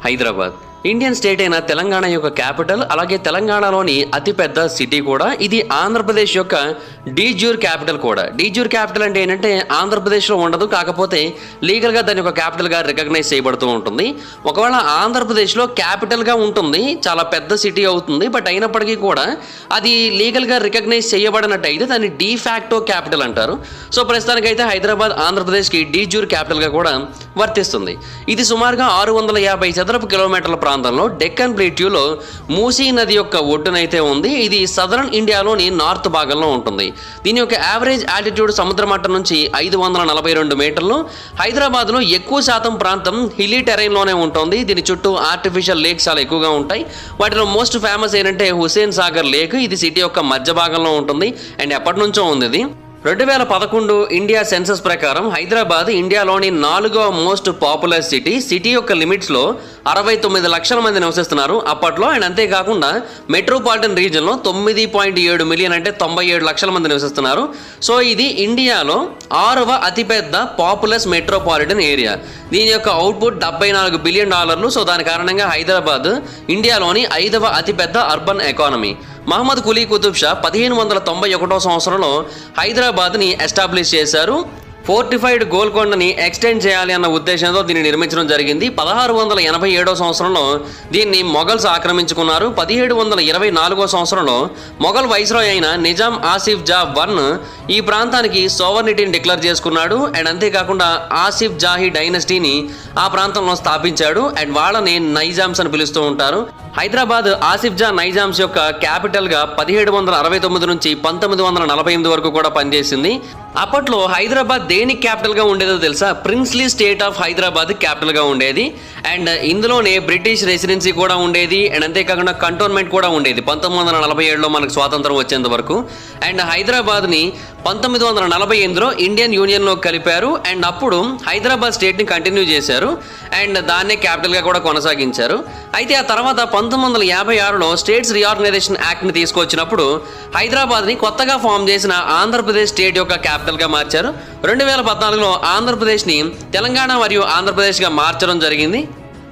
Hyderabad Indian state అయిన తెలంగాణ యొక్క capital, అలాగే తెలంగాణలోని అతిపెద్ద సిటీ కూడా. ఇది ఆంధ్రప్రదేశ్ యొక్క డీజ్యూర్ క్యాపిటల్ కూడా. డీజ్యూర్ క్యాపిటల్ అంటే ఏంటంటే ఆంధ్రప్రదేశ్లో ఉండదు, కాకపోతే లీగల్గా దాని యొక్క క్యాపిటల్గా రికగ్నైజ్ చేయబడుతూ ఉంటుంది. ఒకవేళ ఆంధ్రప్రదేశ్లో క్యాపిటల్గా ఉంటుంది, చాలా పెద్ద సిటీ అవుతుంది, బట్ అయినప్పటికీ కూడా అది లీగల్గా రికగ్నైజ్ చేయబడినట్టయితే దాన్ని డీఫాక్టో క్యాపిటల్ అంటారు. సో ప్రస్తుతానికైతే హైదరాబాద్ ఆంధ్రప్రదేశ్కి డీజ్యూర్ క్యాపిటల్గా కూడా వర్తిస్తుంది. ఇది సుమారుగా 650 చదరపు కిలోమీటర్ల ప్రాంతంలో డెక్కన్ ప్లేట్యూలో మూసీ నది యొక్క ఒడ్డునైతే ఉంది. ఇది సదరన్ ఇండియాలోని నార్త్ భాగంలో ఉంటుంది. దీని యొక్క యావరేజ్ ఆల్టిట్యూడ్ సముద్ర మట్టం నుంచి 542 మీటర్లు. హైదరాబాద్లో ఎక్కువ శాతం ప్రాంతం హిల్లీ టెరైన్లోనే ఉంటుంది. దీని చుట్టూ ఆర్టిఫిషియల్ లేక్స్ చాలా ఎక్కువగా ఉంటాయి. వాటిలో మోస్ట్ ఫేమస్ ఏంటంటే హుస్సేన్ సాగర్ లేక్. ఇది సిటీ యొక్క మధ్య భాగంలో ఉంటుంది అండ్ ఎప్పటి నుంచో ఉంది ఇది. 2011 ఇండియా సెన్సస్ ప్రకారం హైదరాబాద్ ఇండియాలోని 4వ మోస్ట్ పాపులర్ సిటీ. సిటీ యొక్క లిమిట్స్లో 69 లక్షల మంది నివసిస్తున్నారు అప్పట్లో. అండ్ అంతేకాకుండా మెట్రోపాలిటన్ రీజియన్లో 9.7 మిలియన్ అంటే 97 లక్షల మంది నివసిస్తున్నారు. సో ఇది ఇండియాలో 6వ అతిపెద్ద పాపులస్ మెట్రోపాలిటన్ ఏరియా. దీని యొక్క అవుట్పుట్ $74 బిలియన్. సో దాని కారణంగా హైదరాబాద్ ఇండియాలోని 5వ అతిపెద్ద అర్బన్ ఎకానమీ. మహమ్మద్ కులీ కుతుబ్ షా 1591 సంవత్సరంలో హైదరాబాద్ని ఎస్టాబ్లిష్ చేశారు. ఫోర్టిఫైడ్ గోల్కొండని ఎక్స్టెండ్ చేయాలి అన్న ఉద్దేశంతో దీన్ని నిర్మించడం జరిగింది. 1687 సంవత్సరంలో దీన్ని మొఘల్స్ ఆక్రమించుకున్నారు. 1724 సంవత్సరంలో మొఘల్ వైస్రాయ్ అయిన నిజాం ఆసిఫ్ జా I ఈ ప్రాంతానికి సోవర్నిటీని డిక్లేర్ చేసుకున్నాడు. అండ్ అంతేకాకుండా ఆసిఫ్ జాహీ డైనస్టీని ఆ ప్రాంతంలో స్థాపించాడు. అండ్ వాళ్ళని నైజామ్స్ అని పిలుస్తూ ఉంటారు. హైదరాబాద్ ఆసిఫ్ జా నైజామ్స్ యొక్క క్యాపిటల్గా 1769 నుంచి 1948 వరకు కూడా పనిచేసింది. అప్పట్లో హైదరాబాద్ దేనికి క్యాపిటల్గా ఉండేదో తెలుసా? ప్రిన్స్లీ స్టేట్ ఆఫ్ హైదరాబాద్ క్యాపిటల్గా ఉండేది. అండ్ ఇందులోనే బ్రిటిష్ రెసిడెన్సీ కూడా ఉండేది. అండ్ అంతేకాకుండా కంటోన్మెంట్ కూడా ఉండేది 1947లో మనకు స్వాతంత్రం వచ్చేంత వరకు. అండ్ హైదరాబాద్ని 1948లో ఇండియన్ యూనియన్లో కలిపారు. అండ్ అప్పుడు హైదరాబాద్ స్టేట్ని కంటిన్యూ చేశారు అండ్ దాన్నే క్యాపిటల్గా కూడా కొనసాగించారు. అయితే ఆ తర్వాత 1956లో స్టేట్స్ రీఆర్గనైజేషన్ యాక్ట్ని తీసుకొచ్చినప్పుడు హైదరాబాద్ని కొత్తగా ఫామ్ చేసిన ఆంధ్రప్రదేశ్ స్టేట్ యొక్క క్యాపిటల్గా మార్చారు. 2014లో ఆంధ్రప్రదేశ్ని తెలంగాణ మరియు ఆంధ్రప్రదేశ్గా మార్చడం జరిగింది.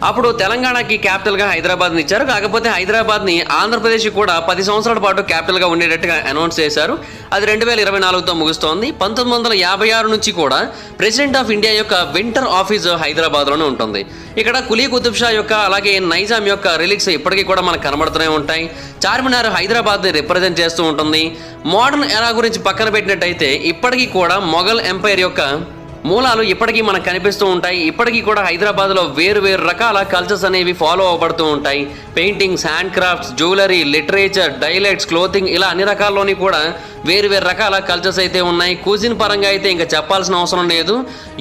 అప్పుడు తెలంగాణకి క్యాపిటల్గా హైదరాబాద్ని ఇచ్చారు. కాకపోతే హైదరాబాద్ని ఆంధ్రప్రదేశ్ కూడా 10 సంవత్సరాల పాటు క్యాపిటల్గా ఉండేటట్టుగా అనౌన్స్ చేశారు. అది 2024తో ముగుస్తోంది. 1956 నుంచి కూడా ప్రెసిడెంట్ ఆఫ్ ఇండియా యొక్క వింటర్ ఆఫీస్ హైదరాబాద్లోనే ఉంటుంది. ఇక్కడ కులీ కుతుబ్ షా యొక్క అలాగే నైజాం యొక్క రిలిక్స్ ఇప్పటికీ కూడా మనకు కనబడుతూనే ఉంటాయి. చార్మినార్ హైదరాబాద్ని రిప్రజెంట్ చేస్తూ ఉంటుంది. మోడర్న్ ఎరా గురించి పక్కన పెట్టినట్టయితే ఇప్పటికీ కూడా మొఘల్ ఎంపైర్ యొక్క మూలాలు ఇప్పటికీ మనకు కనిపిస్తూ ఉంటాయి. ఇప్పటికీ కూడా హైదరాబాద్లో వేరు రకాల కల్చర్స్ అనేవి ఫాలో అవ్వబడుతూ ఉంటాయి. Paintings, hand crafts, jewellery, literature, dialects, clothing ఇలా అన్ని రకాల్లోని కూడా వేరు రకాల కల్చర్స్ అయితే ఉన్నాయి. కుజిన్ పరంగా అయితే ఇంకా చెప్పాల్సిన అవసరం లేదు.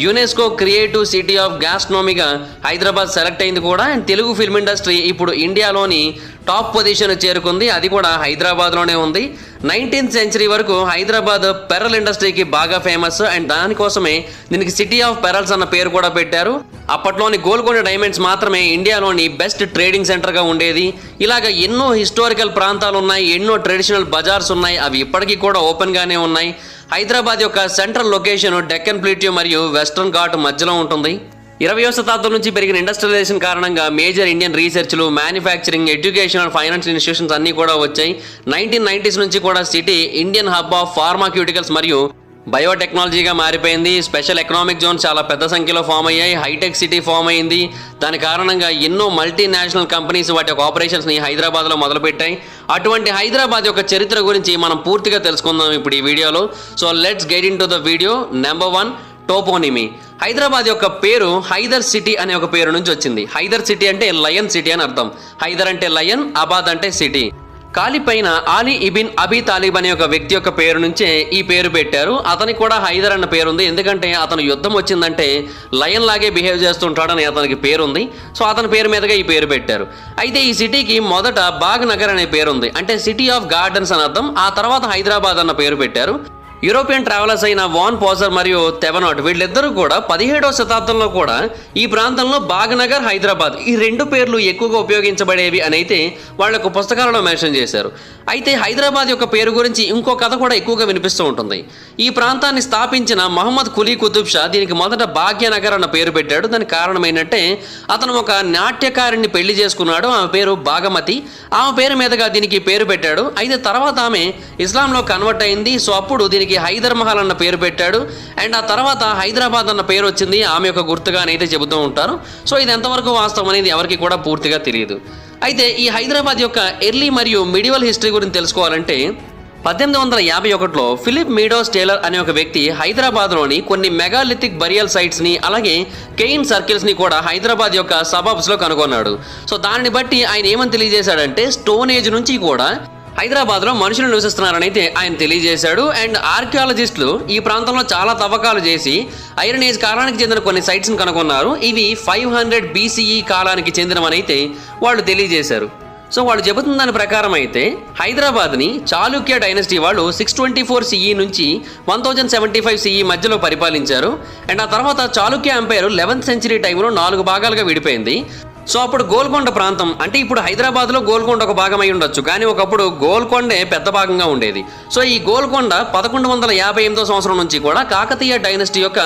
యునెస్కో క్రియేటివ్ సిటీ ఆఫ్ గ్యాస్ట్రోనమీగా హైదరాబాద్ సెలెక్ట్ అయింది కూడా. అండ్ తెలుగు ఫిల్మ్ ఇండస్ట్రీ ఇప్పుడు ఇండియాలోని టాప్ పొజిషన్ చేరుకుంది. అది కూడా హైదరాబాద్లోనే ఉంది. 19th సెంచరీ వరకు హైదరాబాద్ పెరల్ ఇండస్ట్రీకి బాగా ఫేమస్. అండ్ దానికోసమే దీనికి సిటీ ఆఫ్ పెరల్స్ అన్న పేరు కూడా పెట్టారు. అప్పట్లోని గోల్కొండ డైమండ్స్ మాత్రమే ఇండియాలోని బెస్ట్ ట్రేడింగ్ సెంటర్గా ఉండేది. ఇలాగ ఎన్నో హిస్టారికల్ ప్రాంతాలు ఉన్నాయి, ఎన్నో ట్రెడిషనల్ బజార్స్ ఉన్నాయి. అవి ఇప్పటికీ కూడా ఓపెన్గానే ఉన్నాయి. హైదరాబాద్ యొక్క సెంట్రల్ లొకేషన్ డెక్కన్ ప్లేట్యూ మరియు వెస్ట్రన్ ఘాట్ మధ్యలో ఉంటుంది. 20వ శతాబ్దం నుంచి పెరిగిన ఇండస్ట్రియలైజేషన్ కారణంగా మేజర్ ఇండియన్ రీసెర్చ్లు, మ్యానుఫ్యాక్చరింగ్, ఎడ్యుకేషన్, ఫైనాన్స్ ఇన్స్టిట్యూషన్స్ అన్నీ కూడా వచ్చాయి. 1990s నుంచి కూడా city Indian hub of pharmaceuticals మరియు బయోటెక్నాలజీగా మారిపోయింది. స్పెషల్ ఎకనామిక్ జోన్స్ చాలా పెద్ద సంఖ్యలో ఫామ్ అయ్యాయి. హైటెక్ సిటీ ఫామ్ అయింది. దాని కారణంగా ఎన్నో మల్టీనేషనల్ కంపెనీస్ వాటి యొక్క ఆపరేషన్స్ని హైదరాబాద్లో మొదలుపెట్టాయి. అటువంటి హైదరాబాద్ యొక్క చరిత్ర గురించి మనం పూర్తిగా తెలుసుకుందాం ఇప్పుడు ఈ వీడియోలో. So let's get into the video. Number 1, toponymy. Hyderabad యొక్క పేరు హైదర్ సిటీ అనే ఒక పేరు నుంచి వచ్చింది. హైదర్ సిటీ అంటే లయన్ సిటీ అని అర్థం. హైదర్ అంటే లయన్, అబాద్ అంటే సిటీ. కాలిపైన ఆలీ ఇబిన్ అబీ తాలిబ్ అనే ఒక వ్యక్తి యొక్క పేరు నుంచే ఈ పేరు పెట్టారు. అతనికి కూడా హైదర్ అన్న పేరు ఉంది. ఎందుకంటే అతను యుద్ధం వచ్చిందంటే లయన్ లాగే బిహేవ్ చేస్తుంటాడని అతనికి పేరుంది. సో అతని పేరు మీదుగా ఈ పేరు పెట్టారు. అయితే ఈ సిటీకి మొదట బాగ్ నగర్ అనే పేరు ఉంది. అంటే సిటీ ఆఫ్ గార్డెన్స్ అని అర్థం. ఆ తర్వాత హైదరాబాద్ అన్న పేరు పెట్టారు. యూరోపియన్ ట్రావెలర్స్ అయిన వాన్ పోజర్ మరియు తెవనాట్ వీళ్ళిద్దరూ కూడా 17వ శతాబ్దంలో కూడా ఈ ప్రాంతంలో బాగ్నగర్, హైదరాబాద్ ఈ రెండు పేర్లు ఎక్కువగా ఉపయోగించబడేవి అని అయితే వాళ్ళకు పుస్తకాలలో మెన్షన్ చేశారు. అయితే హైదరాబాద్ యొక్క పేరు గురించి ఇంకో కథ కూడా ఎక్కువగా వినిపిస్తూ ఉంటుంది. ఈ ప్రాంతాన్ని స్థాపించిన మహమ్మద్ కులీ కుతుబ్ షా దీనికి మొదట భాగ్యనగర్ అన్న పేరు పెట్టాడు. దానికి కారణం ఏంటంటే అతను ఒక నాట్యకారిని పెళ్లి చేసుకున్నాడు. ఆమె పేరు భాగమతి. ఆమె పేరు మీదుగా దీనికి పేరు పెట్టాడు. అయితే తర్వాత ఆమె ఇస్లాంలో కన్వర్ట్ అయింది. సో అప్పుడు దీనికి హైదర్ మహల్ అన్న పేరు పెట్టాడు. అండ్ ఆ తర్వాత హైదరాబాద్ అన్న పేరు వచ్చింది ఆమె యొక్క గుర్తుగా అయితే చెబుతూ ఉంటారు. సో ఇది ఎంతవరకు వాస్తవం అనేది ఎవరికి కూడా పూర్తిగా తెలియదు. అయితే ఈ హైదరాబాద్ యొక్క ఎర్లీ మరియు మిడివల్ హిస్టరీ గురించి తెలుసుకోవాలంటే 1851లో ఫిలిప్ మీడోస్ టేలర్ అనే ఒక వ్యక్తి హైదరాబాద్లోని కొన్ని మెగాలిథిక్ బరియల్ సైట్స్ని అలాగే కెయిన్ సర్కిల్స్ని కూడా హైదరాబాద్ యొక్క సబబ్స్లో కనుగొన్నాడు. సో దానిని బట్టి ఆయన ఏమని తెలియజేశాడంటే స్టోన్ ఏజ్ నుంచి కూడా హైదరాబాద్లో మనుషులు నివసిస్తున్నారని అయితే ఆయన తెలియజేశాడు. అండ్ ఆర్కియాలజిస్టులు ఈ ప్రాంతంలో చాలా తవ్వకాలు చేసి ఐరన్ ఏజ్ కాలానికి చెందిన కొన్ని సైట్స్ని కనుగొన్నారు. ఇవి 500 BCE కాలానికి చెందినవని అయితే వాళ్ళు తెలియజేశారు. సో వాళ్ళు చెబుతున్న దాని ప్రకారం అయితే హైదరాబాద్ని చాళుక్య డైనస్టీ వాళ్ళు 624 CE నుంచి 1075 CE మధ్యలో పరిపాలించారు. అండ్ ఆ తర్వాత చాళుక్య ఎంపైర్ 11th సెంచరీ టైంలో 4 భాగాలుగా విడిపోయింది. సో అప్పుడు గోల్కొండ ప్రాంతం అంటే ఇప్పుడు హైదరాబాద్లో గోల్కొండ ఒక భాగం అయి ఉండొచ్చు, కానీ ఒకప్పుడు గోల్కొండే పెద్ద భాగంగా ఉండేది. సో ఈ గోల్కొండ 1158వ సంవత్సరం నుంచి కూడా కాకతీయ డైనస్టీ యొక్క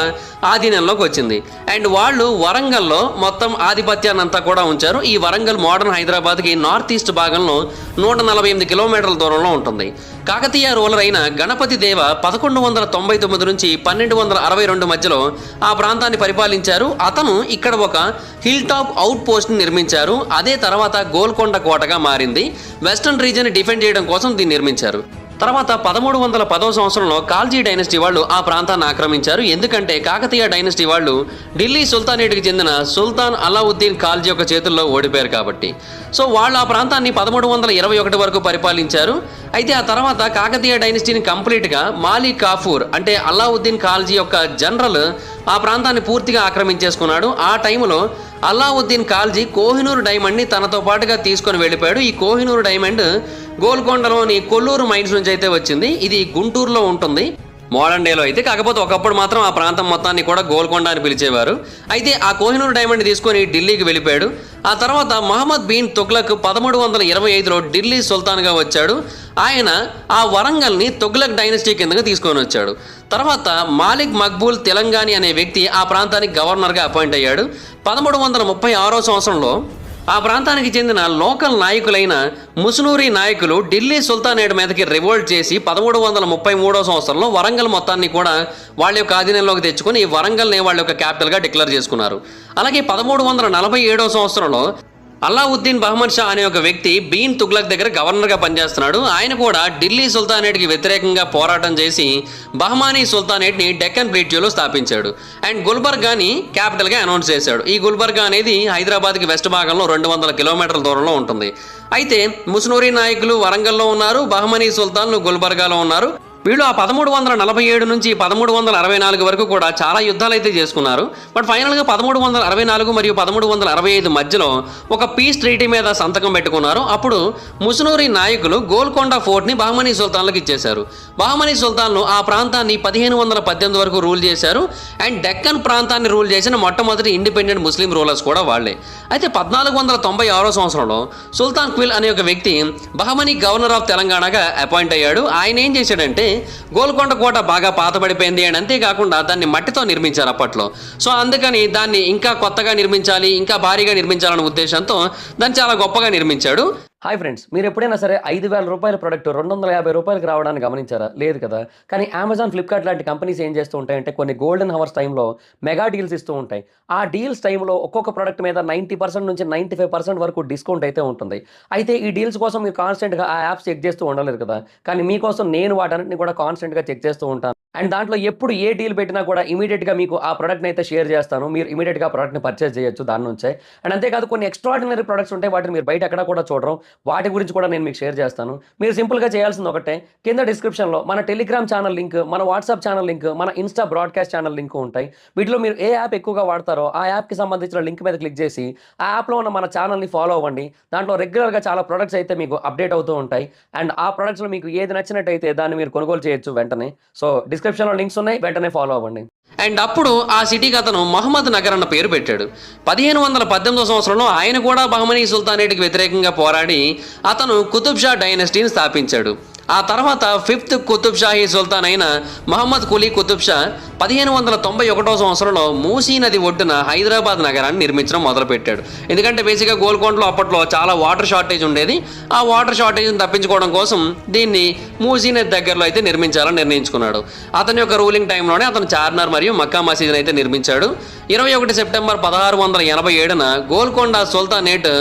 ఆధీనంలోకి వచ్చింది. అండ్ వాళ్ళు వరంగల్లో మొత్తం ఆధిపత్యాన్ని అంతా కూడా ఉంచారు. ఈ వరంగల్ మోడర్న్ హైదరాబాద్కి నార్త్ ఈస్ట్ భాగంలో 148 కిలోమీటర్ల దూరంలో ఉంటుంది. కాకతీయ రూలర్ అయిన గణపతి దేవ 1199 నుంచి 1262 మధ్యలో ఆ ప్రాంతాన్ని పరిపాలించారు. అతను ఇక్కడ ఒక హిల్ టాప్ అవుట్ పోస్ట్ నిర్మించారు. అదే తర్వాత గోల్కొండ కోటగా మారింది. వెస్టర్న్ రీజియన్ డిఫెండ్ చేయడం కోసం దీన్ని నిర్మించారు. తర్వాత 1310వ సంవత్సరంలో కాల్జీ డైనస్టీ వాళ్ళు ఆ ప్రాంతాన్ని ఆక్రమించారు. ఎందుకంటే కాకతీయ డైనస్టీ వాళ్ళు ఢిల్లీ సుల్తానేట్కి చెందిన సుల్తాన్ అలావుద్దీన్ ఖాల్జీ యొక్క చేతుల్లో ఓడిపోయారు కాబట్టి. సో వాళ్ళు ఆ ప్రాంతాన్ని 1321 వరకు పరిపాలించారు. అయితే ఆ తర్వాత కాకతీయ డైనస్టీని కంప్లీట్గా మాలిక్ కాఫూర్ అంటే అలావుద్దీన్ ఖాల్జీ యొక్క జనరల్ ఆ ప్రాంతాన్ని పూర్తిగా ఆక్రమించేసుకున్నాడు. ఆ టైంలో అలావుద్దీన్ ఖాల్జీ కోహినూర్ డైమండ్ని తనతో పాటుగా తీసుకొని వెళ్ళిపోయాడు. ఈ కోహినూర్ డైమండ్ గోల్కొండలోని కొల్లూరు మైన్స్ నుంచి అయితే వచ్చింది. ఇది గుంటూరులో ఉంటుంది మోడర్న్ డేలో అయితే. కాకపోతే ఒకప్పుడు మాత్రం ఆ ప్రాంతం మొత్తాన్ని కూడా గోల్కొండ అని పిలిచేవారు. అయితే ఆ కోహినూర్ డైమండ్ తీసుకొని ఢిల్లీకి వెళ్ళిపోయాడు. ఆ తర్వాత మహమ్మద్ బిన్ తుగ్లక్ 1325లో ఢిల్లీ సుల్తాన్గా వచ్చాడు. ఆయన ఆ వరంగల్ని తుగ్లక్ డైనస్టీ కిందగా తీసుకొని వచ్చాడు. తర్వాత మాలిక్ మక్బూల్ తెలంగాణి అనే వ్యక్తి ఆ ప్రాంతానికి గవర్నర్గా అపాయింట్ అయ్యాడు. 1336వ సంవత్సరంలో ఆ ప్రాంతానికి చెందిన లోకల్ నాయకులైన ముసునూరి నాయకులు ఢిల్లీ సుల్తానేట్ మీదకి రివోల్ట్ చేసి 1333వ సంవత్సరంలో వరంగల్ మొత్తాన్ని కూడా వాళ్ళ యొక్క ఆధీనంలోకి తెచ్చుకొని ఈ వరంగల్ని వాళ్ళ యొక్క క్యాపిటల్గా డిక్లేర్ చేసుకున్నారు. అలాగే 1347వ సంవత్సరంలో అలావుద్దీన్ బహమద్ షా అనే ఒక వ్యక్తి బీన్ తుగ్లక్ దగ్గర గవర్నర్గా పనిచేస్తున్నాడు. ఆయన కూడా ఢిల్లీ సుల్తానేట్కి వ్యతిరేకంగా పోరాటం చేసి బహమానీ సుల్తానేట్ని డెక్కన్ ప్లేట్యూలో స్థాపించాడు. అండ్ గుల్బర్గాని క్యాపిటల్గా అనౌన్స్ చేశాడు. ఈ గుల్బర్గా అనేది హైదరాబాద్కి వెస్ట్ భాగంలో 200 కిలోమీటర్ల దూరంలో ఉంటుంది. అయితే ముస్నూరి నాయకులు వరంగల్లో ఉన్నారు, బహమనీ సుల్తాన్లు గుల్బర్గాలో ఉన్నారు. వీళ్ళు ఆ 1347 నుంచి 1364 వరకు కూడా చాలా యుద్ధాలు అయితే చేసుకున్నారు. బట్ ఫైనల్గా 1364 మరియు 1365 మధ్యలో ఒక పీస్ ట్రీటీ మీద సంతకం పెట్టుకున్నారు. అప్పుడు ముసునూరి నాయకులు గోల్కొండ ఫోర్ట్ని బహమనీ సుల్తాన్లకు ఇచ్చేశారు. బహమనీ సుల్తాన్లు ఆ ప్రాంతాన్ని 1518 వరకు రూల్ చేశారు. అండ్ డెక్కన్ ప్రాంతాన్ని రూల్ చేసిన మొట్టమొదటి ఇండిపెండెంట్ ముస్లిం రూలర్స్ కూడా వాళ్ళే. అయితే 1496వ సంవత్సరంలో సుల్తాన్ క్విల్ అనే ఒక వ్యక్తి బహమనీ గవర్నర్ ఆఫ్ తెలంగాణగా అపాయింట్ అయ్యాడు. ఆయన ఏం చేశాడంటే గోల్కొండ కోట బాగా పాతబడిపోయింది అండ్ అంతేకాకుండా దాన్ని మట్టితో నిర్మించారు అప్పట్లో. సో అందుకని దాన్ని ఇంకా కొత్తగా నిర్మించాలి, ఇంకా భారీగా నిర్మించాలనే ఉద్దేశంతో దాన్ని చాలా గొప్పగా నిర్మించాడు. హాయ్ ఫ్రెండ్స్, మీరు ఎప్పుడైనా సరే 5,000 రూపాయల ప్రోడక్ట్ 250 రూపాయలకు రావడాన్ని గమనించారా? లేదు కదా. కానీ అమెజాన్, ఫ్లిప్కార్ట్ లాంటి కంపెనీస్ ఏం చేస్తూ ఉంటాయంటే కొన్ని గోల్డెన్ హవర్స్ టైంలో మెగా డీల్స్ ఇస్తూ ఉంటాయి. ఆ డీల్స్ టైంలో ఒక్కొక్క ప్రోడక్ట్ మీద 90% నుంచి 95% వరకు డిస్కౌంట్ అయితే ఉంటుంది. అయితే ఈ డీల్స్ కోసం మీరు కాన్స్టెంట్గా ఆ యాప్స్ చెక్ చేస్తూ ఉండలేదు కదా. కానీ మీకోసం నేను వాటన్నిటిని కూడా కాన్స్టెంట్గా చెక్ చేస్తూ ఉంటాను. అండ్ దాంట్లో ఎప్పుడు ఏ డీల్ పెట్టినా కూడా ఇమీడియట్గా మీకు ఆ ప్రోడక్ట్ని అయితే షేర్ చేస్తాను. మీరు ఇమీడియట్గా ఆ ప్రోడక్ట్ని పర్చేస్ చేయొచ్చు దాని నుంచే. అండ్ అంతేకాదు కొన్ని ఎక్స్ట్రాడినరీ ప్రొడక్ట్స్ ఉంటాయి. వాటిని మీరు బయట ఎక్కడ కూడా చూడరు. వాటి గురించి కూడా నేను మీకు షేర్ చేస్తాను. మీరు సింపుల్గా చేయాల్సింది ఒకటే, కింద డిస్క్రిప్షన్లో మన టెలిగ్రామ్ ఛానల్ లింక్, మన వాట్సాప్ ఛానల్ లింక్, మన ఇన్స్టా బ్రాడ్కాస్ట్ ఛానల్ లింక్ ఉంటాయి. వీటిలో మీరు ఏ యాప్ ఎక్కువగా వాడతారో ఆ యాప్కి సంబంధించిన లింక్ మీద క్లిక్ చేసి ఆ యాప్లో ఉన్న మన ఛానల్ని ఫాలో అవ్వండి. దాంట్లో రెగ్యులర్గా చాలా ప్రొడక్ట్స్ అయితే మీకు అప్డేట్ అవుతూ ఉంటాయి. అండ్ ఆ ప్రొడక్ట్స్లో మీకు ఏది నచ్చినట్టయితే దాన్ని మీరు కొనుగోలు చేయొచ్చు వెంటనే. సో డిస్క్రిప్షన్లో లింక్స్ ఉన్నాయి, వెంటనే ఫాలో అవ్వండి. అండ్ అప్పుడు ఆ సిటీకి అతను మహమ్మద్ నగర్ అన్న పేరు పెట్టాడు. 1518 సంవత్సరంలో ఆయన కూడా బహమనీ సుల్తానేట్కి వ్యతిరేకంగా పోరాడి అతను కుతుబ్ షా డైనస్టీని స్థాపించాడు. ఆ తర్వాత 5th కుతుబ్ షాహీ సుల్తాన్ అయిన మహమ్మద్ కులీ కుతుబ్ షా 1591 సంవత్సరంలో మూసీ నది ఒడ్డున హైదరాబాద్ నగరాన్ని నిర్మించడం మొదలుపెట్టాడు. ఎందుకంటే బేసిక్గా గోల్కొండలో అప్పట్లో చాలా వాటర్ షార్టేజ్ ఉండేది. ఆ వాటర్ షార్టేజ్ని తప్పించుకోవడం కోసం దీన్ని మూసీ నది దగ్గరలో అయితే నిర్మించాలని నిర్ణయించుకున్నాడు. అతని యొక్క రూలింగ్ టైంలోనే అతను చార్మినార్ మరియు మక్కా మసీదుని అయితే నిర్మించాడు. 21 సెప్టెంబర్ 1687న గోల్కొండ సుల్తానేట్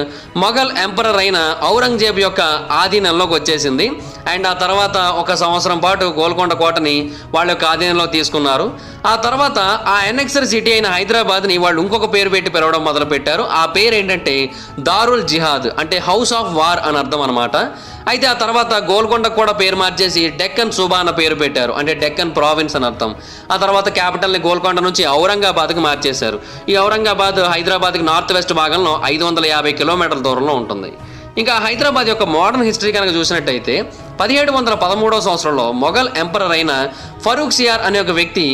మొఘల్ ఎంపరర్ అయిన ఔరంగజేబ్ యొక్క ఆధీనంలోకి వచ్చేసింది. అండ్ ఆ తర్వాత ఒక సంవత్సరం పాటు గోల్కొండ కోటని వాళ్ళ యొక్క ఆధీనంలో తీసుకున్నారు. ఆ తర్వాత ఆ ఎనెక్సర్ సిటీ అయిన హైదరాబాద్ని వాళ్ళు ఇంకొక పేరు పెట్టి పిలవడం మొదలుపెట్టారు. ఆ పేరు ఏంటంటే దారుల్ జిహాద్, అంటే హౌస్ ఆఫ్ వార్ అని అర్థం అనమాట. అయితే ఆ తర్వాత గోల్కొండకు కూడా పేరు మార్చేసి డెక్కన్ సూబా అన్న పేరు పెట్టారు, అంటే డెక్కన్ ప్రావిన్స్ అని అర్థం. ఆ తర్వాత క్యాపిటల్ని గోల్కొండ నుంచి ఔరంగాబాద్కి మార్చేశారు. ఈ ఔరంగాబాద్ హైదరాబాద్కి నార్త్ వెస్ట్ భాగంలో 550 కిలోమీటర్ల దూరంలో ఉంటుంది. ఇంకా హైదరాబాద్ యొక్క మోడర్న్ హిస్టరీ కనుక చూసినట్టయితే 1713 సంవత్సరంలో మొఘల్ ఎంపరర్ అయిన ఫరూక్ సియార్ అనే ఒక వ్యక్తి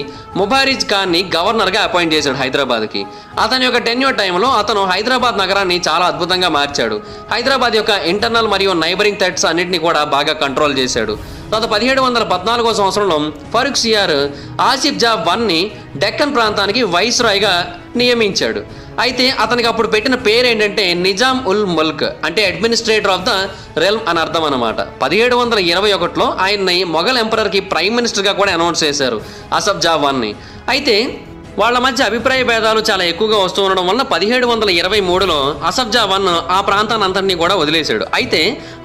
ముబారిజ్ ఖాన్ని గవర్నర్గా అపాయింట్ చేశాడు హైదరాబాద్కి. అతని యొక్క టెన్యూర్ టైంలో అతను హైదరాబాద్ నగరాన్ని చాలా అద్భుతంగా మార్చాడు. హైదరాబాద్ యొక్క ఇంటర్నల్ మరియు నైబరింగ్ థ్రెట్స్ అన్నింటినీ కూడా బాగా కంట్రోల్ చేశాడు. తర్వాత 1714 సంవత్సరంలో ఫరూక్ సియార్ ఆసిఫ్ జా వన్ని డెక్కన్ ప్రాంతానికి వైస్రాయ్గా నియమించాడు. అయితే అతనికి అప్పుడు పెట్టిన పేరు ఏంటంటే నిజాం ఉల్ ముల్క్, అంటే అడ్మినిస్ట్రేటర్ ఆఫ్ ద రెల్మ్ అని అర్థం అనమాట. 1721లో ఆయన్ని మొఘల్ ఎంపరర్కి ప్రైమ్ మినిస్టర్గా కూడా అనౌన్స్ చేశారు ఆసిఫ్ జా వన్ని. అయితే వాళ్ళ మధ్య అభిప్రాయ భేదాలు చాలా ఎక్కువగా వస్తూ ఉండడం వల్ల 1723లో ఆసిఫ్ జా వన్ ఆ ప్రాంతాన్ని అంతటినీ కూడా వదిలేశాడు. అయితే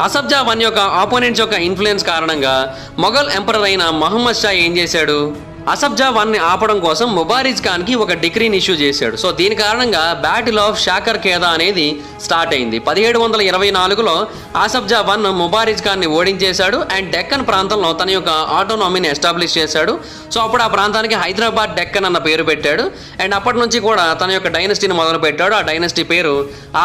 ఆసిఫ్ జా వన్ యొక్క ఆపోనెంట్స్ యొక్క ఇన్ఫ్లుయెన్స్ కారణంగా మొఘల్ ఎంపరర్ అయిన మహమ్మద్ షా ఏం చేశాడు, ఆసిఫ్ జా వన్ని ఆపడం కోసం ముబారిజ్ ఖాన్కి ఒక డిక్రీని ఇష్యూ చేశాడు. సో దీని కారణంగా బ్యాటిల్ ఆఫ్ షాకర్ ఖేదా అనేది స్టార్ట్ అయింది. 1724లో ఆసిఫ్ జా వన్ ముబారిజ్ ఖాన్ని ఓడించేశాడు అండ్ డెక్కన్ ప్రాంతంలో తన యొక్క ఆటోనామీని ఎస్టాబ్లిష్ చేశాడు. సో అప్పుడు ఆ ప్రాంతానికి హైదరాబాద్ డెక్కన్ అన్న పేరు పెట్టాడు. అండ్ అప్పటి నుంచి కూడా తన యొక్క డైనస్టీని మొదలు పెట్టాడు. ఆ డైనస్టీ పేరు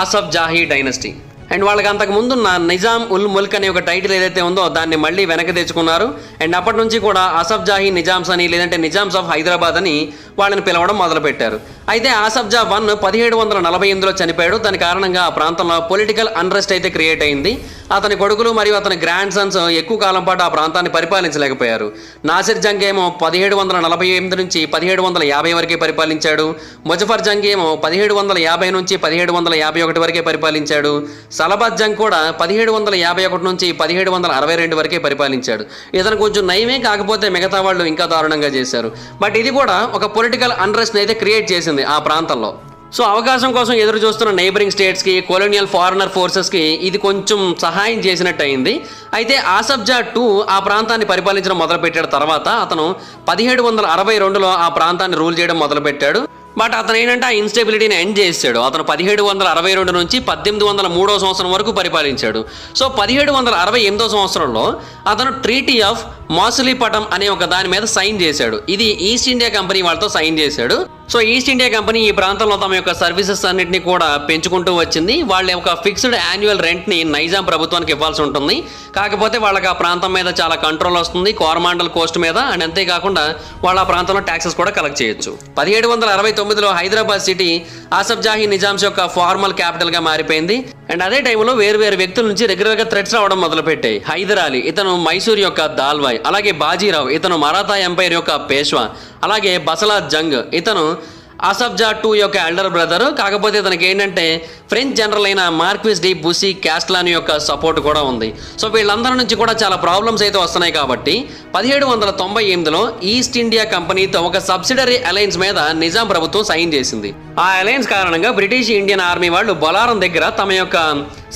ఆసిఫ్ జాహీ డైనస్టీ. అండ్ వాళ్ళకి అంతకు ముందున్న నిజాం ఉల్ ముల్క్ అనే ఒక టైటిల్ ఏదైతే ఉందో దాన్ని మళ్ళీ వెనక్కి తెచ్చుకున్నారు. అండ్ అప్పటి నుంచి కూడా ఆసిఫ్ జాహీ నిజామ్స్ అని, లేదంటే నిజామ్స్ ఆఫ్ హైదరాబాద్ అని వాళ్ళని పిలవడం మొదలుపెట్టారు. అయితే ఆసిఫ్ జా వన్ 1748లో చనిపోయాడు. దాని కారణంగా ఆ ప్రాంతంలో పొలిటికల్ అన్రెస్ట్ అయితే క్రియేట్ అయింది. అతని కొడుకులు మరియు అతని గ్రాండ్ సన్స్ ఎక్కువ కాలం పాటు ఆ ప్రాంతాన్ని పరిపాలించలేకపోయారు. నాసిర్ జంగ్ ఏమో 1748 నుంచి 1750 వరకే పరిపాలించాడు. ముజఫర్ జంగ్ ఏమో 1750 నుంచి 1751 వరకే పరిపాలించాడు. సలబాద్ జంగ్ కూడా 1751 నుంచి 1762 వరకే పరిపాలించాడు. ఇతను కొంచెం నయమే, కాకపోతే మిగతా వాళ్ళు ఇంకా దారుణంగా చేశారు. బట్ ఇది కూడా ఒక పొలిటికల్ అన్రెస్ట్ అయితే క్రియేట్ చేసింది ఆ ప్రాంతంలో. సో అవకాశం కోసం ఎదురు చూస్తున్న నైబరింగ్ స్టేట్స్కి, కొలోనియల్ ఫారినర్ ఫోర్సెస్కి ఇది కొంచెం సహాయం చేసినట్టు అయింది. అయితే ఆసిఫ్ జా టూ ఆ ప్రాంతాన్ని పరిపాలించడం మొదలుపెట్టాడు. తర్వాత అతను 1762లో ఆ ప్రాంతాన్ని రూల్ చేయడం మొదలుపెట్టాడు. బట్ అతను ఏంటంటే ఆ ఇన్స్టెబిలిటీని ఎండ్ చేశాడు. అతను 1762 నుంచి 1803 సంవత్సరం వరకు పరిపాలించాడు. సో 1768 సంవత్సరంలో అతను ట్రీటీ ఆఫ్ మచిలీపట్నం అనే ఒక దాని మీద సైన్ చేశాడు. ఇది ఈస్ట్ ఇండియా కంపెనీ వాళ్ళతో సైన్ చేశాడు. సో ఈస్ట్ ఇండియా కంపెనీ ఈ ప్రాంతంలో తమ యొక్క సర్వీసెస్ అన్నింటినీ కూడా పెంచుకుంటూ వచ్చింది. వాళ్ళ యొక్క ఫిక్స్డ్ యాన్యువల్ రెంట్ని నైజాం ప్రభుత్వానికి ఇవ్వాల్సి ఉంటుంది. కాకపోతే వాళ్ళకి ఆ ప్రాంతం మీద చాలా కంట్రోల్ వస్తుంది, కోరమాండల్ కోస్ట్ మీద. అండ్ అంతేకాకుండా వాళ్ళ ఆ ప్రాంతంలో ట్యాక్సెస్ కూడా కలెక్ట్ చేయొచ్చు. 1769లో హైదరాబాద్ సిటీ ఆసిఫ్ జాహీ నిజామ్స్ యొక్క ఫార్మల్ క్యాపిటల్గా మారిపోయింది. అండ్ అదే టైంలో వేరు వేరు వ్యక్తుల నుంచి రెగ్యులర్గా థ్రెట్స్ రావడం మొదలుపెట్టాయి. హైదర్ అలీ, ఇతను మైసూర్ యొక్క దాల్వాయ్. అలాగే బాజీరావు, ఇతను మరాఠా ఎంపైర్ యొక్క పేష్వా. అలాగే బసలాద్ జంగ్, ఇతను అసబ్జా టూ యొక్క ఎల్డర్ బ్రదర్. కాకపోతే తనకి ఏంటంటే ఫ్రెంచ్ జనరల్ అయిన మార్క్విస్ డి బుసి క్యాస్ట్లాన్ యొక్క సపోర్ట్ కూడా ఉంది. సో వీళ్ళందరి నుంచి కూడా చాలా ప్రాబ్లమ్స్ అయితే వస్తున్నాయి కాబట్టి 1798లో ఈస్ట్ ఇండియా కంపెనీతో ఒక సబ్సిడరీ అలయన్స్ మీద నిజాం ప్రభుత్వం సైన్ చేసింది. ఆ అలయన్స్ కారణంగా బ్రిటిష్ ఇండియన్ ఆర్మీ వాళ్ళు బొలారం దగ్గర తమ యొక్క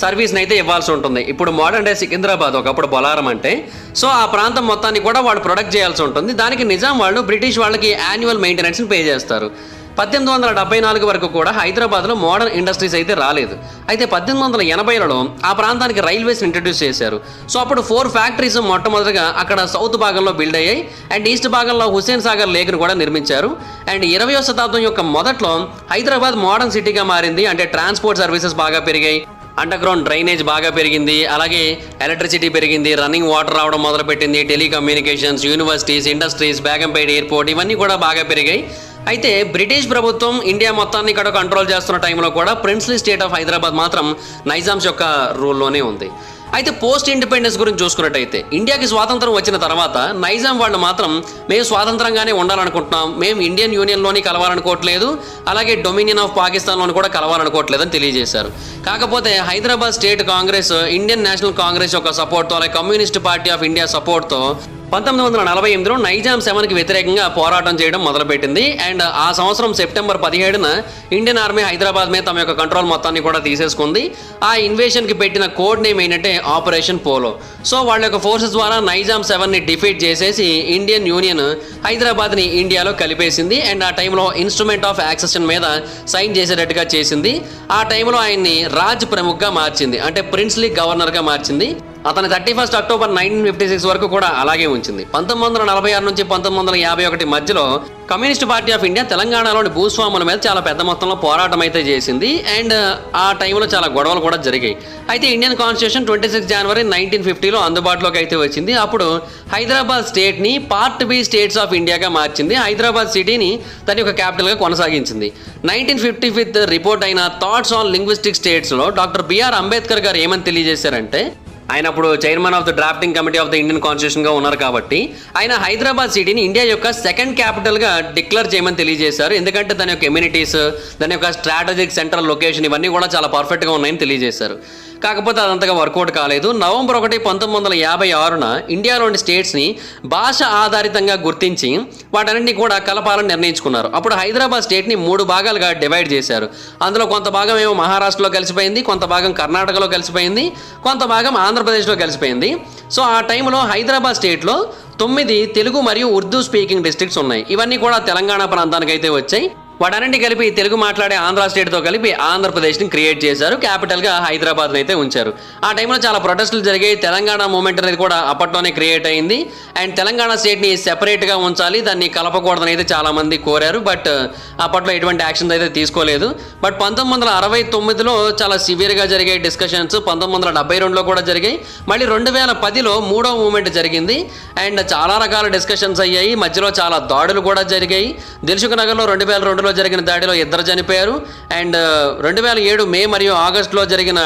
సర్వీస్ని అయితే ఇవ్వాల్సి ఉంటుంది. ఇప్పుడు మోడర్న్ డే సికింద్రాబాద్, ఒకప్పుడు బొలారం అంటే. సో ఆ ప్రాంతం మొత్తాన్ని కూడా వాళ్ళు ప్రొడక్ట్ చేయాల్సి ఉంటుంది. దానికి నిజాం వాళ్ళు బ్రిటిష్ వాళ్ళకి యాన్యువల్ మెయింటెనెన్స్ని పే చేస్తారు. 1874 వరకు కూడా హైదరాబాద్లో మోడర్న్ ఇండస్ట్రీస్ అయితే రాలేదు. అయితే 1880లలో ఆ ప్రాంతానికి రైల్వేస్ని ఇంట్రడ్యూస్ చేశారు. సో అప్పుడు 4 ఫ్యాక్టరీస్ మొట్టమొదటిగా అక్కడ సౌత్ భాగంలో బిల్డ్ అయ్యాయి. అండ్ ఈస్ట్ భాగంలో హుస్సేన్ సాగర్ లేక్ను కూడా నిర్మించారు. అండ్ 20వ శతాబ్దం యొక్క మొదట్లో హైదరాబాద్ మోడర్న్ సిటీగా మారింది. అంటే ట్రాన్స్పోర్ట్ సర్వీసెస్ బాగా పెరిగాయి, అండర్ గ్రౌండ్ డ్రైనేజ్ బాగా పెరిగింది, అలాగే ఎలక్ట్రిసిటీ పెరిగింది, రన్నింగ్ వాటర్ రావడం మొదలుపెట్టింది, telecommunications, universities, industries, Begumpet airport ఇవన్నీ కూడా బాగా పెరిగాయి. అయితే బ్రిటిష్ ప్రభుత్వం ఇండియా మొత్తాన్ని ఇక్కడ కంట్రోల్ చేస్తున్న టైంలో కూడా ప్రిన్స్లీ స్టేట్ ఆఫ్ హైదరాబాద్ మాత్రం నైజామ్స్ యొక్క రూల్లోనే ఉంది. అయితే పోస్ట్ ఇండిపెండెన్స్ గురించి చూసుకున్నట్టయితే ఇండియాకి స్వాతంత్రం వచ్చిన తర్వాత నైజాం వాళ్ళు మాత్రం మేము స్వాతంత్రంగానే ఉండాలనుకుంటున్నాం, మేము ఇండియన్ యూనియన్లోని కలవాలనుకోవట్లేదు, అలాగే డొమినియన్ ఆఫ్ పాకిస్తాన్లోని కూడా కలవాలనుకోవట్లేదని తెలియజేశారు. కాకపోతే Hyderabad state Congress Indian national Congress యొక్క సపోర్ట్తో, అలాగే కమ్యూనిస్ట్ పార్టీ ఆఫ్ ఇండియా సపోర్ట్తో 1948లో నైజాం 7కి వ్యతిరేకంగా పోరాటం చేయడం మొదలుపెట్టింది. అండ్ ఆ సంవత్సరం సెప్టెంబర్ 17న ఇండియన్ ఆర్మీ హైదరాబాద్ మీద తమ యొక్క కంట్రోల్ మొత్తాన్ని కూడా తీసేసుకుంది. ఆ ఇన్వేషన్కి పెట్టిన కోడ్ నేమ్ ఏంటంటే ఆపరేషన్ పోలో. సో వాళ్ళ యొక్క ఫోర్సెస్ ద్వారా నైజాం 7ని డిఫీట్ చేసేసి ఇండియన్ యూనియన్ హైదరాబాద్ని ఇండియాలో కలిపేసింది. అండ్ ఆ టైంలో ఇన్స్ట్రుమెంట్ ఆఫ్ యాక్సెషన్ మీద సైన్ చేసేటట్టుగా చేసింది. ఆ టైంలో ఆయన్ని రాజ్ ప్రముఖ్గా మార్చింది, అంటే ప్రిన్స్లీ గవర్నర్గా మార్చింది. అతని 31 అక్టోబర్ 1956 వరకు కూడా అలాగే ఉంచింది. 1946 నుంచి 1951 మధ్యలో కమ్యూనిస్ట్ పార్టీ ఆఫ్ ఇండియా తెలంగాణలోని భూస్వాముల మీద చాలా పెద్ద మొత్తంలో పోరాటం అయితే చేసింది. అండ్ ఆ టైంలో చాలా గొడవలు కూడా జరిగాయి. అయితే ఇండియన్ కాన్స్టిట్యూషన్ 26 జనవరి 1950లో అందుబాటులోకి అయితే వచ్చింది. అప్పుడు హైదరాబాద్ స్టేట్ని పార్ట్ బి స్టేట్స్ ఆఫ్ ఇండియాగా మార్చింది. హైదరాబాద్ సిటీని తన యొక్క క్యాపిటల్గా కొనసాగించింది. 1955 రిపోర్ట్ అయిన థాట్స్ ఆన్ లింగ్విస్టిక్ స్టేట్స్లో డాక్టర్ బిఆర్ అంబేద్కర్ గారు ఏమని తెలియజేశారంటే, ఆయన అప్పుడు chairman of the drafting committee of the Indian కాన్స్టిట్యూషన్గా ఉన్నారు కాబట్టి ఆయన హైదరాబాద్ సిటీని ఇండియా యొక్క సెకండ్ క్యాపిటల్గా డిక్లేర్ చేయమని తెలియజేశారు. ఎందుకంటే దాని యొక్క ఎమ్యూనిటీస్, దాని యొక్క స్ట్రాటజిక్ సెంట్రల్ లొకేషన్ ఇవన్నీ కూడా చాలా పర్ఫెక్ట్గా ఉన్నాయని తెలియజేశారు. కాకపోతే అదంతగా వర్కౌట్ కాలేదు. నవంబర్ 1, 1956న ఇండియాలోని స్టేట్స్ని భాష ఆధారితంగా గుర్తించి వాటన్నింటినీ కూడా కలపాలని నిర్ణయించుకున్నారు. అప్పుడు హైదరాబాద్ స్టేట్ని 3 భాగాలుగా డివైడ్ చేశారు. అందులో కొంత భాగం ఏమో మహారాష్ట్రలో కలిసిపోయింది, కొంత భాగం కర్ణాటకలో కలిసిపోయింది, కొంత భాగం ఆంధ్రప్రదేశ్లో కలిసిపోయింది. సో ఆ టైంలో హైదరాబాద్ స్టేట్లో 9 తెలుగు మరియు ఉర్దూ స్పీకింగ్ డిస్ట్రిక్ట్స్ ఉన్నాయి. ఇవన్నీ కూడా తెలంగాణ ప్రాంతానికి అయితే వచ్చాయి. వాటన్నింటి కలిపి తెలుగు మాట్లాడే ఆంధ్ర స్టేట్తో కలిపి ఆంధ్రప్రదేశ్ని క్రియేట్ చేశారు. క్యాపిటల్గా హైదరాబాద్ని అయితే ఉంచారు. ఆ టైంలో చాలా ప్రొటెస్టులు జరిగాయి. తెలంగాణ మూమెంట్ అనేది కూడా అప్పట్లోనే క్రియేట్ అయింది. అండ్ తెలంగాణ స్టేట్ని సెపరేట్గా ఉంచాలి, దాన్ని కలపకూడదని అయితే చాలామంది కోరారు. బట్ అప్పట్లో ఎటువంటి యాక్షన్స్ అయితే తీసుకోలేదు. బట్ 1969లో చాలా సివియర్గా జరిగాయి డిస్కషన్స్. 1972లో కూడా జరిగాయి. మళ్ళీ 2010లో 3వ మూమెంట్ జరిగింది. అండ్ చాలా రకాల డిస్కషన్స్ అయ్యాయి. మధ్యలో చాలా దాడులు కూడా జరిగాయి. దిల్సుఖ్ నగర్లో 2002లో జరిగిన దాడిలో 2 చనిపోయారు. అండ్ 2007 మే మరియు ఆగస్టులో జరిగిన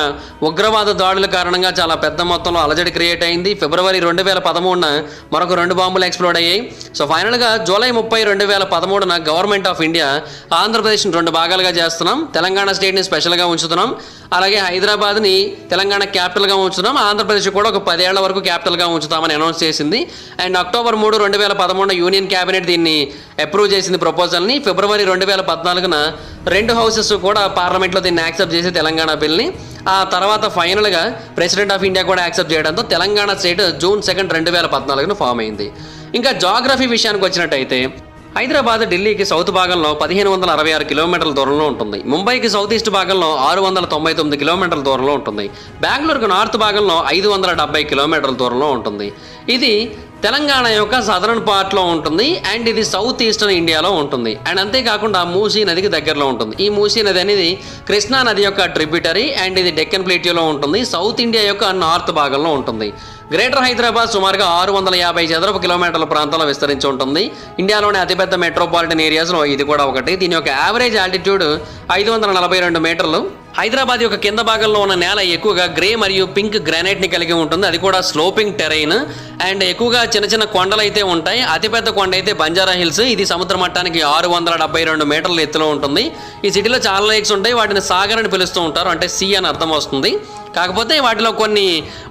ఉగ్రవాద దాడుల కారణంగా చాలా పెద్ద మొత్తంలో అలజడి క్రియేట్ అయింది. ఫిబ్రవరి 2013న మరొక 2 బాంబులు ఎక్స్ప్లోడ్ అయ్యాయి. సో ఫైనల్గా జూలై 30, 2013న గవర్నమెంట్ ఆఫ్ ఇండియా ఆంధ్రప్రదేశ్ని 2 భాగాలుగా చేస్తున్నాం. తెలంగాణ స్టేట్ని స్పెషల్గా ఉంచుతున్నాం, అలాగే హైదరాబాద్ని తెలంగాణ క్యాపిటల్గా ఉంచుతున్నాం. ఆంధ్రప్రదేశ్ కూడా ఒక 10 ఏళ్ల వరకు క్యాపిటల్గా ఉంచుతామని అనౌన్స్ చేసింది. అండ్ అక్టోబర్ 3, 2013 యూనియన్ క్యాబినెట్ దీన్ని అప్రూవ్ చేసింది ప్రపోజల్ని. ఫిబ్రవరి 2014న 2 హౌసెస్ కూడా పార్లమెంట్లో దీన్ని యాక్సెప్ట్ చేసి తెలంగాణ బిల్ని. ఆ తర్వాత ఫైనల్గా ప్రెసిడెంట్ ఆఫ్ ఇండియా కూడా యాక్సెప్ట్ చేయడంతో తెలంగాణ స్టేట్ జూన్ 2, 2014న ఫామ్ అయింది. ఇంకా జాగ్రఫీ విషయానికి వచ్చినట్టయితే హైదరాబాద్ ఢిల్లీకి సౌత్ భాగంలో 1566 కిలోమీటర్ల దూరంలో ఉంటుంది. ముంబైకి సౌత్ ఈస్ట్ భాగంలో 699 కిలోమీటర్ల దూరంలో ఉంటుంది. బెంగళూరుకు నార్త్ భాగంలో 570 కిలోమీటర్ల దూరంలో ఉంటుంది. ఇది తెలంగాణ యొక్క సదరన్ పార్ట్లో ఉంటుంది. అండ్ ఇది సౌత్ ఈస్టర్న్ ఇండియాలో ఉంటుంది. అండ్ అంతేకాకుండా మూసీ నదికి దగ్గరలో ఉంటుంది. ఈ మూసీ నది అనేది కృష్ణా నది యొక్క ట్రిబ్యూటరీ. అండ్ ఇది డెక్కన్ ప్లేట్యూలో ఉంటుంది. సౌత్ ఇండియా యొక్క నార్త్ భాగంలో ఉంటుంది. గ్రేటర్ హైదరాబాద్ సుమారుగా 650 చదరపు కిలోమీటర్ల ప్రాంతంలో విస్తరించి ఉంటుంది. ఇండియాలోని అతిపెద్ద మెట్రోపాలిటన్ ఏరియాస్లో ఇది కూడా ఒకటి. దీని యొక్క యావరేజ్ ఆల్టిట్యూడ్ 542 మీటర్లు. హైదరాబాద్ యొక్క కింద భాగంలో ఉన్న నేల ఎక్కువగా గ్రే మరియు పింక్ గ్రానైట్ ని కలిగి ఉంటుంది. అది కూడా స్లోపింగ్ టెరైన్ అండ్ ఎక్కువగా చిన్న చిన్న కొండలు అయితే ఉంటాయి. అతిపెద్ద కొండ అయితే బంజారా హిల్స్. ఇది సముద్ర మట్టానికి 672 మీటర్ల ఎత్తులో ఉంటుంది. ఈ సిటీలో చాలా లేక్స్ ఉంటాయి. వాటిని సాగర్ అని పిలుస్తూ ఉంటారు, అంటే సీ అని అర్థం వస్తుంది. కాకపోతే వాటిలో కొన్ని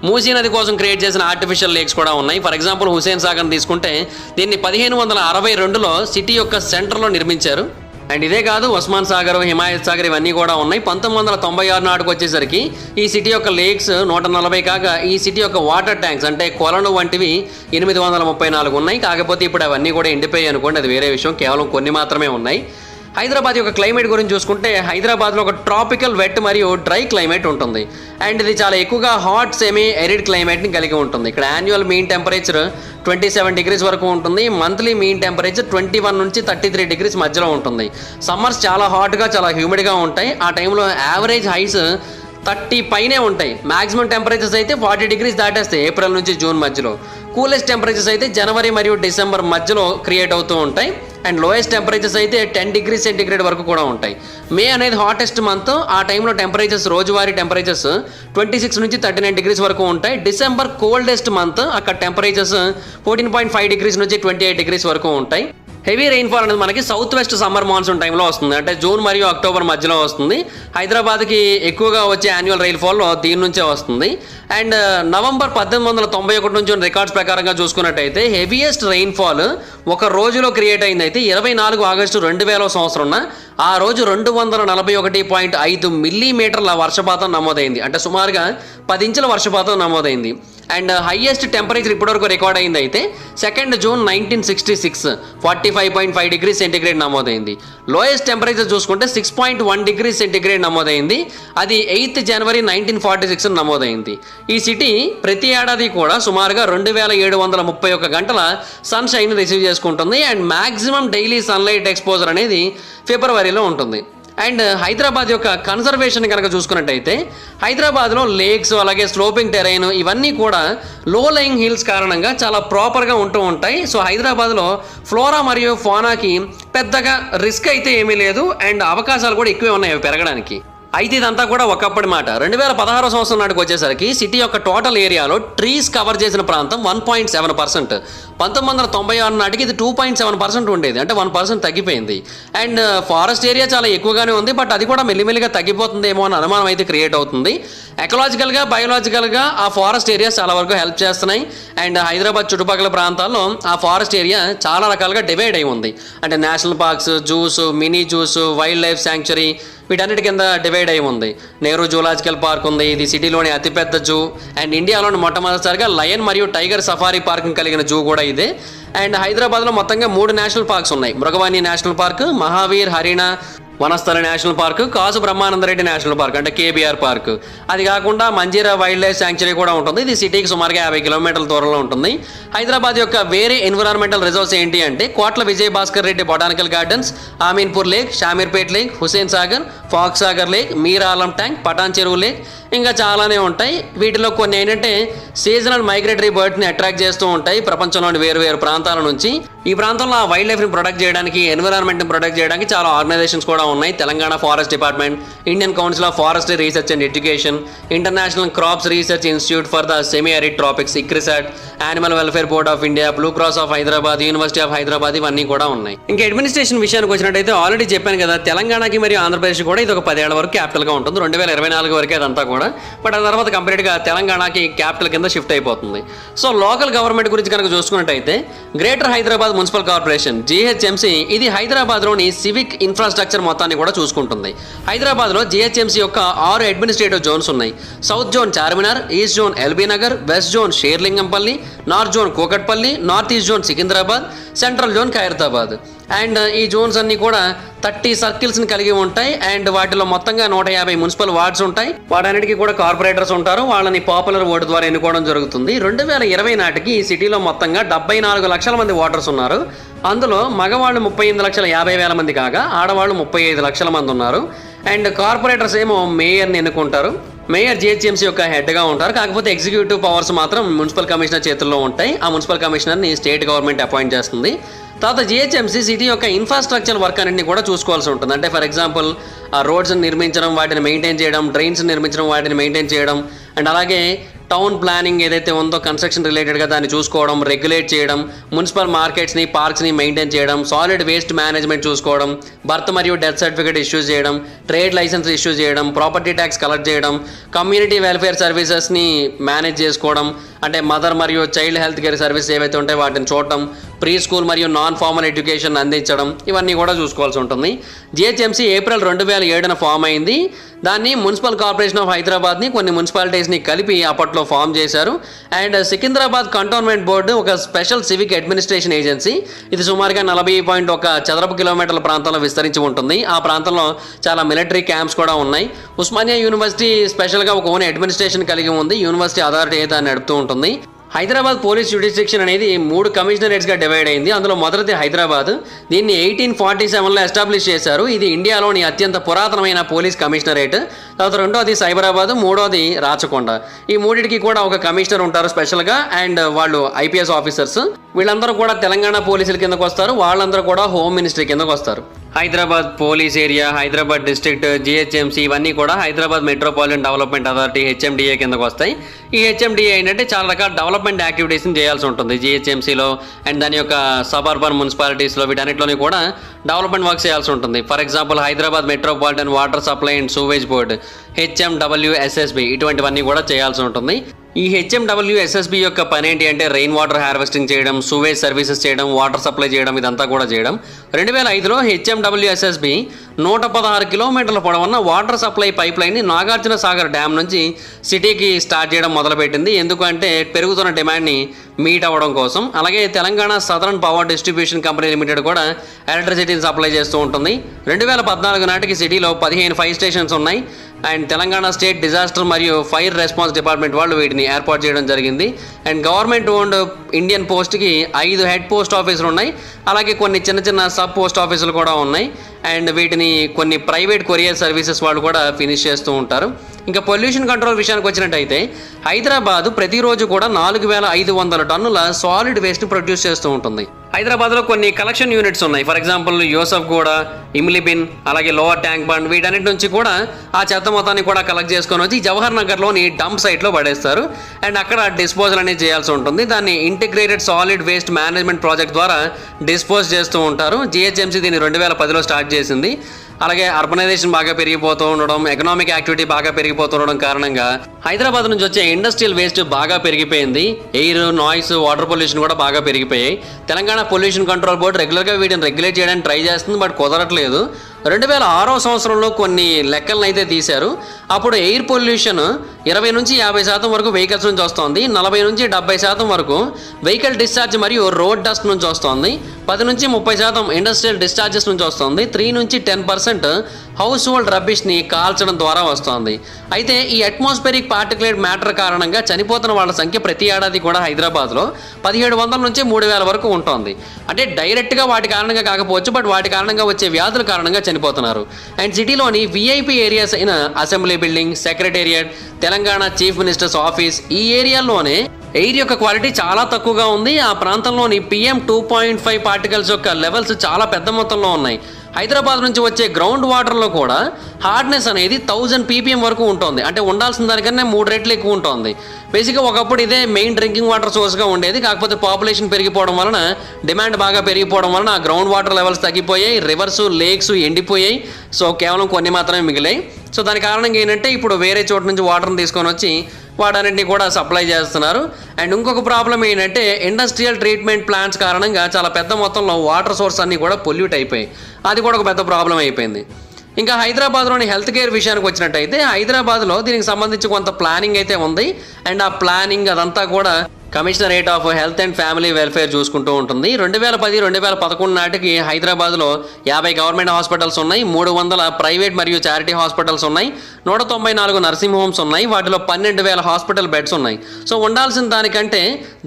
మూసీ నది కోసం క్రియేట్ చేసిన ఆర్టిఫిషియల్ లేక్స్ కూడా ఉన్నాయి. ఫర్ ఎగ్జాంపుల్ హుసేన్ సాగర్ తీసుకుంటే దీన్ని 1562లో సిటీ యొక్క సెంటర్లో నిర్మించారు. అండ్ ఇదే కాదు, ఉస్మాన్ సాగర్, హిమాయత్ సాగర్ ఇవన్నీ కూడా ఉన్నాయి. 1996 నాటికి వచ్చేసరికి ఈ సిటీ యొక్క లేక్స్ 140 కాగా ఈ సిటీ యొక్క వాటర్ ట్యాంక్స్ అంటే కొలను వంటివి 834 ఉన్నాయి. కాకపోతే ఇప్పుడు అవన్నీ కూడా ఎండిపోయాయి అనుకోండి, అది వేరే విషయం. కేవలం కొన్ని మాత్రమే ఉన్నాయి. హైదరాబాద్ యొక్క క్లైమేట్ గురించి చూసుకుంటే హైదరాబాద్లో ఒక ట్రాపికల్ వెట్ మరియు డ్రై క్లైమేట్ ఉంటుంది. అండ్ ఇది చాలా ఎక్కువగా హాట్ సెమీ ఎరిడ్ క్లైమేట్ని కలిగి ఉంటుంది. ఇక్కడ యాన్యువల్ మీన్ టెంపరేచర్ 27 డిగ్రీస్ వరకు ఉంటుంది. మంత్లీ మీన్ టెంపరేచర్ 21 నుంచి 33 డిగ్రీస్ మధ్యలో ఉంటుంది. సమ్మర్స్ చాలా హాట్గా చాలా హ్యూమిడ్గా ఉంటాయి. ఆ టైంలో యావరేజ్ హైస్ 30 పైనే ఉంటాయి. మాక్సిమం టెంపరేచర్స్ అయితే 40 డిగ్రీస్ దాటేస్తాయి ఏప్రిల్ నుంచి జూన్ మధ్యలో. కూలెస్ట్ టెంపరేచర్స్ అయితే జనవరి మరియు డిసెంబర్ మధ్యలో క్రియేట్ అవుతూ ఉంటాయి. అండ్ లోయెస్ట్ టెంపరేచర్స్ అయితే 10 డిగ్రీ సెంటిగ్రేడ్ వరకు కూడా ఉంటాయి. మే అనేది హాటెస్ట్ మంత్. ఆ టైంలో టెంపరేచర్స్ రోజువారీ టెంపరేచర్స్ 26 నుంచి 39 డిగ్రీస్ వరకు ఉంటాయి. December coldest month. అక్కడ టెంపరేచర్స్ 14.5 డిగ్రీస్ నుంచి 28 డిగ్రీస్ వరకు ఉంటాయి. హెవీ రెయిన్ఫాల్ అనేది మనకి సౌత్ వెస్ట్ సమ్మర్ మాన్సూన్ టైంలో వస్తుంది, అంటే జూన్ మరియు అక్టోబర్ మధ్యలో వస్తుంది. హైదరాబాద్కి ఎక్కువగా వచ్చే యాన్యువల్ రెయిన్ఫాల్ దీని నుంచే వస్తుంది. అండ్ నవంబర్ 1891 నుంచి రికార్డ్స్ ప్రకారంగా చూసుకున్నట్టయితే హెవీయెస్ట్ రెయిన్ఫాల్ ఒక రోజులో క్రియేట్ అయింది అయితే 24 ఆగస్టు 2000 సంవత్సరం. ఆ రోజు 241.5 మిల్లీమీటర్ల వర్షపాతం నమోదైంది, అంటే సుమారుగా 10 ఇంచుల వర్షపాతం నమోదైంది. అండ్ హైయెస్ట్ టెంపరేచర్ ఇప్పటివరకు రికార్డ్ అయింది అయితే 2 జూన్ 1966 45.5 డిగ్రీ సెంటిగ్రేడ్ నమోదైంది. లోయెస్ట్ టెంపరేచర్ చూసుకుంటే 6.1 డిగ్రీ సెంటిగ్రేడ్ నమోదైంది. అది 8 జనవరి 1946 నమోదైంది. ఈ సిటీ ప్రతి ఏడాది కూడా సుమారుగా 2731 గంటల సన్ షైన్ రిసీవ్ చేసుకుంటుంది. And maximum daily sunlight exposure అనేది ఫిబ్రవరిలో ఉంటుంది. అండ్ హైదరాబాద్ యొక్క కన్జర్వేషన్ కనుక చూసుకున్నట్టయితే హైదరాబాద్లో లేక్స్ అలాగే స్లోపింగ్ టెరైన్ ఇవన్నీ కూడా లో లయింగ్ హిల్స్ కారణంగా చాలా ప్రాపర్గా ఉంటూ ఉంటాయి. సో హైదరాబాద్లో ఫ్లోరా మరియు ఫానాకి పెద్దగా రిస్క్ అయితే ఏమీ లేదు. అండ్ అవకాశాలు కూడా ఎక్కువే ఉన్నాయి అవి పెరగడానికి. అయితే ఇదంతా కూడా ఒకప్పటి మాట. 2016 సంవత్సరం నాటికి వచ్చేసరికి సిటీ యొక్క టోటల్ ఏరియాలో ట్రీస్ కవర్ చేసిన ప్రాంతం 1.7%. 1996 నాటికి ఇది 2.7% ఉండేది, అంటే 1% తగ్గిపోయింది. అండ్ ఫారెస్ట్ ఏరియా చాలా ఎక్కువగానే ఉంది, బట్ అది కూడా మెల్లిమెల్లిగా తగ్గిపోతుందేమో అని అనుమానం అయితే క్రియేట్ అవుతుంది. ఎకలాజికల్గా బయోలాజికల్గా ఆ ఫారెస్ట్ ఏరియాస్ చాలా వరకు హెల్ప్ చేస్తున్నాయి. అండ్ హైదరాబాద్ చుట్టుపక్కల ప్రాంతాల్లో ఆ ఫారెస్ట్ ఏరియా చాలా రకాలుగా డివైడ్ అయి ఉంది, అంటే national parks, juice, mini juice, wild life sanctuary వీటన్నిటి కింద డివైడ్ అయి ఉంది. నెహ్రూ జూలాజికల్ పార్క్ ఉంది, ఇది సిటీలోని అతిపెద్ద జూ. అండ్ ఇండియాలోని మొట్టమొదటిసారిగా లయన్ మరియు టైగర్ సఫారీ పార్క్ కలిగిన జూ కూడా ఇదే. అండ్ హైదరాబాద్లో మొత్తంగా 3 నేషనల్ పార్క్స్ ఉన్నాయి. Mrugavani national park, Mahavir హరిణా వనస్థల national park, కాసు బ్రహ్మానందరెడ్డి నేషనల్ పార్క్ అంటే కేబీఆర్ పార్క్. అది కాకుండా మంజీరా వైల్డ్ లైఫ్ శాంక్చురీ కూడా ఉంటుంది. ఇది సిటీకి సుమారుగా 50 కిలోమీటర్ల దూరంలో ఉంటుంది. హైదరాబాద్ యొక్క వేరే ఎన్విరాన్మెంటల్ రిజర్వ్స్ ఏంటి అంటే Kotla Vijay Bhaskar Reddy botanical gardens, Ameenpur lake, Shamirpet lake, Hussain Sagar, Fox Sagar lake, Mir Alam tank, Patan Cheruvu lake, ఇంకా చాలానే ఉంటాయి. వీటిలో కొన్ని ఏంటంటే సీజనల్ మైగ్రేటరీ బర్డ్స్ని అట్రాక్ట్ చేస్తూ ఉంటాయి ప్రపంచంలోని వేరు ప్రాంతాల నుంచి. ఈ ప్రాంతంలో ఆ వైల్డ్ లైఫ్ని ప్రొటెక్ట్ చేయడానికి, ఎన్విరాన్మెంట్ని ప్రొటెక్ట్ చేయడానికి చాలా ఆర్గనైజేషన్స్ కూడా ఉన్నాయి. Telangana forest department, Indian council of forestry research and education, international crops research institute for the semi arid tropics, ICRISAT, animal welfare board of India, blue cross of Hyderabad, university of Hyderabad ఇవన్నీ కూడా ఉన్నాయి. ఇంకా administration విషయానికి వచ్చినట్టయితే already చెప్పాను కదా, తెలంగాణకి మరియు ఆంధ్రప్రదేశ్ కూడా ఇది ఒక 10 ఏళ్ల వరకు క్యాపిటల్గా ఉంటుంది. 2024 వరకే అదంతా కూడా. బట్ ఆ తర్వాత కంప్లీట్గా తెలంగాణకి క్యాపిటల్ కింద షిఫ్ట్ అయిపోతుంది. సో లోకల్ గవర్నమెంట్ గురించి కనుక చూసుకున్నట్టయితే greater Hyderabad municipal corporation GHMC ఇది హైదరాబాద్లోని సివిక్ ఇన్ఫ్రాస్ట్రక్చర్ మొత్తాన్ని కూడా చూసుకుంటుంది. హైదరాబాద్లో GHMC యొక్క 6 అడ్మినిస్ట్రేటివ్ జోన్స్ ఉన్నాయి. South zone Charminar, east zone LB Nagar, west zone Serilingampally, north zone Kukatpally, north east zone Secunderabad, central zone Khairatabad. And ఈ జోన్స్ అన్ని కూడా 30 సర్కిల్స్ని కలిగి ఉంటాయి. అండ్ వాటిలో మొత్తంగా 150 మున్సిపల్ వార్డ్స్ ఉంటాయి. వాటన్నిటికీ కూడా కార్పొరేటర్స్ ఉంటారు. వాళ్ళని పాపులర్ ఓటు ద్వారా ఎన్నుకోవడం జరుగుతుంది. 2020 నాటికి ఈ సిటీలో మొత్తంగా 74 లక్షల మంది ఓటర్స్ ఉన్నారు. అందులో మగవాళ్ళు 38,50,000 మంది కాగా ఆడవాళ్ళు 35 లక్షల మంది ఉన్నారు. అండ్ కార్పొరేటర్స్ ఏమో మేయర్ని ఎన్నుకుంటారు. మేయర్ జిహెచ్ఎంసీ యొక్క హెడ్గా ఉంటారు. కాకపోతే ఎగ్జిక్యూటివ్ పవర్స్ మాత్రం మున్సిపల్ కమిషనర్ చేతుల్లో ఉంటాయి. ఆ మున్సిపల్ కమిషనర్ని స్టేట్ గవర్నమెంట్ అపాయింట్ చేస్తుంది. తర్వాత జిహెచ్ఎంసీ సిటీ యొక్క ఇన్ఫ్రాస్ట్రక్చర్ వర్క్ అన్నింటినీ కూడా చూసుకోవాల్సి ఉంటుంది. అంటే ఫర్ ఎగ్జాంపుల్ ఆ రోడ్స్ని నిర్మించడం, వాటిని మెయింటైన్ చేయడం, డ్రైన్స్ నిర్మించడం, వాటిని మెయింటైన్ చేయడం, అండ్ అలాగే టౌన్ ప్లానింగ్ ఏదైతే ఉందో కన్స్ట్రక్షన్ రిలేటెడ్గా దాన్ని చూసుకోవడం, రెగ్యులేట్ చేయడం, మున్సిపల్ మార్కెట్స్ని, పార్క్స్ని మెయింటైన్ చేయడం, సాలిడ్ వేస్ట్ మేనేజ్మెంట్ చూసుకోవడం, బర్త్ మరియు డెత్ సర్టిఫికేట్ ఇష్యూ చేయడం, ట్రేడ్ లైసెన్స్ ఇష్యూ చేయడం, ప్రాపర్టీ ట్యాక్స్ కలెక్ట్ చేయడం, కమ్యూనిటీ వెల్ఫేర్ సర్వీసెస్ని మేనేజ్ చేసుకోవడం, అంటే మదర్ మరియు చైల్డ్ హెల్త్ కేర్ సర్వీసెస్ ఏవైతే ఉంటాయో వాటిని చూడటం, ప్రీ స్కూల్ మరియు నాన్ ఫార్మల్ ఎడ్యుకేషన్ అందించడం, ఇవన్నీ కూడా చూసుకోవాల్సి ఉంటుంది. జిహెచ్ఎంసీ ఏప్రిల్ 2007న ఫామ్ అయింది. దాన్ని మున్సిపల్ కార్పొరేషన్ ఆఫ్ హైదరాబాద్ని కొన్ని మున్సిపాలిటీస్ని కలిపి అప్పట్లో ఫామ్ చేశారు. అండ్ సికింద్రాబాద్ కంటోన్మెంట్ బోర్డు ఒక స్పెషల్ సివిక్ అడ్మినిస్ట్రేషన్ ఏజెన్సీ. ఇది సుమారుగా 40.1 చదరపు కిలోమీటర్ల ప్రాంతంలో విస్తరించి ఉంటుంది. ఆ ప్రాంతంలో చాలా మిలిటరీ క్యాంప్స్ కూడా ఉన్నాయి. ఉస్మానియా యూనివర్సిటీ స్పెషల్గా ఒక ఓన్ అడ్మినిస్ట్రేషన్ కలిగి ఉంది. యూనివర్సిటీ అథారిటీ అయితే నడుపుతూ ఉంటుంది. హైదరాబాద్ పోలీస్ జ్యుడిస్డిక్షన్ అనేది 3 కమిషనరేట్స్గా డివైడ్ అయింది. అందులో మొదటిది హైదరాబాద్. దీన్ని 1847లో ఎస్టాబ్లిష్ చేశారు. ఇది ఇండియాలోని అత్యంత పురాతనమైన పోలీస్ కమిషనరేట్. తర్వాత రెండోది సైబరాబాద్, మూడోది రాచకొండ. ఈ మూడింటికి కూడా ఒక కమిషనర్ ఉంటారు స్పెషల్గా, అండ్ వాళ్ళు ఐపీఎస్ ఆఫీసర్స్. వీళ్ళందరూ కూడా తెలంగాణ పోలీసుల కిందకు వస్తారు. వాళ్ళందరూ కూడా హోమ్ మినిస్ట్రీ కిందకు వస్తారు. Hyderabad police area, Hyderabad district, GHMC ఇవన్నీ కూడా Hyderabad metropolitan development authority HMDA కిందకు వస్తాయి. ఈ హెచ్ఎండిఏ ఏంటంటే చాలా రకాల డెవలప్మెంట్ యాక్టివిటీస్ని చేయాల్సి ఉంటుంది జిహెచ్ఎంసీలో అండ్ దాని యొక్క సబర్బన్ మున్సిపాలిటీస్లో. వీటన్నిటిలోని కూడా డెవలప్మెంట్ వర్క్ చేయాల్సి ఉంటుంది. For example Hyderabad metropolitan water supply and sewage board, HMWSSB, ఇటువంటివన్నీ కూడా చేయాల్సి ఉంటుంది. ఈ హెచ్ఎండబ్ల్యూఎస్ఎస్బి యొక్క పని ఏంటి అంటే రెయిన్ వాటర్ హార్వెస్టింగ్ చేయడం, సూవేజ్ సర్వీసెస్ చేయడం, వాటర్ సప్లై చేయడం, ఇదంతా కూడా చేయడం. 2005లో హెచ్ఎండబ్ల్యూఎస్ఎస్బి 116 కిలోమీటర్ల పొడవున్న వాటర్ సప్లై పైప్ లైన్ని నాగార్జున సాగర్ డ్యామ్ నుంచి సిటీకి స్టార్ట్ చేయడం మొదలుపెట్టింది. ఎందుకంటే పెరుగుతున్న డిమాండ్ని మీట్ అవ్వడం కోసం. అలాగే Telangana southern power distribution company limited కూడా ఎలక్ట్రిసిటీని సప్లై చేస్తూ ఉంటుంది. 2014 నాటికి సిటీలో 15 ఫైర్ స్టేషన్స్ ఉన్నాయి. అండ్ తెలంగాణ స్టేట్ డిజాస్టర్ మరియు ఫైర్ రెస్పాన్స్ డిపార్ట్మెంట్ వాళ్ళు వీటిని ఏర్పాటు చేయడం జరిగింది. అండ్ గవర్నమెంట్ ఓన్డ్ ఇండియన్ పోస్ట్కి 5 హెడ్ పోస్ట్ ఆఫీసులు ఉన్నాయి. అలాగే కొన్ని చిన్న చిన్న సబ్ పోస్ట్ ఆఫీసులు కూడా ఉన్నాయి. అండ్ వీటిని కొన్ని ప్రైవేట్ కొరియర్ సర్వీసెస్ వాళ్ళు కూడా ఫినిష్ చేస్తూ ఉంటారు. ఇంకా పొల్యూషన్ కంట్రోల్ విషయానికి వచ్చినట్టయితే హైదరాబాద్ ప్రతిరోజు కూడా 4500 టన్నుల సాలిడ్ వేస్ట్ని ప్రొడ్యూస్ చేస్తూ ఉంటుంది. హైదరాబాద్లో కొన్ని కలెక్షన్ యూనిట్స్ ఉన్నాయి. ఫర్ ఎగ్జాంపుల్ యూసఫ్ గూడ, ఇమ్లిబిన్, అలాగే లోవర్ ట్యాంక్ బండ్, వీటన్నిటి నుంచి కూడా ఆ చెత్త మొత్తాన్ని కూడా కలెక్ట్ చేసుకొని వచ్చి జవహర్ నగర్లోని డంప్ సైట్లో పడేస్తారు. అండ్ అక్కడ డిస్పోజల్ అనేది చేయాల్సి ఉంటుంది. దాన్ని integrated solid waste management project ద్వారా డిస్పోజ్ చేస్తూ ఉంటారు. జిహెచ్ఎంసీ దీన్ని 2010లో స్టార్ట్ చేసింది. అలాగే అర్బనైజేషన్ బాగా పెరిగిపోతూ ఉండడం, ఎకనామిక్ యాక్టివిటీ బాగా పెరిగిపోతూ ఉండడం కారణంగా హైదరాబాద్ నుంచి వచ్చే ఇండస్ట్రియల్ వేస్ట్ బాగా పెరిగిపోయింది. ఎయిర్, నాయిస్, వాటర్ పొల్యూషన్ కూడా బాగా పెరిగిపోయాయి. తెలంగాణ పొల్యూషన్ కంట్రోల్ బోర్డు రెగ్యులర్గా వీటిని రెగ్యులేట్ చేయడానికి ట్రై చేస్తుంది, బట్ కుదరట్లేదు. 2006 సంవత్సరంలో కొన్ని లెక్కలను అయితే తీశారు. అప్పుడు ఎయిర్ పొల్యూషన్ 20 నుంచి 50% వరకు వెహికల్స్ నుంచి వస్తుంది. 40 నుంచి 70% వరకు వెహికల్ డిశ్చార్జ్ మరియు రోడ్ డస్ట్ నుంచి వస్తుంది. 10 నుంచి 30% ఇండస్ట్రియల్ డిశ్చార్జెస్ నుంచి వస్తుంది. 3 నుంచి 10% హౌస్ హోల్డ్ రబ్బిష్ని కాల్చడం ద్వారా వస్తుంది. అయితే ఈ అట్మాస్ఫియరిక్ పార్టికులేట్ మ్యాటర్ కారణంగా చనిపోతున్న వాళ్ళ సంఖ్య ప్రతి ఏడాది కూడా హైదరాబాద్లో 1700 నుంచి 3000 వరకు ఉంటుంది. అంటే డైరెక్ట్గా వాటి కారణంగా కాకపోవచ్చు, బట్ వాటి కారణంగా వచ్చే వ్యాధుల కారణంగా చనిపోతున్నారు. అండ్ సిటీలోని విఐపి ఏరియాస్ అయిన assembly building, secretariat, Telangana chief ministers office, ఈ ఏరియాల్లోనే ఎయిర్ యొక్క క్వాలిటీ చాలా తక్కువగా ఉంది. ఆ ప్రాంతంలోని PM 2.5 పార్టికల్స్ యొక్క లెవెల్స్ చాలా పెద్ద మొత్తంలో ఉన్నాయి. హైదరాబాద్ నుంచి వచ్చే గ్రౌండ్ వాటర్లో కూడా హార్డ్నెస్ అనేది 1000 ppm వరకు ఉంటుంది. అంటే ఉండాల్సిన దానికన్నా 3 రెట్లు ఎక్కువ ఉంటుంది. బేసిక్గా ఒకప్పుడు ఇదే మెయిన్ డ్రింకింగ్ వాటర్ సోర్స్గా ఉండేది. కాకపోతే పాపులేషన్ పెరిగిపోవడం వలన, డిమాండ్ బాగా పెరిగిపోవడం వలన ఆ గ్రౌండ్ వాటర్ లెవెల్స్ తగ్గిపోయాయి. రివర్స్, లేక్స్ ఎండిపోయాయి. సో కేవలం కొన్ని మాత్రమే మిగిలాయి. సో దాని కారణంగా ఏంటంటే ఇప్పుడు వేరే చోటు నుంచి వాటర్ని తీసుకొని వచ్చి వాటన్నింటినీ కూడా సప్లై చేస్తున్నారు. అండ్ ఇంకొక ప్రాబ్లం ఏంటంటే ఇండస్ట్రియల్ ట్రీట్మెంట్ ప్లాంట్స్ కారణంగా చాలా పెద్ద మొత్తంలో వాటర్ సోర్స్ అన్నీ కూడా పొల్యూట్ అయిపోయాయి. అది కూడా ఒక పెద్ద ప్రాబ్లం అయిపోయింది. ఇంకా హైదరాబాద్లోని హెల్త్ కేర్ విషయానికి వచ్చినట్టయితే హైదరాబాద్లో దీనికి సంబంధించి కొంత ప్లానింగ్ అయితే ఉంది. అండ్ ఆ ప్లానింగ్ అదంతా కూడా commissionerate of health and family welfare చూసుకుంటూ ఉంటుంది. 2010-2011 నాటికి హైదరాబాద్లో 50 గవర్నమెంట్ హాస్పిటల్స్ ఉన్నాయి, 300 ప్రైవేట్ మరియు చారిటీ హాస్పిటల్స్ ఉన్నాయి, 194 నర్సింగ్ హోమ్స్ ఉన్నాయి. వాటిలో 12,000 హాస్పిటల్ బెడ్స్ ఉన్నాయి. సో ఉండాల్సిన దానికంటే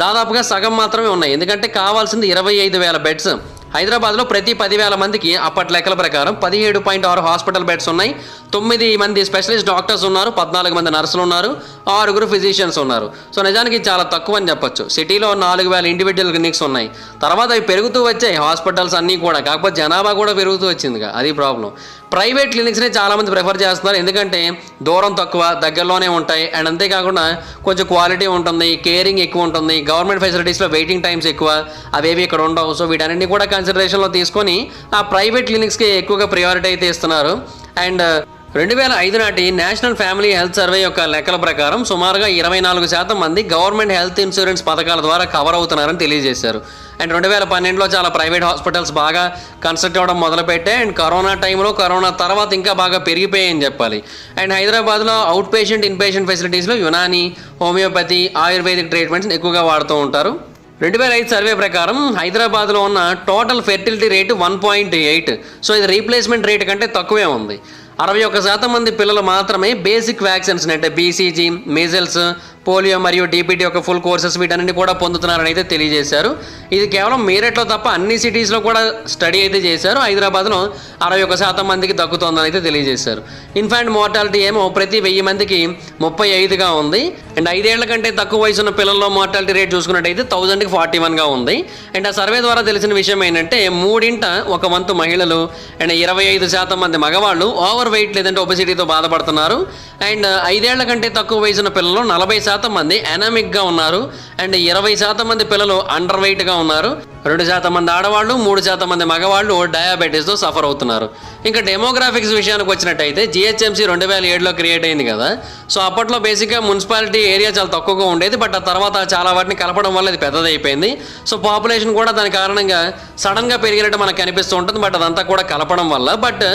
దాదాపుగా సగం మాత్రమే ఉన్నాయి. ఎందుకంటే కావాల్సింది 25,000 బెడ్స్. హైదరాబాద్లో ప్రతి 10,000 మందికి అప్పటి లెక్కల ప్రకారం 17.6 హాస్పిటల్ బెడ్స్ ఉన్నాయి, 9 మంది స్పెషలిస్ట్ డాక్టర్స్ ఉన్నారు, 14 మంది నర్సులు ఉన్నారు, 6 ఫిజిషియన్స్ ఉన్నారు. సో నిజానికి చాలా తక్కువ అని చెప్పొచ్చు. సిటీలో 4,000 ఇండివిజువల్ క్లినిక్స్ ఉన్నాయి. తర్వాత అవి పెరుగుతూ వచ్చాయి హాస్పిటల్స్ అన్నీ కూడా, కాకపోతే జనాభా కూడా పెరుగుతూ వచ్చిందిగా, అది ప్రాబ్లం. ప్రైవేట్ క్లినిక్స్ని చాలామంది ప్రిఫర్ చేస్తున్నారు, ఎందుకంటే దూరం తక్కువ, దగ్గరలోనే ఉంటాయి, అండ్ అంతేకాకుండా కొంచెం క్వాలిటీ ఉంటుంది, కేరింగ్ ఎక్కువ ఉంటుంది, గవర్నమెంట్ ఫెసిలిటీస్లో వెయిటింగ్ టైమ్స్ ఎక్కువ, అవేవి ఇక్కడ ఉండవు. సో వీటన్నింటినీ కూడా కన్సిడరేషన్లో తీసుకొని ఆ ప్రైవేట్ క్లినిక్స్కి ఎక్కువగా ప్రియారిటీ అయితే ఇస్తున్నారు. అండ్ 2005 నాటి నేషనల్ ఫ్యామిలీ హెల్త్ సర్వే యొక్క లెక్కల ప్రకారం సుమారుగా 24% మంది గవర్నమెంట్ హెల్త్ ఇన్సూరెన్స్ పథకాల ద్వారా కవర్ అవుతున్నారని తెలియజేశారు. అండ్ 2012లో చాలా ప్రైవేట్ హాస్పిటల్స్ బాగా కన్స్ట్రక్ట్ అవ్వడం మొదలుపెట్టాయి. అండ్ కరోనా టైంలో, కరోనా తర్వాత ఇంకా బాగా పెరిగిపోయాయని చెప్పాలి. అండ్ హైదరాబాద్లో అవుట్ పేషెంట్, ఇన్ పేషెంట్ ఫెసిలిటీస్లో యునానీ, హోమియోపతి, ఆయుర్వేదిక్ ట్రీట్మెంట్స్ ఎక్కువగా వాడుతూ ఉంటారు. 2005 సర్వే ప్రకారం హైదరాబాద్లో ఉన్న టోటల్ ఫెర్టిలిటీ రేటు 1.8. సో ఇది రీప్లేస్మెంట్ రేట్ కంటే తక్కువే ఉంది. 61% మంది పిల్లలు మాత్రమే బేసిక్ వ్యాక్సిన్స్ అంటే బీసీజీ, మీజల్స్, పోలియో మరియు డీపీటీ యొక్క ఫుల్ కోర్సెస్ వీటన్నిటి కూడా పొందుతున్నారని అయితే తెలియజేశారు. ఇది కేవలం మీరట్లో తప్ప అన్ని సిటీస్లో కూడా స్టడీ అయితే చేశారు. హైదరాబాద్లో 61% మందికి దక్కుతోందని అయితే తెలియజేశారు. ఇన్ఫాంట్ మోర్టాలిటీ ఏమో ప్రతి 1000 మందికి 35గా ఉంది. అండ్ 5 ఏళ్ల కంటే తక్కువ వయసు ఉన్న పిల్లల్లో మోర్టాలిటీ రేట్ చూసుకున్నట్టయితే 1000కి 41గా ఉంది. అండ్ ఆ సర్వే ద్వారా తెలిసిన విషయం ఏంటంటే 3 వంతు మహిళలు అండ్ 25% మంది మగవాళ్ళు ఓవర్ వెయిట్ లేదంటే ఒబెసిటీతో బాధపడుతున్నారు. అండ్ 5 ఏళ్ల కంటే తక్కువ వయసు ఉన్న పిల్లలు 40% మంది ఎనామిక్గా ఉన్నారు. అండ్ 20% మంది పిల్లలు అండర్ వెయిట్గా ఉన్నారు. 2% మంది ఆడవాళ్ళు, 3% మంది మగవాళ్ళు డయాబెటీస్తో సఫర్ అవుతున్నారు. ఇంకా డెమోగ్రాఫిక్స్ విషయానికి వచ్చినట్టయితే జిహెచ్ఎంసీ 2007లో క్రియేట్ అయింది కదా. సో అప్పట్లో బేసిక్గా మున్సిపాలిటీ ఏరియా చాలా తక్కువగా ఉండేది, బట్ ఆ తర్వాత చాలా వాటిని కలపడం వల్ల అది పెద్దదైపోయింది. సో పాపులేషన్ కూడా దాని కారణంగా సడన్గా పెరిగినట్టు మనకు కనిపిస్తూ ఉంటుంది, బట్ అదంతా కూడా కలపడం వల్ల. బట్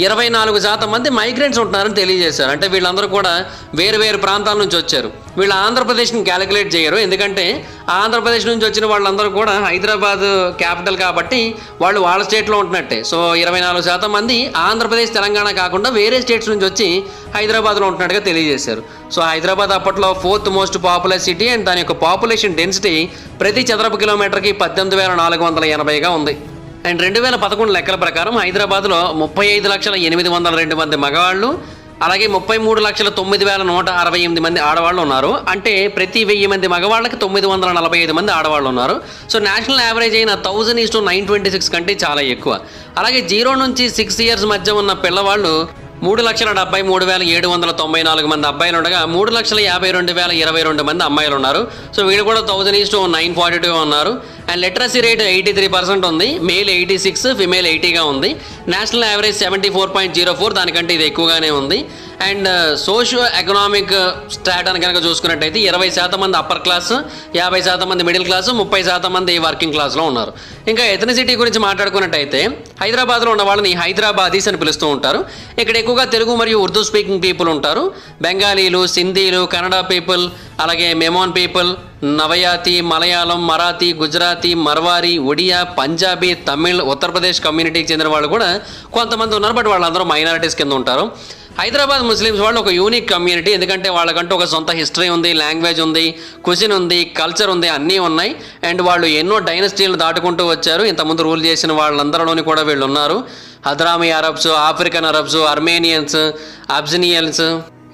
24% మంది మైగ్రెంట్స్ ఉంటున్నారని తెలియజేశారు. అంటే వీళ్ళందరూ కూడా వేరు వేరు ప్రాంతాల నుంచి వచ్చారు. వీళ్ళు ఆంధ్రప్రదేశ్ని క్యాలిక్యులేట్ చేయరు, ఎందుకంటే ఆంధ్రప్రదేశ్ నుంచి వచ్చిన వాళ్ళందరూ కూడా హైదరాబాద్ క్యాపిటల్ కాబట్టి వాళ్ళు వాళ్ళ స్టేట్లో ఉంటున్నట్టే. సో 24% మంది ఆంధ్రప్రదేశ్, తెలంగాణ కాకుండా వేరే స్టేట్స్ నుంచి వచ్చి హైదరాబాద్లో ఉంటున్నట్టుగా తెలియజేశారు. సో హైదరాబాద్ అప్పట్లో 4th most popular city and దాని యొక్క పాపులేషన్ డెన్సిటీ ప్రతి చదరపు కిలోమీటర్కి 18,480గా ఉంది. అండ్ 2011 లెక్కల ప్రకారం హైదరాబాద్లో 35,802 మంది మగవాళ్ళు, అలాగే 33,09,168 మంది ఆడవాళ్ళు ఉన్నారు. అంటే ప్రతి 1000 మంది మగవాళ్ళకి 945 మంది ఆడవాళ్ళు ఉన్నారు. సో నేషనల్ యావరేజ్ అయిన 1000:926 కంటే చాలా ఎక్కువ. అలాగే 0 నుంచి 6 ఇయర్స్ మధ్య ఉన్న పిల్లవాళ్ళు 3,73,794 మంది అబ్బాయిలు ఉండగా 3,52,022 మంది అమ్మాయిలు ఉన్నారు. సో వీళ్ళు కూడా 1000:942 ఉన్నారు. అండ్ లిటరసీ రేట్ 83% ఉంది. మేల్ 86, ఫిమేల్ 80గా ఉంది. నేషనల్ యావరేజ్ 74.04, దానికంటే ఇది ఎక్కువగానే ఉంది. అండ్ సోషియో ఎకనామిక్ స్టాట్ అని కనుక చూసుకున్నట్టయితే 20% మంది అప్పర్ క్లాస్, 50% మంది మిడిల్ క్లాస్, 30% మంది వర్కింగ్ క్లాస్లో ఉన్నారు. ఇంకా ఎథనిసిటీ గురించి మాట్లాడుకున్నట్టయితే హైదరాబాద్లో ఉన్న వాళ్ళని హైదరాబాదీస్ అని పిలుస్తూ ఉంటారు. ఇక్కడ ఎక్కువగా తెలుగు మరియు ఉర్దూ స్పీకింగ్ పీపుల్ ఉంటారు. బెంగాలీలు, సింధీలు, కన్నడ పీపుల్, అలాగే మెమోన్ పీపుల్, నవయాతి, మలయాళం, మరాఠీ, గుజరాతీ, మర్వారీ, ఒడియా, పంజాబీ, తమిళ్, ఉత్తరప్రదేశ్ కమ్యూనిటీకి చెందిన వాళ్ళు కూడా కొంతమంది ఉన్నారు, బట్ వాళ్ళందరూ మైనారిటీస్ కింద ఉంటారు. హైదరాబాద్ ముస్లిమ్స్ వాళ్ళు ఒక యూనిక్ కమ్యూనిటీ, ఎందుకంటే వాళ్ళకంటూ ఒక సొంత హిస్టరీ ఉంది, లాంగ్వేజ్ ఉంది, కుజిన్ ఉంది, కల్చర్ ఉంది, అన్నీ ఉన్నాయి. అండ్ వాళ్ళు ఎన్నో డైనస్టీలను దాటుకుంటూ వచ్చారు. ఇంతకుముందు రూల్ చేసిన వాళ్ళందరిలోని కూడా వీళ్ళు ఉన్నారు. Hadrami Arabs, African Arabs, Armenians, Abyssinians,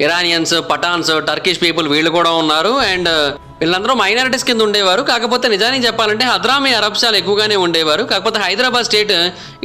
Iranians, Pathans, Turkish people వీళ్ళు కూడా ఉన్నారు. అండ్ వీళ్ళందరూ మైనారిటీస్ కింద ఉండేవారు. కాకపోతే నిజానికి చెప్పాలంటే హద్రామీ అరబ్స్ చాలా ఎక్కువగానే ఉండేవారు. కాకపోతే హైదరాబాద్ స్టేట్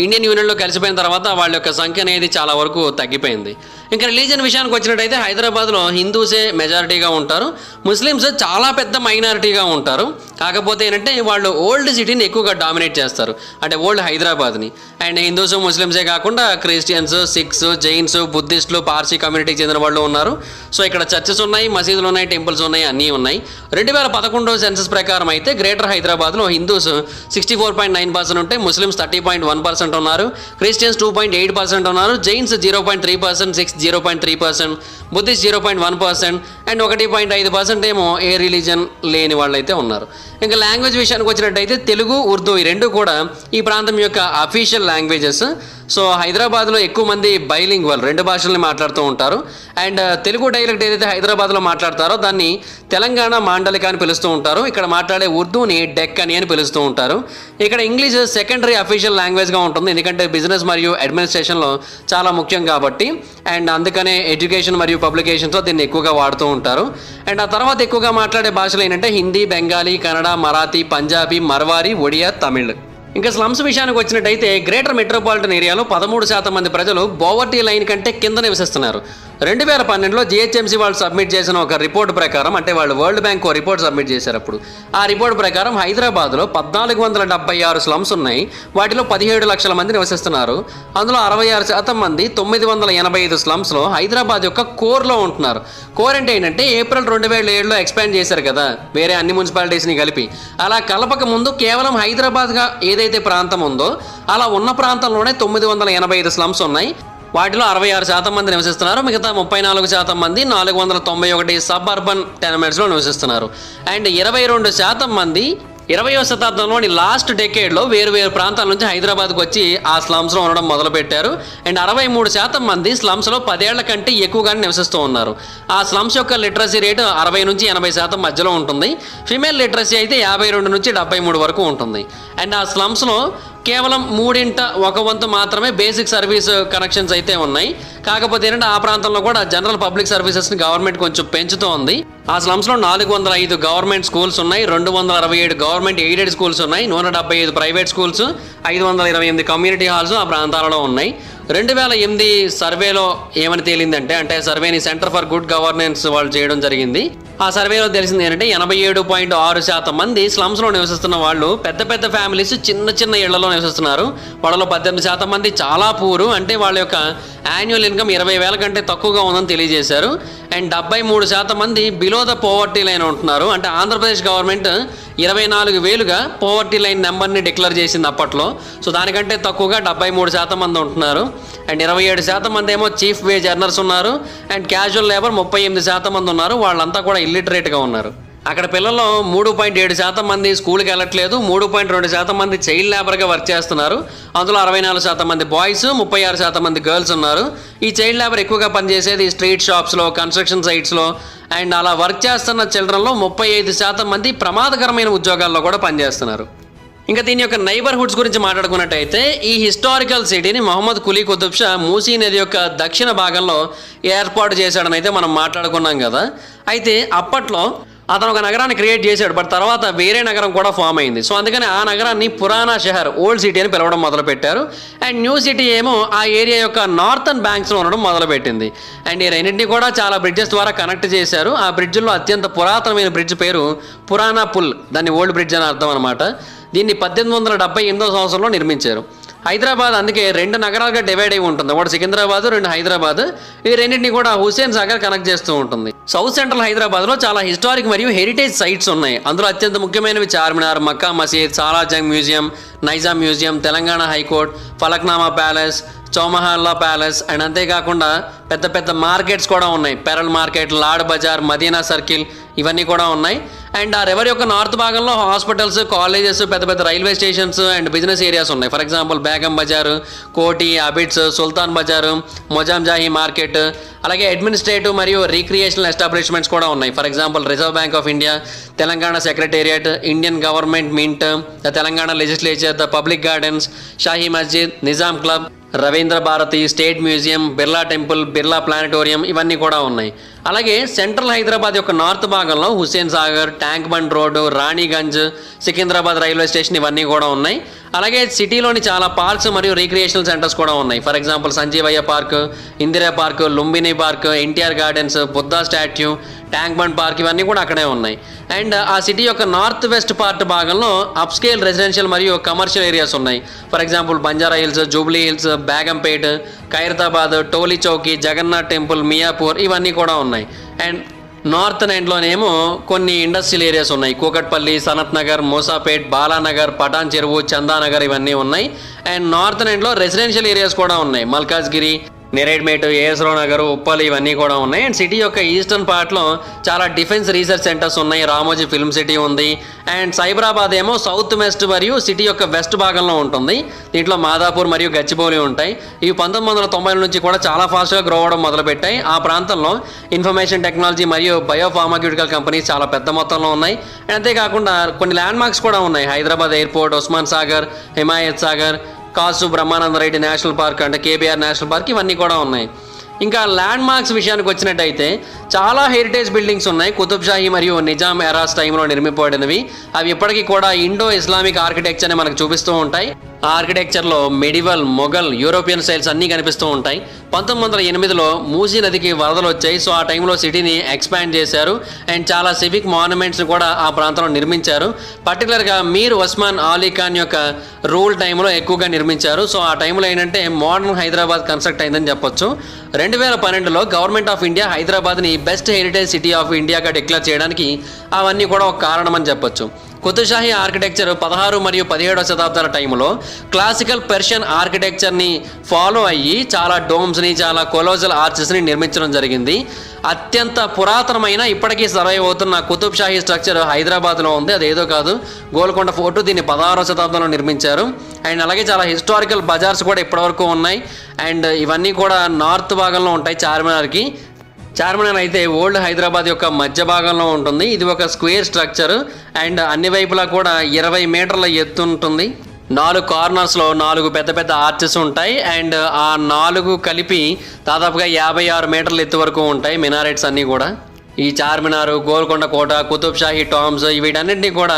ఇండియన్ యూనియన్లో కలిసిపోయిన తర్వాత వాళ్ళ యొక్క సంఖ్య అనేది చాలా వరకు తగ్గిపోయింది. ఇంకా రిలీజియన్ విషయానికి వచ్చినట్టయితే హైదరాబాద్లో హిందూసే మెజారిటీగా ఉంటారు. ముస్లిమ్స్ చాలా పెద్ద మైనారిటీగా ఉంటారు. కాకపోతే ఏంటంటే వాళ్ళు ఓల్డ్ సిటీని ఎక్కువగా డామినేట్ చేస్తారు, అంటే ఓల్డ్ హైదరాబాద్ని. అండ్ హిందూస్, ముస్లిమ్సే కాకుండా క్రిస్టియన్స్, సిఖ్స్, జైన్స్, బుద్ధిస్టులు, పార్సీ కమ్యూనిటీకి చెందిన వాళ్ళు ఉన్నారు. సో ఇక్కడ చర్చెస్ ఉన్నాయి, మసీదులు ఉన్నాయి, టెంపుల్స్ ఉన్నాయి, అన్నీ ఉన్నాయి. 2011 సెన్సస్ ప్రకారం అయితే గ్రేటర్ హైదరాబాద్లో హిందూస్ 64.9% ఉంటే ముస్లిమ్స్ 30.1% ఉన్నారు, క్రిస్టియన్స్ 2.8% ఉన్నారు, జైన్స్ 0.3%, సిక్స్ 0.3%, బుద్ధిస్ట్ 0.1% అండ్ 1.5% ఏమో ఏ రిలీజన్ లేని వాళ్ళైతే ఉన్నారు. ఇంకా లాంగ్వేజ్ విషయానికి వచ్చినట్టయితే తెలుగు, ఉర్దూ ఈ రెండు కూడా ఈ ప్రాంతం యొక్క అఫీషియల్ లాంగ్వేజెస్. సో హైదరాబాద్లో ఎక్కువ మంది బైలింగ్వల్, రెండు భాషల్ని మాట్లాడుతూ ఉంటారు. అండ్ తెలుగు డైలెక్ట్ ఏదైతే హైదరాబాద్లో మాట్లాడతారో దాన్ని తెలంగాణ మాండలిక అని పిలుస్తూ ఉంటారు. ఇక్కడ మాట్లాడే ఉర్దూని డెక్కని అని పిలుస్తూ ఉంటారు. ఇక్కడ ఇంగ్లీష్ సెకండరీ అఫీషియల్ లాంగ్వేజ్గా ఉంటుంది, ఎందుకంటే బిజినెస్ మరియు అడ్మినిస్ట్రేషన్లో చాలా ముఖ్యం కాబట్టి. అండ్ అందుకనే ఎడ్యుకేషన్ మరియు పబ్లికేషన్స్లో దీన్ని ఎక్కువగా వాడుతూ ఉంటారు. అండ్ ఆ తర్వాత ఎక్కువగా మాట్లాడే భాషలు ఏంటంటే హిందీ, బెంగాలీ, కన్నడ, మరాఠీ, పంజాబీ, మర్వారీ, ఒడియా, తమిళ్. ఇంకా స్లమ్స్ విషయానికి వచ్చినట్టయితే గ్రేటర్ మెట్రోపాలిటన్ ఏరియాలో 13% మంది ప్రజలు పోవర్టీ లైన్ కంటే కింద నివసిస్తున్నారు. 2012లో జిహెచ్ఎంసీ వాళ్ళు సబ్మిట్ చేసిన ఒక రిపోర్ట్ ప్రకారం, అంటే వాళ్ళు వరల్డ్ బ్యాంక్ రిపోర్ట్ సబ్మిట్ చేశారు. అప్పుడు ఆ రిపోర్ట్ ప్రకారం హైదరాబాద్లో 1476 స్లమ్స్ ఉన్నాయి. వాటిలో 17 లక్షల మంది నివసిస్తున్నారు. అందులో 66% మంది 985 స్లమ్స్లో హైదరాబాద్ యొక్క కోర్లో ఉంటున్నారు. కోర్ అంటే ఏంటంటే ఏప్రిల్ 2007లో ఎక్స్పాండ్ చేశారు కదా వేరే అన్ని మున్సిపాలిటీస్ని కలిపి. అలా కలపక ముందు కేవలం హైదరాబాద్గా ఏదైతే ప్రాంతం ఉందో అలా ఉన్న ప్రాంతంలోనే 985 స్లమ్స్ ఉన్నాయి. వాటిలో 66% మంది నివసిస్తున్నారు. మిగతా 34% మంది 491 సబ్ అర్బన్ టెనమెంట్స్లో నివసిస్తున్నారు. అండ్ 22% మంది 20వ శతాబ్దంలోని లాస్ట్ డెకేడ్లో వేరు ప్రాంతాల నుంచి హైదరాబాద్కు వచ్చి ఆ స్లమ్స్లో ఉండడం మొదలుపెట్టారు. అండ్ 63% మంది స్లమ్స్లో 10 ఏళ్ల కంటే ఎక్కువగానే నివసిస్తూ ఉన్నారు. ఆ స్లమ్స్ యొక్క లిటరసీ రేటు 60 నుంచి 80% మధ్యలో ఉంటుంది. ఫిమేల్ లిటరసీ అయితే 52 నుంచి 73 వరకు ఉంటుంది. అండ్ ఆ స్లమ్స్లో కేవలం 1/3 మాత్రమే బేసిక్ సర్వీస్ కనెక్షన్స్ అయితే ఉన్నాయి. కాకపోతే ఏంటంటే ఆ ప్రాంతంలో కూడా జనరల్ పబ్లిక్ సర్వీసెస్ని గవర్నమెంట్ కొంచెం పెంచుతూ ఉంది. ఆ స్లమ్స్లో 405 గవర్నమెంట్ స్కూల్స్ ఉన్నాయి, 267 గవర్నమెంట్ ఎయిడెడ్ స్కూల్స్ ఉన్నాయి, 175 ప్రైవేట్ స్కూల్స్, 528 కమ్యూనిటీ హాల్స్ ఆ ప్రాంతాలలో ఉన్నాయి. 2008 సర్వేలో ఏమని తేలిందంటే, అంటే సర్వేని సెంటర్ ఫర్ గుడ్ గవర్నెన్స్ వాళ్ళు చేయడం జరిగింది. ఆ సర్వేలో తెలిసింది ఏంటంటే 87.6% మంది స్లమ్స్లో నివసిస్తున్న వాళ్ళు పెద్ద ఫ్యామిలీస్ చిన్న ఇళ్లలో నివసిస్తున్నారు. వాళ్ళలో 18% మంది చాలా పూరు, అంటే వాళ్ళ యొక్క యాన్యువల్ ఇన్కమ్ 20,000 కంటే తక్కువగా ఉందని తెలియజేశారు. అండ్ 73% మంది బిలో ద పోవర్టీ లైన్ ఉంటున్నారు. అంటే ఆంధ్రప్రదేశ్ గవర్నమెంట్ 24,000గా పోవర్టీ లైన్ నెంబర్ని డిక్లేర్ చేసింది అప్పట్లో. సో దానికంటే తక్కువగా 73% మంది ఉంటున్నారు. అండ్ 27% మంది ఏమో చీఫ్ వేజ్ ఎర్నర్స్ ఉన్నారు. అండ్ క్యాజువల్ లేబర్ 38% మంది ఉన్నారు. వాళ్ళంతా కూడా ఇల్లిటరేట్గా ఉన్నారు. అక్కడ పిల్లల్లో 3.7% మంది స్కూల్కి వెళ్ళట్లేదు, 3.2% మంది చైల్డ్ లేబర్గా వర్క్ చేస్తున్నారు. అందులో 64% మంది బాయ్స్, 36% మంది గర్ల్స్ ఉన్నారు. ఈ చైల్డ్ లేబర్ ఎక్కువగా పనిచేసేది స్ట్రీట్ షాప్స్లో, కన్స్ట్రక్షన్ సైట్స్లో. అండ్ అలా వర్క్ చేస్తున్న చిల్డ్రన్లో 35% మంది ప్రమాదకరమైన ఉద్యోగాల్లో కూడా పనిచేస్తున్నారు. ఇంకా దీని యొక్క నైబర్హుడ్స్ గురించి మాట్లాడుకున్నట్టయితే ఈ హిస్టారికల్ సిటీని మొహమ్మద్ కులీ కుతుబ్ షా మూసీ నది యొక్క దక్షిణ భాగంలో ఏర్పాటు చేశాడని అయితే మనం మాట్లాడుకున్నాం కదా. అయితే అప్పట్లో అతను ఒక నగరాన్ని క్రియేట్ చేశాడు, బట్ తర్వాత వేరే నగరం కూడా ఫామ్ అయింది. సో అందుకని ఆ నగరాన్ని పురాణా షహర్, ఓల్డ్ సిటీ అని పిలవడం మొదలుపెట్టారు. అండ్ న్యూ సిటీ ఏమో ఆ ఏరియా యొక్క నార్థన్ బ్యాంక్స్లో ఉండడం మొదలుపెట్టింది. అండ్ ఈ రెండింటినీ కూడా చాలా బ్రిడ్జెస్ ద్వారా కనెక్ట్ చేశారు. ఆ బ్రిడ్జ్లో అత్యంత పురాతనమైన బ్రిడ్జ్ పేరు పురాణా పుల్, దాన్ని ఓల్డ్ బ్రిడ్జ్ అని అర్థం అనమాట. దీన్ని 1878వ సంవత్సరంలో నిర్మించారు. హైదరాబాద్ అందుకే 2 నగరాలుగా డివైడ్ అయి ఉంటుంది. ఒకటి సికింద్రాబాద్, 2 హైదరాబాద్. ఈ రెండింటిని కూడా హుస్సేన్ సాగర్ కనెక్ట్ చేస్తూ ఉంటుంది. సౌత్ సెంట్రల్ హైదరాబాద్లో చాలా హిస్టారిక్ మరియు హెరిటేజ్ సైట్స్ ఉన్నాయి. అందులో అత్యంత ముఖ్యమైనవి Charminar, Mecca Masjid, Salar Jung museum, Nizam museum, Telangana high court, Falaknuma palace, Chowmahalla palace. And అంతేకాకుండా పెద్ద మార్కెట్స్ కూడా ఉన్నాయి. Pearl market, Lad Bazaar, Madina circle, ఇవన్నీ కూడా ఉన్నాయి. అండ్ ఆ రివర్ యొక్క నార్త్ భాగంలో హాస్పిటల్స్, కాలేజెస్, పెద్ద railway stations and business areas ఉన్నాయి. For example Begum Bazaar, Koti, Abids, Sultan Bazaar, Mozamjahi market, అలాగే అడ్మినిస్ట్రేటివ్ మరియు రీక్రియేషనల్ ఎస్టాబ్లిష్మెంట్స్ కూడా ఉన్నాయి. For example Reserve Bank of India, Telangana Secretariat, Indian government mint, the Telangana legislature, the public gardens, Shahi Masjid, Nizam club, Ravindra Bharathi, state museum, Birla temple, Birla planetarium, ఇవన్నీ కూడా ఉన్నాయి. అలాగే central Hyderabad యొక్క నార్త్ భాగంలో Hussain Sagar, tank bund road, Ranigunj, Secunderabad railway station, ఇవన్నీ కూడా ఉన్నాయి. అలాగే సిటీలోని చాలా పార్క్స్ మరియు రీక్రియేషనల్ సెంటర్స్ కూడా ఉన్నాయి. For example Sanjeevaiah park, Indira park, Lumbini park, NTR gardens, Buddha statue, tank bund park, ఇవన్నీ కూడా అక్కడే ఉన్నాయి. అండ్ ఆ సిటీ యొక్క నార్త్ వెస్ట్ పార్ట్ భాగంలో అప్స్కేల్ రెసిడెన్షియల్ మరియు కమర్షియల్ ఏరియాస్ ఉన్నాయి. For example Banjara hills, Jubilee hills, Begumpet, Khairatabad, Toli Chowki, Jagannath temple, Miyapur, ఇవన్నీ కూడా ఉన్నాయి. అండ్ నార్త్ ఎండ్లోనేమో కొన్ని ఇండస్ట్రియల్ ఏరియాస్ ఉన్నాయి. కూకట్పల్లి, సనత్ నగర్, మూసాపేట్, బాలానగర్, పటాన్ చెరువు, చందానగర్, ఇవన్నీ ఉన్నాయి. అండ్ నార్త్ ఎండ్లో రెసిడెన్షియల్ ఏరియాస్ కూడా ఉన్నాయి. మల్కాజ్గిరి, నేరేడ్మేట్, ఏఎస్ రావు నగర్, ఉప్పల్ ఇవన్నీ కూడా ఉన్నాయి. అండ్ సిటీ యొక్క ఈస్టర్న్ పార్ట్లో చాలా డిఫెన్స్ రీసెర్చ్ సెంటర్స్ ఉన్నాయి. రామోజీ ఫిల్మ్ సిటీ ఉంది. అండ్ సైబరాబాద్ ఏమో సౌత్ వెస్ట్ మరియు సిటీ యొక్క వెస్ట్ భాగంలో ఉంటుంది. దీంట్లో మాదాపూర్ మరియు గచ్చిబౌలి ఉంటాయి. ఇవి 1990 నుంచి కూడా చాలా ఫాస్ట్గా గ్రో అవ్వడం మొదలుపెట్టాయి. ఆ ప్రాంతంలో ఇన్ఫర్మేషన్ టెక్నాలజీ మరియు బయోఫార్మాక్యూటికల్ కంపెనీస్ చాలా పెద్ద మొత్తంలో ఉన్నాయి. అండ్ అంతేకాకుండా కొన్ని ల్యాండ్ మార్క్స్ కూడా ఉన్నాయి. హైదరాబాద్ ఎయిర్పోర్ట్, ఉస్మాన్ సాగర్, హిమాయత్ సాగర్, కాసు బ్రహ్మానంద రెడ్డి నేషనల్ పార్క్ అంటే కేబీఆర్ నేషనల్ పార్క్ ఇవన్నీ కూడా ఉన్నాయి. ఇంకా ల్యాండ్ మార్క్స్ విషయానికి వచ్చినట్టయితే చాలా హెరిటేజ్ బిల్డింగ్స్ ఉన్నాయి. కుతుబ్షాహీ మరియు నిజాం ఎరాస్ టైంలో నిర్మింపబడినవి. అవి ఇప్పటికీ కూడా ఇండో ఇస్లామిక్ ఆర్కిటెక్చర్ని మనకు చూపిస్తూ ఉంటాయి. ఆ ఆర్కిటెక్చర్లో మెడివల్, మొఘల్, యూరోపియన్ స్టైల్స్ అన్నీ కనిపిస్తూ ఉంటాయి. 1908లో మూసీ నదికి వరదలు వచ్చాయి. సో ఆ టైంలో సిటీని ఎక్స్పాండ్ చేశారు. అండ్ చాలా సివిక్ మాన్యుమెంట్స్ కూడా ఆ ప్రాంతంలో నిర్మించారు. పర్టికులర్గా మీర్ ఉస్మాన్ అలీ ఖాన్ యొక్క రూల్ టైంలో ఎక్కువగా నిర్మించారు. సో ఆ టైంలో ఏంటంటే మోడర్న్ హైదరాబాద్ కన్స్ట్రక్ట్ అయిందని చెప్పొచ్చు. 2012లో గవర్నమెంట్ ఆఫ్ ఇండియా హైదరాబాద్ని బెస్ట్ హెరిటేజ్ సిటీ ఆఫ్ ఇండియాగా డిక్లేర్ చేయడానికి అవన్నీ కూడా ఒక కారణం అని చెప్పొచ్చు. కుతుబ్షాహీ ఆర్కిటెక్చర్ 16 మరియు 17వ శతాబ్దాల టైంలో క్లాసికల్ పెర్షియన్ ఆర్కిటెక్చర్ని ఫాలో అయ్యి చాలా డోమ్స్ని, చాలా కొలోజల్ ఆర్చెస్ని నిర్మించడం జరిగింది. అత్యంత పురాతనమైన ఇప్పటికీ సర్వైవ్ అవుతున్న కుతుబ్షాహీ స్ట్రక్చర్ హైదరాబాద్లో ఉంది. అదేదో కాదు, గోల్కొండ ఫోర్టు. దీన్ని 16వ శతాబ్దంలో నిర్మించారు. అండ్ అలాగే చాలా హిస్టారికల్ బజార్స్ కూడా ఇప్పటివరకు ఉన్నాయి. అండ్ ఇవన్నీ కూడా నార్త్ భాగంలో ఉంటాయి. చార్మినార్కి చార్మినార్ అయితే ఓల్డ్ హైదరాబాద్ యొక్క మధ్య భాగంలో ఉంటుంది. ఇది ఒక స్క్వేర్ స్ట్రక్చర్. అండ్ అన్ని వైపులా కూడా 20 మీటర్ల ఎత్తు ఉంటుంది. 4 కార్నర్స్లో 4 పెద్ద పెద్ద ఆర్చెస్ ఉంటాయి. అండ్ ఆ 4 కలిపి దాదాపుగా 56 మీటర్ల ఎత్తు వరకు ఉంటాయి మినారెట్స్ అన్నీ కూడా. ఈ చార్మినార్, గోల్కొండ కోట, కుతుబ్షాహీ టాంబ్స్ వీటన్నింటినీ కూడా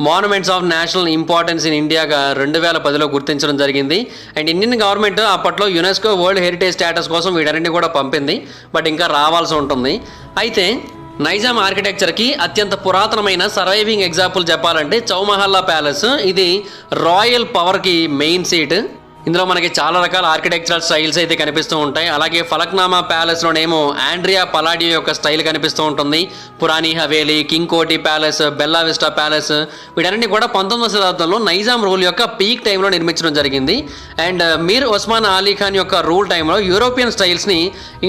monuments of national importance in ఇండియాగా 2010లో గుర్తించడం జరిగింది. అండ్ ఇండియన్ గవర్నమెంట్ అప్పట్లో యునెస్కో వరల్డ్ హెరిటేజ్ స్టేటస్ కోసం వీటన్నింటినీ కూడా పంపింది. బట్ ఇంకా రావాల్సి ఉంటుంది. అయితే నైజాం ఆర్కిటెక్చర్కి అత్యంత పురాతనమైన సర్వైవింగ్ ఎగ్జాంపుల్ చెప్పాలంటే చౌమహల్లా ప్యాలెస్. ఇది రాయల్ పవర్కి మెయిన్ సీట్. ఇందులో మనకి చాలా రకాల ఆర్కిటెక్చరల్ స్టైల్స్ అయితే కనిపిస్తూ ఉంటాయి. అలాగే ఫలక్నామా ప్యాలెస్లోనేమో ఆండ్రియా పలాడియో యొక్క స్టైల్ కనిపిస్తూ ఉంటుంది. పురాణి హవేలీ, కింగ్ కోటి ప్యాలెస్, బెల్లా విస్టా ప్యాలెస్ వీటన్నిటి కూడా 19వ శతాబ్దంలో నైజాం రూల్ యొక్క పీక్ టైంలో నిర్మించడం జరిగింది. అండ్ మీర్ ఉస్మాన్ అలీ ఖాన్ యొక్క రూల్ టైంలో యూరోపియన్ స్టైల్స్ని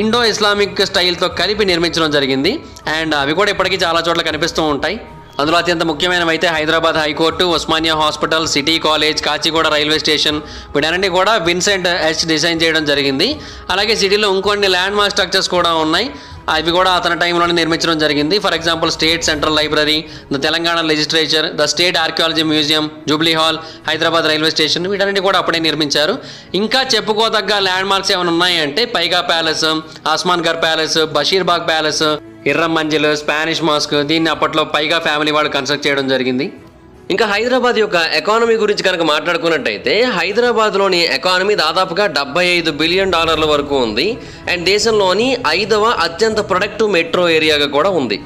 ఇండో ఇస్లామిక్ స్టైల్తో కలిపి నిర్మించడం జరిగింది. అండ్ అవి కూడా ఇప్పటికీ చాలా చోట్ల కనిపిస్తూ ఉంటాయి. అందులో అత్యంత ముఖ్యమైనవి అయితే Hyderabad high court, Osmania hospital, city college, Kachiguda railway station వీటన్నింటి కూడా విన్సెంట్ హెచ్ డిజైన్ చేయడం జరిగింది. అలాగే సిటీలో ఇంకొన్ని ల్యాండ్ మార్క్ స్ట్రక్చర్స్ కూడా ఉన్నాయి. అవి కూడా అతని టైంలోనే నిర్మించడం జరిగింది. For example state central library, the Telangana legislature, the state archaeology museum, Jubilee hall, Hyderabad railway station వీటన్నిటి కూడా అప్పుడే నిర్మించారు. ఇంకా చెప్పుకోదగ్గ ల్యాండ్ మార్క్స్ ఏమైనా ఉన్నాయంటే Paigah palace, Asmangarh palace, Bashirbagh palace, Errum Manzil, Spanish mosque. దీన్ని అప్పట్లో పైగా ఫ్యామిలీ వాళ్ళు కన్స్ట్రక్ట్ చేయడం జరిగింది. ఇంకా హైదరాబాద్ యొక్క ఎకానమీ గురించి కనుక మాట్లాడుకున్నట్టయితే హైదరాబాద్లోని ఎకానమీ దాదాపుగా $75 బిలియన్ వరకు ఉంది. అండ్ దేశంలోని 5వ అత్యంత ప్రొడక్టివ్ మెట్రో ఏరియాగా కూడా ఉంది.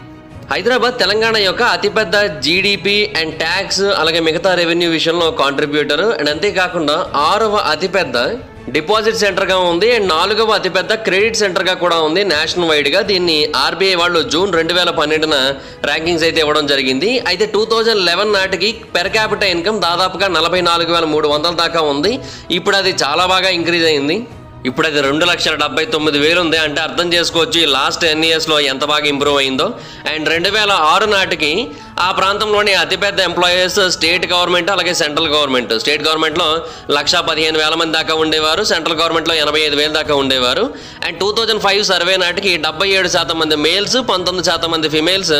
హైదరాబాద్ తెలంగాణ యొక్క అతిపెద్ద జీడిపి అండ్ ట్యాక్స్ అలాగే మిగతా రెవెన్యూ విషయంలో కాంట్రిబ్యూటర్. అండ్ అంతేకాకుండా 6వ అతిపెద్ద డిపాజిట్ సెంటర్గా ఉంది. అండ్ 4వ అతిపెద్ద క్రెడిట్ సెంటర్గా కూడా ఉంది నేషనల్ వైడ్గా. దీన్ని ఆర్బీఐ వాళ్ళు జూన్ 2012న ర్యాంకింగ్స్ అయితే ఇవ్వడం జరిగింది. అయితే 2011 నాటికి పెర్ క్యాపిటల్ ఇన్కమ్ దాదాపుగా 44,300 దాకా ఉంది. ఇప్పుడు అది చాలా బాగా ఇంక్రీజ్ అయింది. ఇప్పుడు అది 2,79,000 ఉంది. అంటే అర్థం చేసుకోవచ్చు ఈ లాస్ట్ 10 ఇయర్స్లో ఎంత బాగా ఇంప్రూవ్ అయిందో. అండ్ 2006 నాటికి ఆ ప్రాంతంలోని అతిపెద్ద ఎంప్లాయీస్ స్టేట్ గవర్నమెంట్ అలాగే సెంట్రల్ గవర్నమెంట్. స్టేట్ గవర్నమెంట్లో 1,15,000 మంది దాకా ఉండేవారు. సెంట్రల్ గవర్నమెంట్లో 85,000 దాకా ఉండేవారు. అండ్ 2005 సర్వే నాటికి 77% మంది మేల్స్, 19% మంది ఫిమేల్స్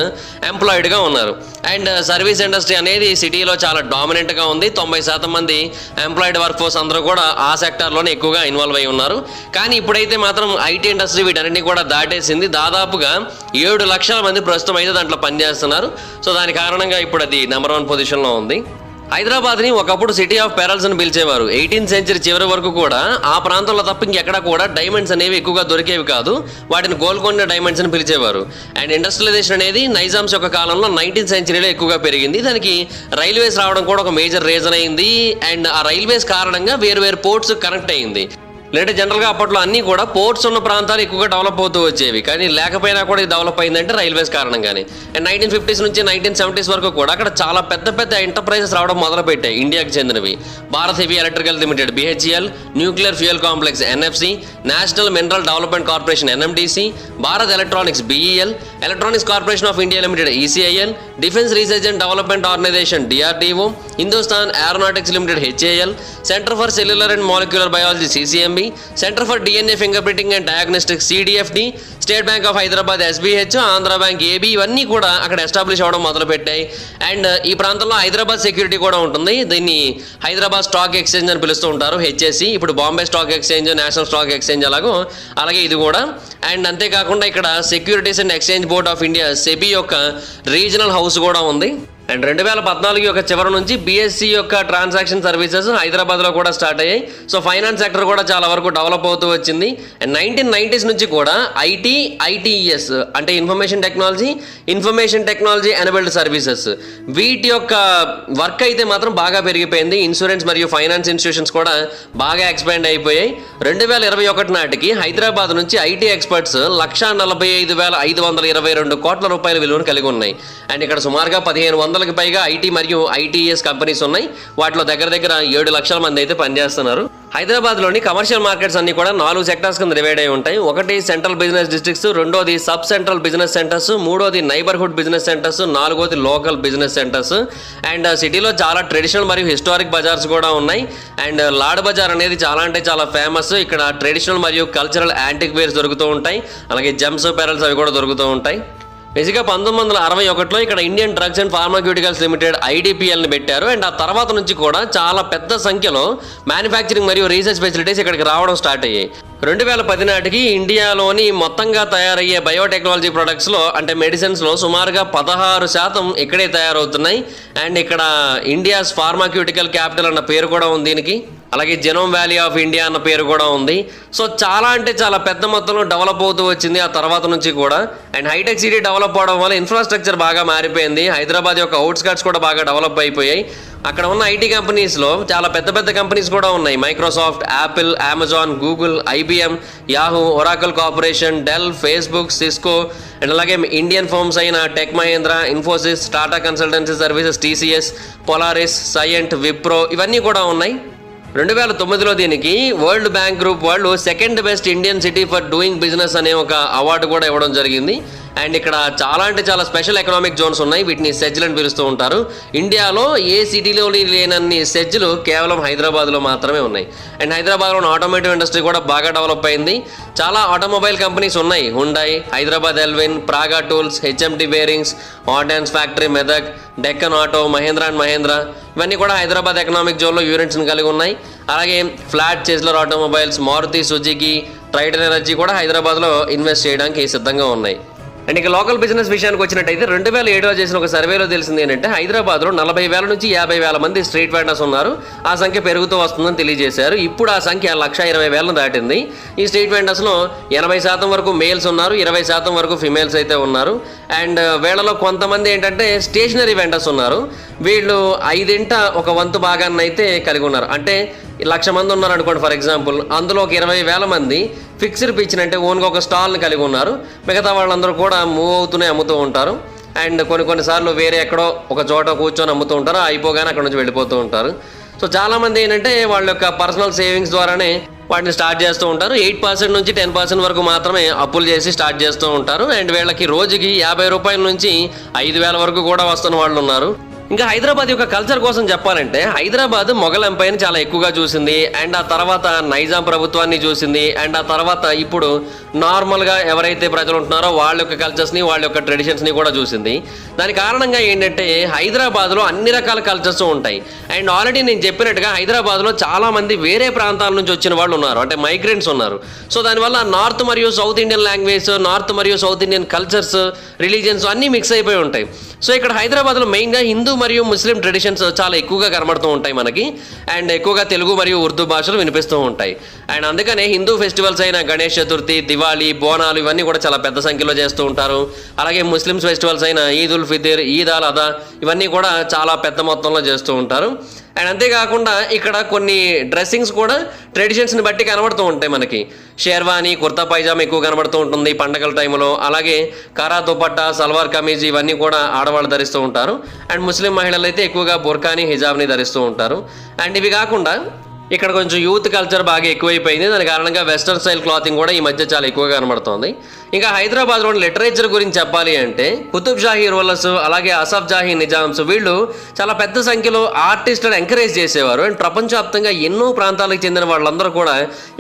ఎంప్లాయిడ్గా ఉన్నారు. అండ్ సర్వీస్ ఇండస్ట్రీ అనేది సిటీలో చాలా డామినెంట్గా ఉంది. 90% మంది ఎంప్లాయిడ్ వర్క్ ఫోర్స్ అందరూ కూడా ఆ సెక్టార్లోనే ఎక్కువగా ఇన్వాల్వ్ అయి ఉన్నారు. కానీ ఇప్పుడైతే మాత్రం ఐటీ ఇండస్ట్రీ వీటన్నిటిని కూడా దాటేసింది. దాదాపుగా 7 లక్షల మంది ప్రస్తుతం అయితే దాంట్లో పనిచేస్తున్నారు. సో దాని కారణంగా ఇప్పుడు అది నెంబర్ 1 పొజిషన్లో ఉంది. హైదరాబాద్ని ఒకప్పుడు సిటీ ఆఫ్ పెరల్స్ అని పిలిచేవారు. 18th సెంచరీ చివరి వరకు కూడా ఆ ప్రాంతంలో తప్ప ఇంకెక్కడ కూడా డైమండ్స్ అనేవి ఎక్కువగా దొరికేవి కాదు. వాటిని గోల్కొండ డైమండ్స్ అని పిలిచేవారు. అండ్ ఇండస్ట్రియలైజేషన్ అనేది నైజామ్స్ యొక్క కాలంలో 19th సెంచరీలో ఎక్కువగా పెరిగింది. దానికి రైల్వేస్ రావడం కూడా ఒక మేజర్ రీజన్ అయింది. అండ్ ఆ రైల్వేస్ కారణంగా వేరు పోర్ట్స్ కనెక్ట్ అయింది. లేదంటే జనరల్గా అప్పట్లో అన్నీ కూడా పోర్ట్స్ ఉన్న ప్రాంతాలు ఎక్కువగా డెవలప్ అవుతూ వచ్చేవి, కానీ లేకపోయినా కూడా ఇది డెవలప్ అయిందంటే రైల్వేస్ కారణంగానే. అండ్ 1950s నుంచి 1970s వరకు కూడా అక్కడ చాలా పెద్ద పెద్ద ఎంటర్ప్రైజెస్ రావడం మొదలుపెట్టాయి ఇండియాకి చెందినవి. Bharat heavy electrical limited BHEL, nuclear fuel complex NFC, national mineral development corporation NMDC, Bharat electronics BEL, electronics corporation of India limited ECIL, defence research and development organisation DRDO, Hindustan aeronautics limited HAL, centre for cellular and molecular biology CCMB, centre for DNA finger printing and diagnostics CDFD, state bank of Hyderabad SBH, Andhra bank AB, ఇవన్నీ కూడా అక్కడ establish అవ్వడం మొదలుపెట్టాయి. And ఈ ప్రాంతంలో Hyderabad security కూడా ఉంటుంది. దీన్ని హైదరాబాద్ స్టాక్ ఎక్స్చేంజ్ అని పిలుస్తూ ఉంటారు HSE. ఇప్పుడు Bombay stock exchange, national stock exchange అలాగే ఇది కూడా. అండ్ అంతేకాకుండా ఇక్కడ securities and exchange board of India SEBI యొక్క రీజనల్ హౌస్ కూడా ఉంది. అండ్ 2014 యొక్క చివరి నుంచి BSE యొక్క ట్రాన్సాక్షన్ సర్వీసెస్ హైదరాబాద్లో కూడా స్టార్ట్ అయ్యాయి. సో ఫైనాన్స్ సెక్టర్ కూడా చాలా వరకు డెవలప్ అవుతూ వచ్చింది. అండ్ 1990s నుంచి కూడా ITES అంటే ఇన్ఫర్మేషన్ టెక్నాలజీ ఎనేబుల్డ్ సర్వీసెస్, వీటి యొక్క వర్క్ అయితే మాత్రం బాగా పెరిగిపోయింది. ఇన్సూరెన్స్ మరియు ఫైనాన్స్ ఇన్స్టిట్యూషన్స్ కూడా బాగా ఎక్స్పాండ్ అయిపోయాయి. 2021 నాటికి హైదరాబాద్ నుంచి IT ఎక్స్పర్ట్స్ 1,45,522 కోట్ల రూపాయల విలువను కలిగి ఉన్నాయి. అండ్ ఇక్కడ సుమారుగా 1500కి పైగా IT మరియు ITES కంపెనీస్ ఉన్నాయి. వాటిలో దగ్గర 7 లక్షల మంది అయితే పనిచేస్తున్నారు. హైదరాబాద్లోని కమర్షియల్ మార్కెట్స్ అన్ని కూడా 4 సెక్టార్స్ కింద డివైడ్ అయి ఉంటాయి. ఒకటి సెంట్రల్ బిజినెస్ డిస్ట్రిక్ట్స్, రెండోది సబ్ సెంట్రల్ బిజినెస్ సెంటర్స్, మూడోది నైబర్హుడ్ బిజినెస్ సెంటర్స్, నాలుగోది లోకల్ బిజినెస్ సెంటర్స్. అండ్ సిటీలో చాలా ట్రెడిషనల్ మరియు హిస్టారిక్ బజార్స్ కూడా ఉన్నాయి. అండ్ లాడ్ బజార్ అనేది చాలా అంటే చాలా ఫేమస్. ఇక్కడ ట్రెడిషనల్ మరియు కల్చరల్ యాంటిక్ వేర్స్ దొరుకుతూ ఉంటాయి. అలాగే జెమ్స్, పెరల్స్ అవి కూడా దొరుకుతూ ఉంటాయి. బేసిక్గా 1961లో ఇక్కడ Indian drugs and pharmaceuticals limited IDPLని పెట్టారు. అండ్ ఆ తర్వాత నుంచి కూడా చాలా పెద్ద సంఖ్యలో మ్యానుఫ్యాక్చరింగ్ మరియు రీసెర్చ్ ఫెసిలిటీస్ ఇక్కడికి రావడం స్టార్ట్ అయ్యాయి. 2010 నాటికి ఇండియాలోని మొత్తంగా తయారయ్యే బయోటెక్నాలజీ ప్రొడక్ట్స్లో అంటే మెడిసిన్స్లో సుమారుగా 16% ఇక్కడే తయారవుతున్నాయి. అండ్ ఇక్కడ ఇండియాస్ ఫార్మాక్యూటికల్ క్యాపిటల్ అన్న పేరు కూడా ఉంది దీనికి. అలాగే జెనోమ్ వ్యాలీ ఆఫ్ ఇండియా అన్న పేరు కూడా ఉంది. సో చాలా అంటే చాలా పెద్ద మొత్తంలో డెవలప్ అవుతూ వచ్చింది ఆ తర్వాత నుంచి కూడా. అండ్ హైటెక్ సిటీ డెవలప్ అవడం వల్ల ఇన్ఫ్రాస్ట్రక్చర్ బాగా మారిపోయింది. హైదరాబాద్ యొక్క అవుట్స్కట్స్ కూడా బాగా డెవలప్ అయిపోయాయి. అక్కడ ఉన్న IT కంపెనీస్లో చాలా పెద్ద పెద్ద కంపెనీస్ కూడా ఉన్నాయి. Microsoft, Apple, Amazon, Google, IBM, Yahoo, Oracle corporation, Dell, Facebook, Cisco, and అలాగే ఇండియన్ ఫర్మ్స్ అయిన tech Mahindra, Infosys, Tata consultancy services, TCS, Polaris, Cyient, Wipro ఇవన్నీ కూడా ఉన్నాయి. 2009లో దీనికి వరల్డ్ బ్యాంక్ గ్రూప్ వాళ్ళు second best Indian city for doing business అనే ఒక అవార్డు కూడా ఇవ్వడం జరిగింది. అండ్ ఇక్కడ చాలా అంటే చాలా స్పెషల్ ఎకనామిక్ జోన్స్ ఉన్నాయి. వీటిని సెజ్లు అని పిలుస్తూ ఉంటారు. ఇండియాలో ఏ సిటీలో లేనన్ని సెజ్లు కేవలం హైదరాబాద్లో మాత్రమే ఉన్నాయి. అండ్ హైదరాబాద్లో ఆటోమోటివ్ ఇండస్ట్రీ కూడా బాగా డెవలప్ అయింది. చాలా ఆటోమొబైల్ కంపెనీస్ ఉన్నాయి. Hyundai, Hyderabad Allwyn, Praga tools, HMT bearings, ordnance factory Medak, Deccan auto, Mahindra and Mahindra ఇవన్నీ కూడా హైదరాబాద్ ఎకనామిక్ జోన్లో యూనిట్స్ని కలిగి ఉన్నాయి. అలాగే Fiat Chrysler automobiles, Maruti Suzuki, Trident energy కూడా హైదరాబాద్లో ఇన్వెస్ట్ చేయడానికి సిద్ధంగా ఉన్నాయి. అండ్ ఇక లోకల్ బిజినెస్ విషయానికి వచ్చినట్టయితే 2007లో చేసిన ఒక సర్వేలో తెలిసింది ఏంటంటే హైదరాబాద్లో 40,000 నుంచి 50,000 మంది స్ట్రీట్ వెండర్స్ ఉన్నారు. ఆ సంఖ్య పెరుగుతూ వస్తుందని తెలియజేశారు. ఇప్పుడు ఆ సంఖ్య 120,000 దాటింది. ఈ స్ట్రీట్ వెండర్స్లో 80% వరకు మేల్స్ ఉన్నారు, 20% వరకు ఫిమేల్స్ అయితే ఉన్నారు. అండ్ వీళ్ళలో కొంతమంది ఏంటంటే స్టేషనరీ వెండర్స్ ఉన్నారు. వీళ్ళు 5ంట ఒక వంతు భాగాన్ని అయితే కలిగి ఉన్నారు. అంటే 1,00,000 మంది ఉన్నారు అనుకోండి ఫర్ ఎగ్జాంపుల్, అందులో ఒక 20,000 మంది ఫిక్స్డ్ పిచ్చిన అంటే ఓన్గా ఒక స్టాల్ని కలిగి ఉన్నారు. మిగతా వాళ్ళందరూ కూడా మూవ్ అవుతూనే అమ్ముతూ ఉంటారు. అండ్ కొన్నిసార్లు వేరే ఎక్కడో ఒక చోట కూర్చొని అమ్ముతూ ఉంటారు. అయిపోగానే అక్కడ నుంచి వెళ్ళిపోతూ ఉంటారు. సో చాలామంది ఏంటంటే వాళ్ళ యొక్క పర్సనల్ సేవింగ్స్ ద్వారానే వాటిని స్టార్ట్ చేస్తూ ఉంటారు. 8% నుంచి 10% వరకు మాత్రమే అప్పులు చేసి స్టార్ట్ చేస్తూ ఉంటారు. అండ్ వీళ్ళకి రోజుకి 50 రూపాయల నుంచి 5,000 వరకు కూడా వస్తున్న వాళ్ళు ఉన్నారు. ఇంకా హైదరాబాద్ యొక్క కల్చర్ కోసం చెప్పాలంటే హైదరాబాద్ మొఘల్ ఎంపైర్ని చాలా ఎక్కువగా చూసింది. అండ్ ఆ తర్వాత నైజాం ప్రభుత్వాన్ని చూసింది. అండ్ ఆ తర్వాత ఇప్పుడు నార్మల్గా ఎవరైతే ప్రజలు ఉంటున్నారో వాళ్ళ యొక్క కల్చర్స్ని, వాళ్ళ యొక్క ట్రెడిషన్స్ని కూడా చూసింది. దాని కారణంగా ఏంటంటే హైదరాబాద్లో అన్ని రకాల కల్చర్స్ ఉంటాయి. అండ్ ఆల్రెడీ నేను చెప్పినట్టుగా హైదరాబాద్లో చాలామంది వేరే ప్రాంతాల నుంచి వచ్చిన వాళ్ళు ఉన్నారు, అంటే మైగ్రెంట్స్ ఉన్నారు. సో దానివల్ల నార్త్ మరియు సౌత్ ఇండియన్ లాంగ్వేజ్, నార్త్ మరియు సౌత్ ఇండియన్ కల్చర్స్, రిలీజియన్స్ అన్నీ మిక్స్ అయిపోయి ఉంటాయి. సో ఇక్కడ హైదరాబాద్లో మెయిన్గా హిందూ మరియు ముస్లిం ట్రెడిషన్స్ చాలా ఎక్కువగా కనబడుతూ ఉంటాయి మనకి. అండ్ ఎక్కువగా తెలుగు మరియు ఉర్దూ భాషలు వినిపిస్తూ ఉంటాయి. అండ్ అందుకనే హిందూ ఫెస్టివల్స్ అయిన గణేష్ చతుర్థి, దివాళీ, బోనాలు ఇవన్నీ కూడా చాలా పెద్ద సంఖ్యలో చేస్తూ ఉంటారు. అలాగే ముస్లిమ్స్ ఫెస్టివల్స్ అయిన ఈద్ ఉల్ ఫితిర్, ఈద్ అల్ అదా ఇవన్నీ కూడా చాలా పెద్ద మొత్తంలో చేస్తూ ఉంటారు. అండ్ అంతేకాకుండా ఇక్కడ కొన్ని డ్రెస్సింగ్స్ కూడా ట్రెడిషన్స్ని బట్టి కనబడుతూ ఉంటాయి మనకి. షేర్వానీ, కుర్తా పైజామా ఎక్కువ కనబడుతూ ఉంటుంది పండగల టైంలో. అలాగే కరా దుపట్టా, సల్వార్ కమీజ్ ఇవన్నీ కూడా ఆడవాళ్ళు ధరిస్తూ ఉంటారు. అండ్ ముస్లిం మహిళలు అయితే ఎక్కువగా బుర్కాని, హిజాబ్ని ధరిస్తూ ఉంటారు. అండ్ ఇవి కాకుండా ఇక్కడ కొంచెం యూత్ కల్చర్ బాగా ఎక్కువైపోయింది. దాని కారణంగా వెస్ట్రన్ స్టైల్ క్లాతింగ్ కూడా ఈ మధ్య చాలా ఎక్కువగా కనబడుతోంది. ఇంకా హైదరాబాద్లోని లిటరేచర్ గురించి చెప్పాలి అంటే కుతుబ్ షాహీ రూలర్స్, అలాగే అసఫ్ జాహీ నిజామ్స్ వీళ్ళు చాలా పెద్ద సంఖ్యలో ఆర్టిస్టులను ఎంకరేజ్ చేసేవారు. అండ్ ప్రపంచవ్యాప్తంగా ఎన్నో ప్రాంతాలకు చెందిన వాళ్ళందరూ కూడా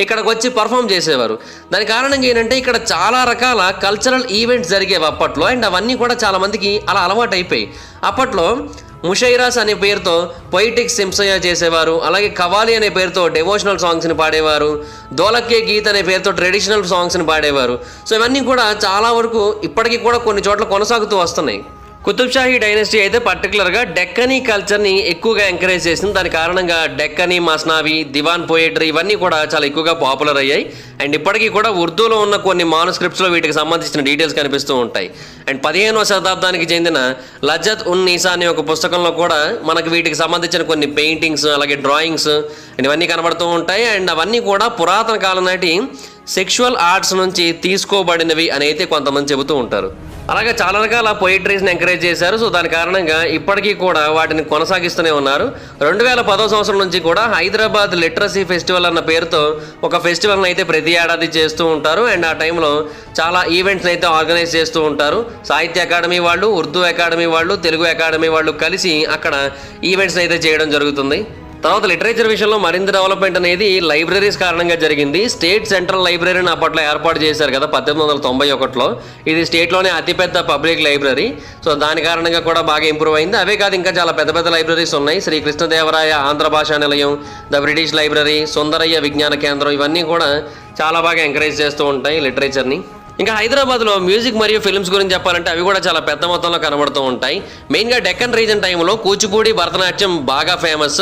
ఇక్కడికి వచ్చి పర్ఫామ్ చేసేవారు. దాని కారణంగా ఏంటంటే ఇక్కడ చాలా రకాల కల్చరల్ ఈవెంట్స్ జరిగేవి అప్పట్లో. అండ్ అవన్నీ కూడా చాలా మందికి అలా అలవాటు అయిపోయి అప్పట్లో ముషైరాస్ అనే పేరుతో పొయిటిక్స్ సింసయ చేసేవారు. అలాగే కవాలి అనే పేరుతో డెవోషనల్ సాంగ్స్ని పాడేవారు. దోలక్కే గీత్ అనే పేరుతో ట్రెడిషనల్ సాంగ్స్ని పాడేవారు. సో ఇవన్నీ కూడా చాలా వరకు ఇప్పటికీ కూడా కొన్ని చోట్ల కొనసాగుతూ వస్తున్నాయి. కుతుబ్ షాహీ డైనెస్టీ అయితే పర్టికులర్గా డెక్కనీ కల్చర్ని ఎక్కువగా ఎంకరేజ్ చేసింది. దాని కారణంగా డెక్కనీ మస్నావి, దివాన్ పోయట్రీ ఇవన్నీ కూడా చాలా ఎక్కువగా పాపులర్ అయ్యాయి. అండ్ ఇప్పటికీ కూడా ఉర్దూలో ఉన్న కొన్ని మానుస్క్రిప్ట్స్లో వీటికి సంబంధించిన డీటెయిల్స్ కనిపిస్తూ ఉంటాయి. అండ్ 15వ శతాబ్దానికి చెందిన లజ్జత్ ఉన్ నీసా అనే ఒక పుస్తకంలో కూడా మనకి వీటికి సంబంధించిన కొన్ని పెయింటింగ్స్, అలాగే డ్రాయింగ్స్ ఇవన్నీ కనబడుతూ ఉంటాయి. అండ్ అవన్నీ కూడా పురాతన కాలం నాటి సెక్షువల్ ఆర్ట్స్ నుంచి తీసుకోబడినవి అని అయితే కొంతమంది చెబుతూ ఉంటారు. అలాగే చాలా రకాల పొయిట్రీస్ని ఎంకరేజ్ చేశారు. సో దాని కారణంగా ఇప్పటికీ కూడా వాటిని కొనసాగిస్తూనే ఉన్నారు. 2010 సంవత్సరం నుంచి కూడా హైదరాబాద్ లిటరసీ ఫెస్టివల్ అన్న పేరుతో ఒక ఫెస్టివల్ని అయితే ప్రతి ఏడాది చేస్తూ ఉంటారు. అండ్ ఆ టైంలో చాలా ఈవెంట్స్ని అయితే ఆర్గనైజ్ చేస్తూ ఉంటారు. సాహిత్య అకాడమీ వాళ్ళు, ఉర్దూ అకాడమీ వాళ్ళు, తెలుగు అకాడమీ వాళ్ళు కలిసి అక్కడ ఈవెంట్స్ని అయితే చేయడం జరుగుతుంది. తర్వాత లిటరేచర్ విషయంలో మరింత డెవలప్మెంట్ అనేది లైబ్రరీస్ కారణంగా జరిగింది. స్టేట్ సెంట్రల్ లైబ్రరీని అప్పట్లో ఏర్పాటు చేశారు కదా 1891లో. ఇది స్టేట్లోనే అతిపెద్ద పబ్లిక్ లైబ్రరీ. సో దాని కారణంగా కూడా బాగా ఇంప్రూవ్ అయింది. అవే కాదు ఇంకా చాలా పెద్ద పెద్ద లైబ్రరీస్ ఉన్నాయి. శ్రీ కృష్ణదేవరాయ ఆంధ్ర భాషా నిలయం, ద బ్రిటిష్ లైబ్రరీ, సుందరయ్య విజ్ఞాన కేంద్రం ఇవన్నీ కూడా చాలా బాగా ఎంకరేజ్ చేస్తూ ఉంటాయి లిటరేచర్ని. ఇంకా హైదరాబాద్లో మ్యూజిక్ మరియు ఫిల్మ్స్ గురించి చెప్పాలంటే అవి కూడా చాలా పెద్ద మొత్తంలో కనబడుతూ ఉంటాయి. మెయిన్గా డెక్కన్ రీజన్ టైంలో కూచిపూడి, భరతనాట్యం బాగా famous.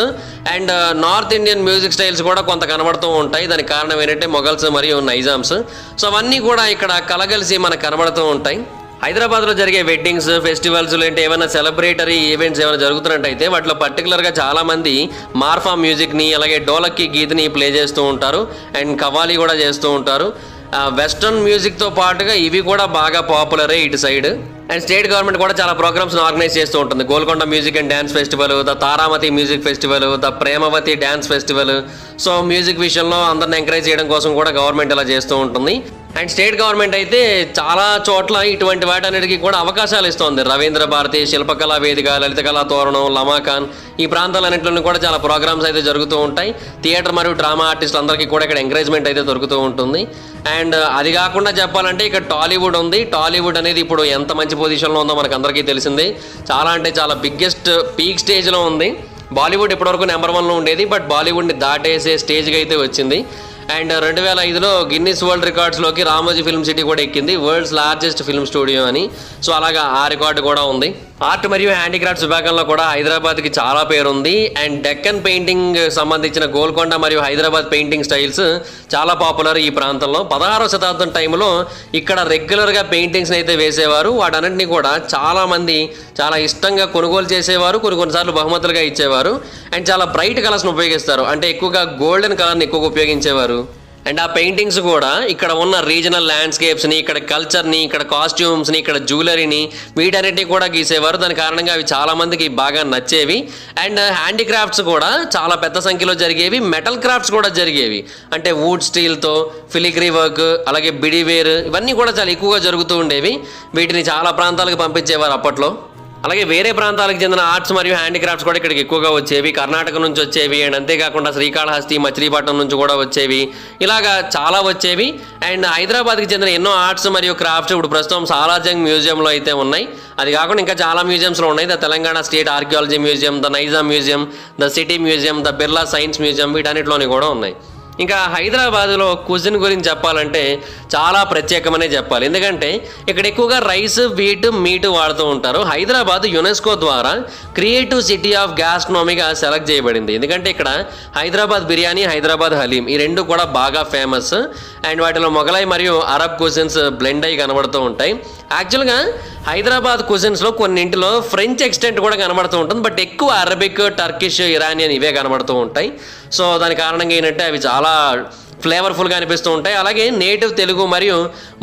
And north Indian music styles కూడా కొంత కనబడుతూ ఉంటాయి. దానికి కారణం ఏంటంటే మొఘల్స్ మరియు నైజామ్స్. సో అవన్నీ కూడా ఇక్కడ కలగలిసి మనకు కనబడుతూ ఉంటాయి. హైదరాబాద్లో జరిగే వెడ్డింగ్స్, ఫెస్టివల్స్ లేంటే ఏమైనా సెలబ్రేటరీ ఈవెంట్స్ ఏమైనా జరుగుతున్నట్టయితే వాటిలో పర్టికులర్గా చాలామంది మార్ఫా మ్యూజిక్ని, అలాగే డోలక్కి గీత్ని ప్లే చేస్తూ ఉంటారు. అండ్ కవాలి కూడా చేస్తూ ఉంటారు. వెస్ట్రన్ మ్యూజిక్తో పాటుగా ఇవి కూడా బాగా పాపులరే ఇటు సైడ్. అండ్ స్టేట్ గవర్నమెంట్ కూడా చాలా ప్రోగ్రామ్స్ని ఆర్గనైజ్ చేస్తూ ఉంటుంది. Golconda music and dance festival, the Taramati music festival, the Premavathi dance festival. So music విషయంలో అందరిని ఎంకరేజ్ చేయడం కోసం కూడా గవర్నమెంట్ ఇలా చేస్తూ ఉంటుంది. అండ్ స్టేట్ గవర్నమెంట్ అయితే చాలా చోట్ల ఇటువంటి వాటన్నిటికీ కూడా అవకాశాలు ఇస్తుంది. రవీంద్ర భారతి, శిల్పకళా వేదిక, లలిత కళా తోరణం, లమాఖాన్ ఈ ప్రాంతాలన్నింటిలో కూడా చాలా ప్రోగ్రామ్స్ అయితే జరుగుతూ ఉంటాయి. థియేటర్ మరియు డ్రామా ఆర్టిస్టులు అందరికీ కూడా ఇక్కడ ఎంకరేజ్మెంట్ అయితే దొరుకుతూ ఉంటుంది. అండ్ అది కాకుండా చెప్పాలంటే ఇక్కడ టాలీవుడ్ ఉంది. టాలీవుడ్ అనేది ఇప్పుడు ఎంత మంచి పొజిషన్లో ఉందో మనకు అందరికీ తెలిసిందే. చాలా అంటే చాలా బిగ్గెస్ట్ పీక్ స్టేజ్లో ఉంది. బాలీవుడ్ ఇప్పటివరకు నెంబర్ 1లో ఉండేది, బట్ బాలీవుడ్ని దాటేసే స్టేజ్కి అయితే వచ్చింది. అండ్ 2005లో గిన్నిస్ వరల్డ్ రికార్డ్స్లోకి రామోజీ ఫిల్మ్ సిటీ కూడా ఎక్కింది, వరల్డ్స్ లార్జెస్ట్ ఫిల్మ్ స్టూడియో అని. సో అలాగా ఆ రికార్డు కూడా ఉంది. ఆర్ట్ మరియు హ్యాండీక్రాఫ్ట్స్ విభాగంలో కూడా హైదరాబాద్కి చాలా పేరుంది. అండ్ డెక్కన్ పెయింటింగ్ సంబంధించిన గోల్కొండ మరియు హైదరాబాద్ పెయింటింగ్ స్టైల్స్ చాలా పాపులర్ ఈ ప్రాంతంలో. 16వ శతాబ్దం టైంలో ఇక్కడ రెగ్యులర్గా పెయింటింగ్స్ని అయితే వేసేవారు. వాటన్నింటినీ కూడా చాలామంది చాలా ఇష్టంగా కొనుగోలు చేసేవారు, కొన్నిసార్లు బహుమతులుగా ఇచ్చేవారు. అండ్ చాలా బ్రైట్ కలర్స్ని ఉపయోగిస్తారు, అంటే ఎక్కువగా గోల్డెన్ కలర్ని ఎక్కువగా ఉపయోగించేవారు. అండ్ ఆ పెయింటింగ్స్ కూడా ఇక్కడ ఉన్న రీజనల్ ల్యాండ్స్కేప్స్ని, ఇక్కడ కల్చర్ని, ఇక్కడ కాస్ట్యూమ్స్ని, ఇక్కడ జ్యువెలరీని వీటన్నిటిని కూడా గీసేవారు. దాని కారణంగా అవి చాలామందికి బాగా నచ్చేవి. అండ్ హ్యాండీక్రాఫ్ట్స్ కూడా చాలా పెద్ద సంఖ్యలో జరిగేవి. మెటల్ క్రాఫ్ట్స్ కూడా జరిగేవి, అంటే వుడ్ స్టీల్తో ఫిలిగ్రీ వర్క్, అలాగే బిడివేర్ ఇవన్నీ కూడా చాలా ఎక్కువగా జరుగుతూ ఉండేవి. వీటిని చాలా ప్రాంతాలకు పంపించేవారు అప్పట్లో. అలాగే వేరే ప్రాంతాలకు చెందిన ఆర్ట్స్ మరియు హ్యాండీక్రాఫ్ట్స్ కూడా ఇక్కడికి ఎక్కువగా వచ్చేవి. కర్ణాటక నుంచి వచ్చేవి, అండ్ అంతేకాకుండా శ్రీకాళహస్తి, మచిలీపట్నం నుంచి కూడా వచ్చేవి. ఇలాగా చాలా వచ్చేవి. అండ్ హైదరాబాద్కి చెందిన ఎన్నో ఆర్ట్స్ మరియు క్రాఫ్ట్స్ ఇప్పుడు ప్రస్తుతం సాలార్జంగ్ మ్యూజియంలో అయితే ఉన్నాయి. అది కాకుండా ఇంకా చాలా మ్యూజియంస్లో ఉన్నాయి. The Telangana state archaeology museum, the Nizam museum, the city museum, the Birla science museum వీటన్నిటిలోని కూడా ఉన్నాయి. ఇంకా హైదరాబాద్లో కుజిన్ గురించి చెప్పాలంటే చాలా ప్రత్యేకమనే చెప్పాలి. ఎందుకంటే ఇక్కడ ఎక్కువగా రైస్, వీట్, మీట్ వాడుతూ ఉంటారు. హైదరాబాద్ యునెస్కో ద్వారా క్రియేటివ్ సిటీ ఆఫ్ గ్యాస్ట్రోనమీగా సెలెక్ట్ చేయబడింది. ఎందుకంటే ఇక్కడ హైదరాబాద్ బిర్యానీ, హైదరాబాద్ హలీం ఈ రెండు కూడా బాగా ఫేమస్. అండ్ వాటిలో మొగలాయి మరియు అరబ్ కుజిన్స్ బ్లెండ్ అయ్యి కనబడుతూ ఉంటాయి. యాక్చువల్గా హైదరాబాద్ కుజిన్స్లో కొన్నింటిలో ఫ్రెంచ్ ఎక్స్టెంట్ కూడా కనబడుతూ ఉంటుంది, బట్ ఎక్కువ అరబిక్, టర్కిష్, ఇరానియన్ ఇవే కనబడుతూ ఉంటాయి. సో దాని కారణంగా ఏంటంటే అవి చాలా ఫ్లేవర్ఫుల్గా అనిపిస్తూ ఉంటాయి. అలాగే నేటివ్ తెలుగు మరియు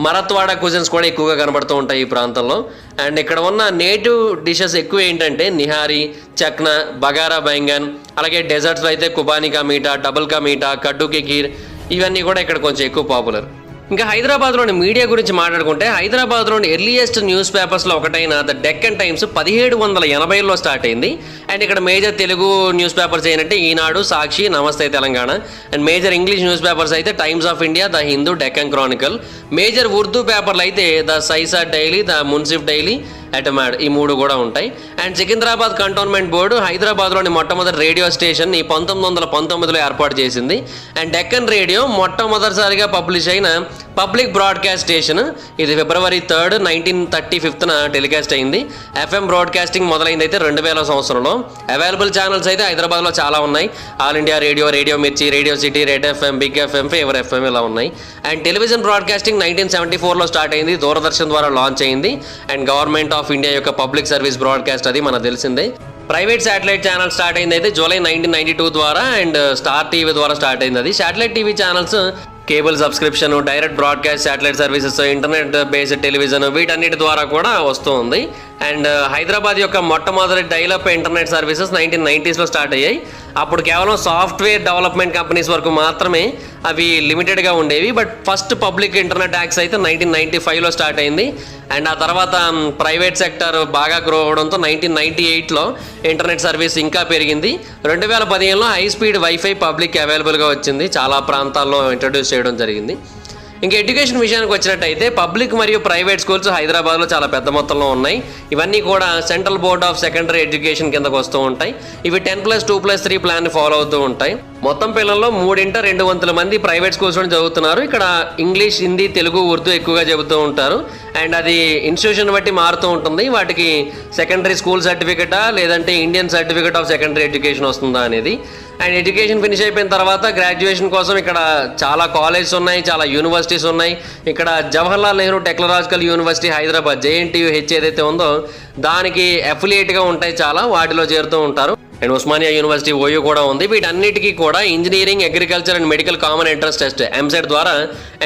మరత్వాడ కుజిన్స్ కూడా ఎక్కువగా కనబడుతూ ఉంటాయి ఈ ప్రాంతంలో. అండ్ ఇక్కడ ఉన్న నేటివ్ డిషెస్ ఎక్కువ ఏంటంటే నిహారీ, చక్నా, బగారా బైంగన్, అలాగే డెజర్ట్స్లో అయితే కుబానీ కా మీఠా, డబుల్ కా మీఠా, కడ్డూ కి ఖీర్ ఇవన్నీ కూడా ఇక్కడ కొంచెం ఎక్కువ పాపులర్. ఇంకా హైదరాబాద్లోని మీడియా గురించి మాట్లాడుకుంటే హైదరాబాద్లోని ఎర్లియెస్ట్ న్యూస్ పేపర్స్లో ఒకటైన ద డెక్కన్ టైమ్స్ 1780లో స్టార్ట్ అయింది. అండ్ ఇక్కడ మేజర్ తెలుగు న్యూస్ పేపర్స్ ఏంటంటే Eenadu, Sakshi, Namaste Telangana. And major English newspapers అయితే Times of India, the Hindu, Deccan Chronicle. Major Urdu పేపర్లు అయితే the Siasat daily, the Munsif daily, Etemaad, ఈ 3 కూడా ఉంటాయి. అండ్ సికింద్రాబాద్ కంటోన్మెంట్ బోర్డు హైదరాబాద్లోని మొట్టమొదటి రేడియో స్టేషన్ని 1919లో ఏర్పాటు చేసింది. అండ్ డెక్కన్ రేడియో మొట్టమొదటిసారిగా పబ్లిష్ అయిన పబ్లిక్ బ్రాడ్కాస్ట్ స్టేషన్. ఇది February 3, 1935 టెలికాస్ట్ అయింది. FM బ్రాడ్కాస్టింగ్ మొదలైంది అయితే 2000 సంవత్సరంలో. అవైలబుల్ ఛానల్స్ అయితే హైదరాబాద్లో చాలా ఉన్నాయి. All India radio, radio Mirchi, radio city, red FM, big FM, fever FM ఇలా ఉన్నాయి. అండ్ టెలివిజన్ బ్రాడ్కాస్టింగ్ 1974లో స్టార్ట్ అయింది, దూరదర్శన్ ద్వారా లాంచ్ అయింది. అండ్ గవర్నమెంట్ ఆఫ్ ఇండియా యొక్క పబ్లిక్ సర్వీస్ బ్రాడ్కాస్ట్ అది మనకు తెలిసిందే. ప్రైవేట్ శాటిలైట్ ఛానల్ స్టార్ట్ అయింది అయితే జూలై 1992 ద్వారా. అండ్ స్టార్ టీవీ ద్వారా స్టార్ట్ అయింది అది. Satellite TV channels cable subscription, direct broadcast, satellite services, internet based television వీటన్నిటి ద్వారా కూడా వస్తూ ఉంది. అండ్ హైదరాబాద్ యొక్క మొట్టమొదటి డైలప్ ఇంటర్నెట్ సర్వీసెస్ 1990sలో స్టార్ట్ అయ్యాయి. అప్పుడు కేవలం సాఫ్ట్వేర్ డెవలప్మెంట్ కంపెనీస్ వరకు మాత్రమే అవి లిమిటెడ్గా ఉండేవి. But first public internet access అయితే 1995లో స్టార్ట్ అయింది. అండ్ ఆ తర్వాత ప్రైవేట్ సెక్టర్ బాగా గ్రో అవడంతో 1998లో ఇంటర్నెట్ సర్వీస్ ఇంకా పెరిగింది. 2015లో హై స్పీడ్ వైఫై పబ్లిక్ అవైలబుల్గా వచ్చింది, చాలా ప్రాంతాల్లో ఇంట్రడ్యూస్ చేయడం జరిగింది. ఇంకా ఎడ్యుకేషన్ విషయానికి వచ్చినట్టయితే పబ్లిక్ మరియు ప్రైవేట్ స్కూల్స్ హైదరాబాద్లో చాలా పెద్ద మొత్తంలో ఉన్నాయి. ఇవన్నీ కూడా central board of secondary education కిందకు వస్తూ ఉంటాయి. ఇవి 10+2+3 ప్లాన్ ఫాలో అవుతూ ఉంటాయి. మొత్తం పిల్లల్లో 3/2 మంది ప్రైవేట్ స్కూల్స్లో చదువుతున్నారు. ఇక్కడ ఇంగ్లీష్, హిందీ, తెలుగు, ఉర్దూ ఎక్కువగా చెబుతూ ఉంటారు. అండ్ అది ఇన్స్టిట్యూషన్ బట్టి మారుతూ ఉంటుంది. వాటికి సెకండరీ స్కూల్ సర్టిఫికేటా లేదంటే Indian certificate of secondary education వస్తుందా అనేది. అండ్ ఎడ్యుకేషన్ ఫినిష్ అయిపోయిన తర్వాత గ్రాడ్యుయేషన్ కోసం ఇక్కడ చాలా కాలేజెస్ ఉన్నాయి, చాలా యూనివర్సిటీస్ ఉన్నాయి. ఇక్కడ Jawaharlal Nehru technological university Hyderabad JNTUH ఏదైతే ఉందో దానికి అఫిలియేట్గా ఉంటాయి, చాలా వాటిలో చేరుతూ ఉంటారు. అండ్ ఉస్మానియా యూనివర్సిటీ OU కూడా ఉంది. వీటన్నిటికీ కూడా engineering, agriculture and medical common entrance test MSET ద్వారా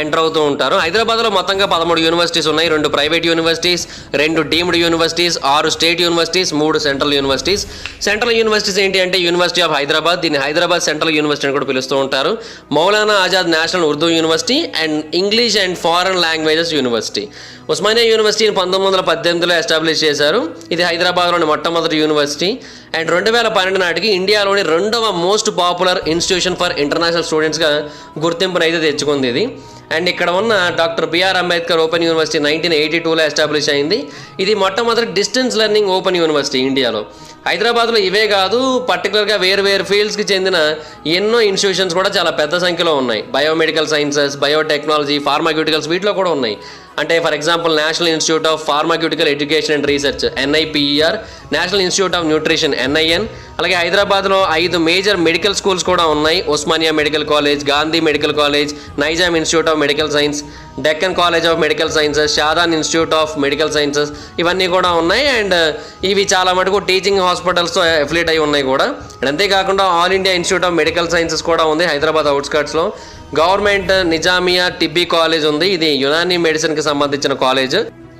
ఎంటర్ అవుతూ ఉంటారు. హైదరాబాద్లో మొత్తంగా 13 యూనివర్సిటీస్ ఉన్నాయి. 2 private universities, 2 deemed universities, 6 state universities, 3 central universities. Central universities ఏంటి అంటే యూనివర్సిటీ ఆఫ్ హైదరాబాద్, దీన్ని హైదరాబాద్ సెంట్రల్ యూనివర్సిటీ అని కూడా పిలుస్తూ ఉంటారు. Maulana Azad national Urdu university and English and foreign languages university. Osmania యూనివర్సిటీని 1918లో ఎస్టాబ్లిష్ చేశారు. ఇది హైదరాబాద్లోని మొట్టమొదటి యూనివర్సిటీ. అండ్ 2012 నాటికి ఇండియాలోని 2వ most popular institution for international స్టూడెంట్స్గా గుర్తింపునైతే తెచ్చుకుంది ఇది. అండ్ ఇక్కడ ఉన్న doctor BR Ambedkar open university 1982లో ఎస్టాబ్లిష్ అయింది. ఇది మొట్టమొదటి డిస్టెన్స్ లెర్నింగ్ ఓపెన్ యూనివర్సిటీ ఇండియాలో. హైదరాబాద్లో ఇవే కాదు, పర్టికులర్గా వేరు ఫీల్డ్స్కి చెందిన ఎన్నో ఇన్స్టిట్యూషన్స్ కూడా చాలా పెద్ద సంఖ్యలో ఉన్నాయి. బయోమెడికల్ సైన్సెస్, బయోటెక్నాలజీ, ఫార్మాక్యూటికల్స్ వీటిలో కూడా ఉన్నాయి. అంటే for example national Institute of pharmaceutical education and research NIPER, national Institute of nutrition NIN. అలాగే హైదరాబాద్లో 5 మేజర్ మెడికల్ స్కూల్స్ కూడా ఉన్నాయి. Osmania medical college, Gandhi medical college, Nizam institute of medical science, Deccan college of medical sciences, Shadan institute of medical sciences ఇవన్నీ కూడా ఉన్నాయి. And ఇవి చాలా మటుకు టీచింగ్ హాస్పిటల్స్తో అఫిలియేట్ అయి ఉన్నాయి కూడా. అండ్ అంతేకాకుండా all India institute of medical sciences కూడా ఉంది హైదరాబాద్ అవుట్స్కర్ట్స్లో. గవర్నమెంట్ నిజామియా టిబ్బీ కాలేజ్ ఉంది, ఇది యునానీ మెడిసిన్కి సంబంధించిన కాలేజ్.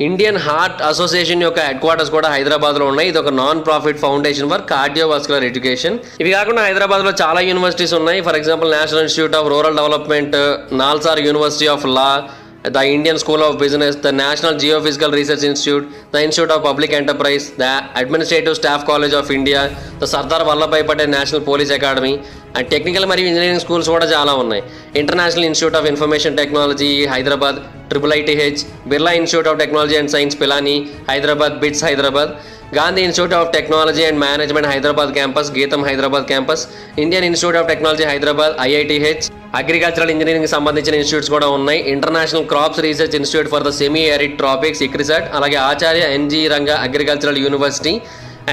ఇండియన్ హార్ట్ అసోసియేషన్ యొక్క హెడ్ క్వార్టర్స్ కూడా హైదరాబాద్లో ఉన్నాయి. ఇది ఒక non profit foundation for cardiovascular education. ఇవి కాకుండా హైదరాబాద్లో చాలా యూనివర్సిటీస్ ఉన్నాయి. For example national Institute of rural development, NALSAR university of law, the Indian School of Business, the National Geophysical Research Institute, the Institute of Public Enterprise, the Administrative Staff College of India, the Sardar Vallabhbhai Patel National Police Academy, and technical మరియు engineering schools కూడా చాలా ఉన్నాయి. International Institute of Information Technology Hyderabad, IIITH, Birla Institute of Technology and Science Pilani Hyderabad, BITS Hyderabad, Gandhi Institute of Technology and Management Hyderabad campus, Gitam Hyderabad campus, Indian Institute of Technology Hyderabad IITH, agricultural engineering సంబంధించిన institutes కూడా ఉన్నాయి. International crops research institute for the semi arid tropics ICRISAT, అలాగే Acharya NG Ranga agricultural university.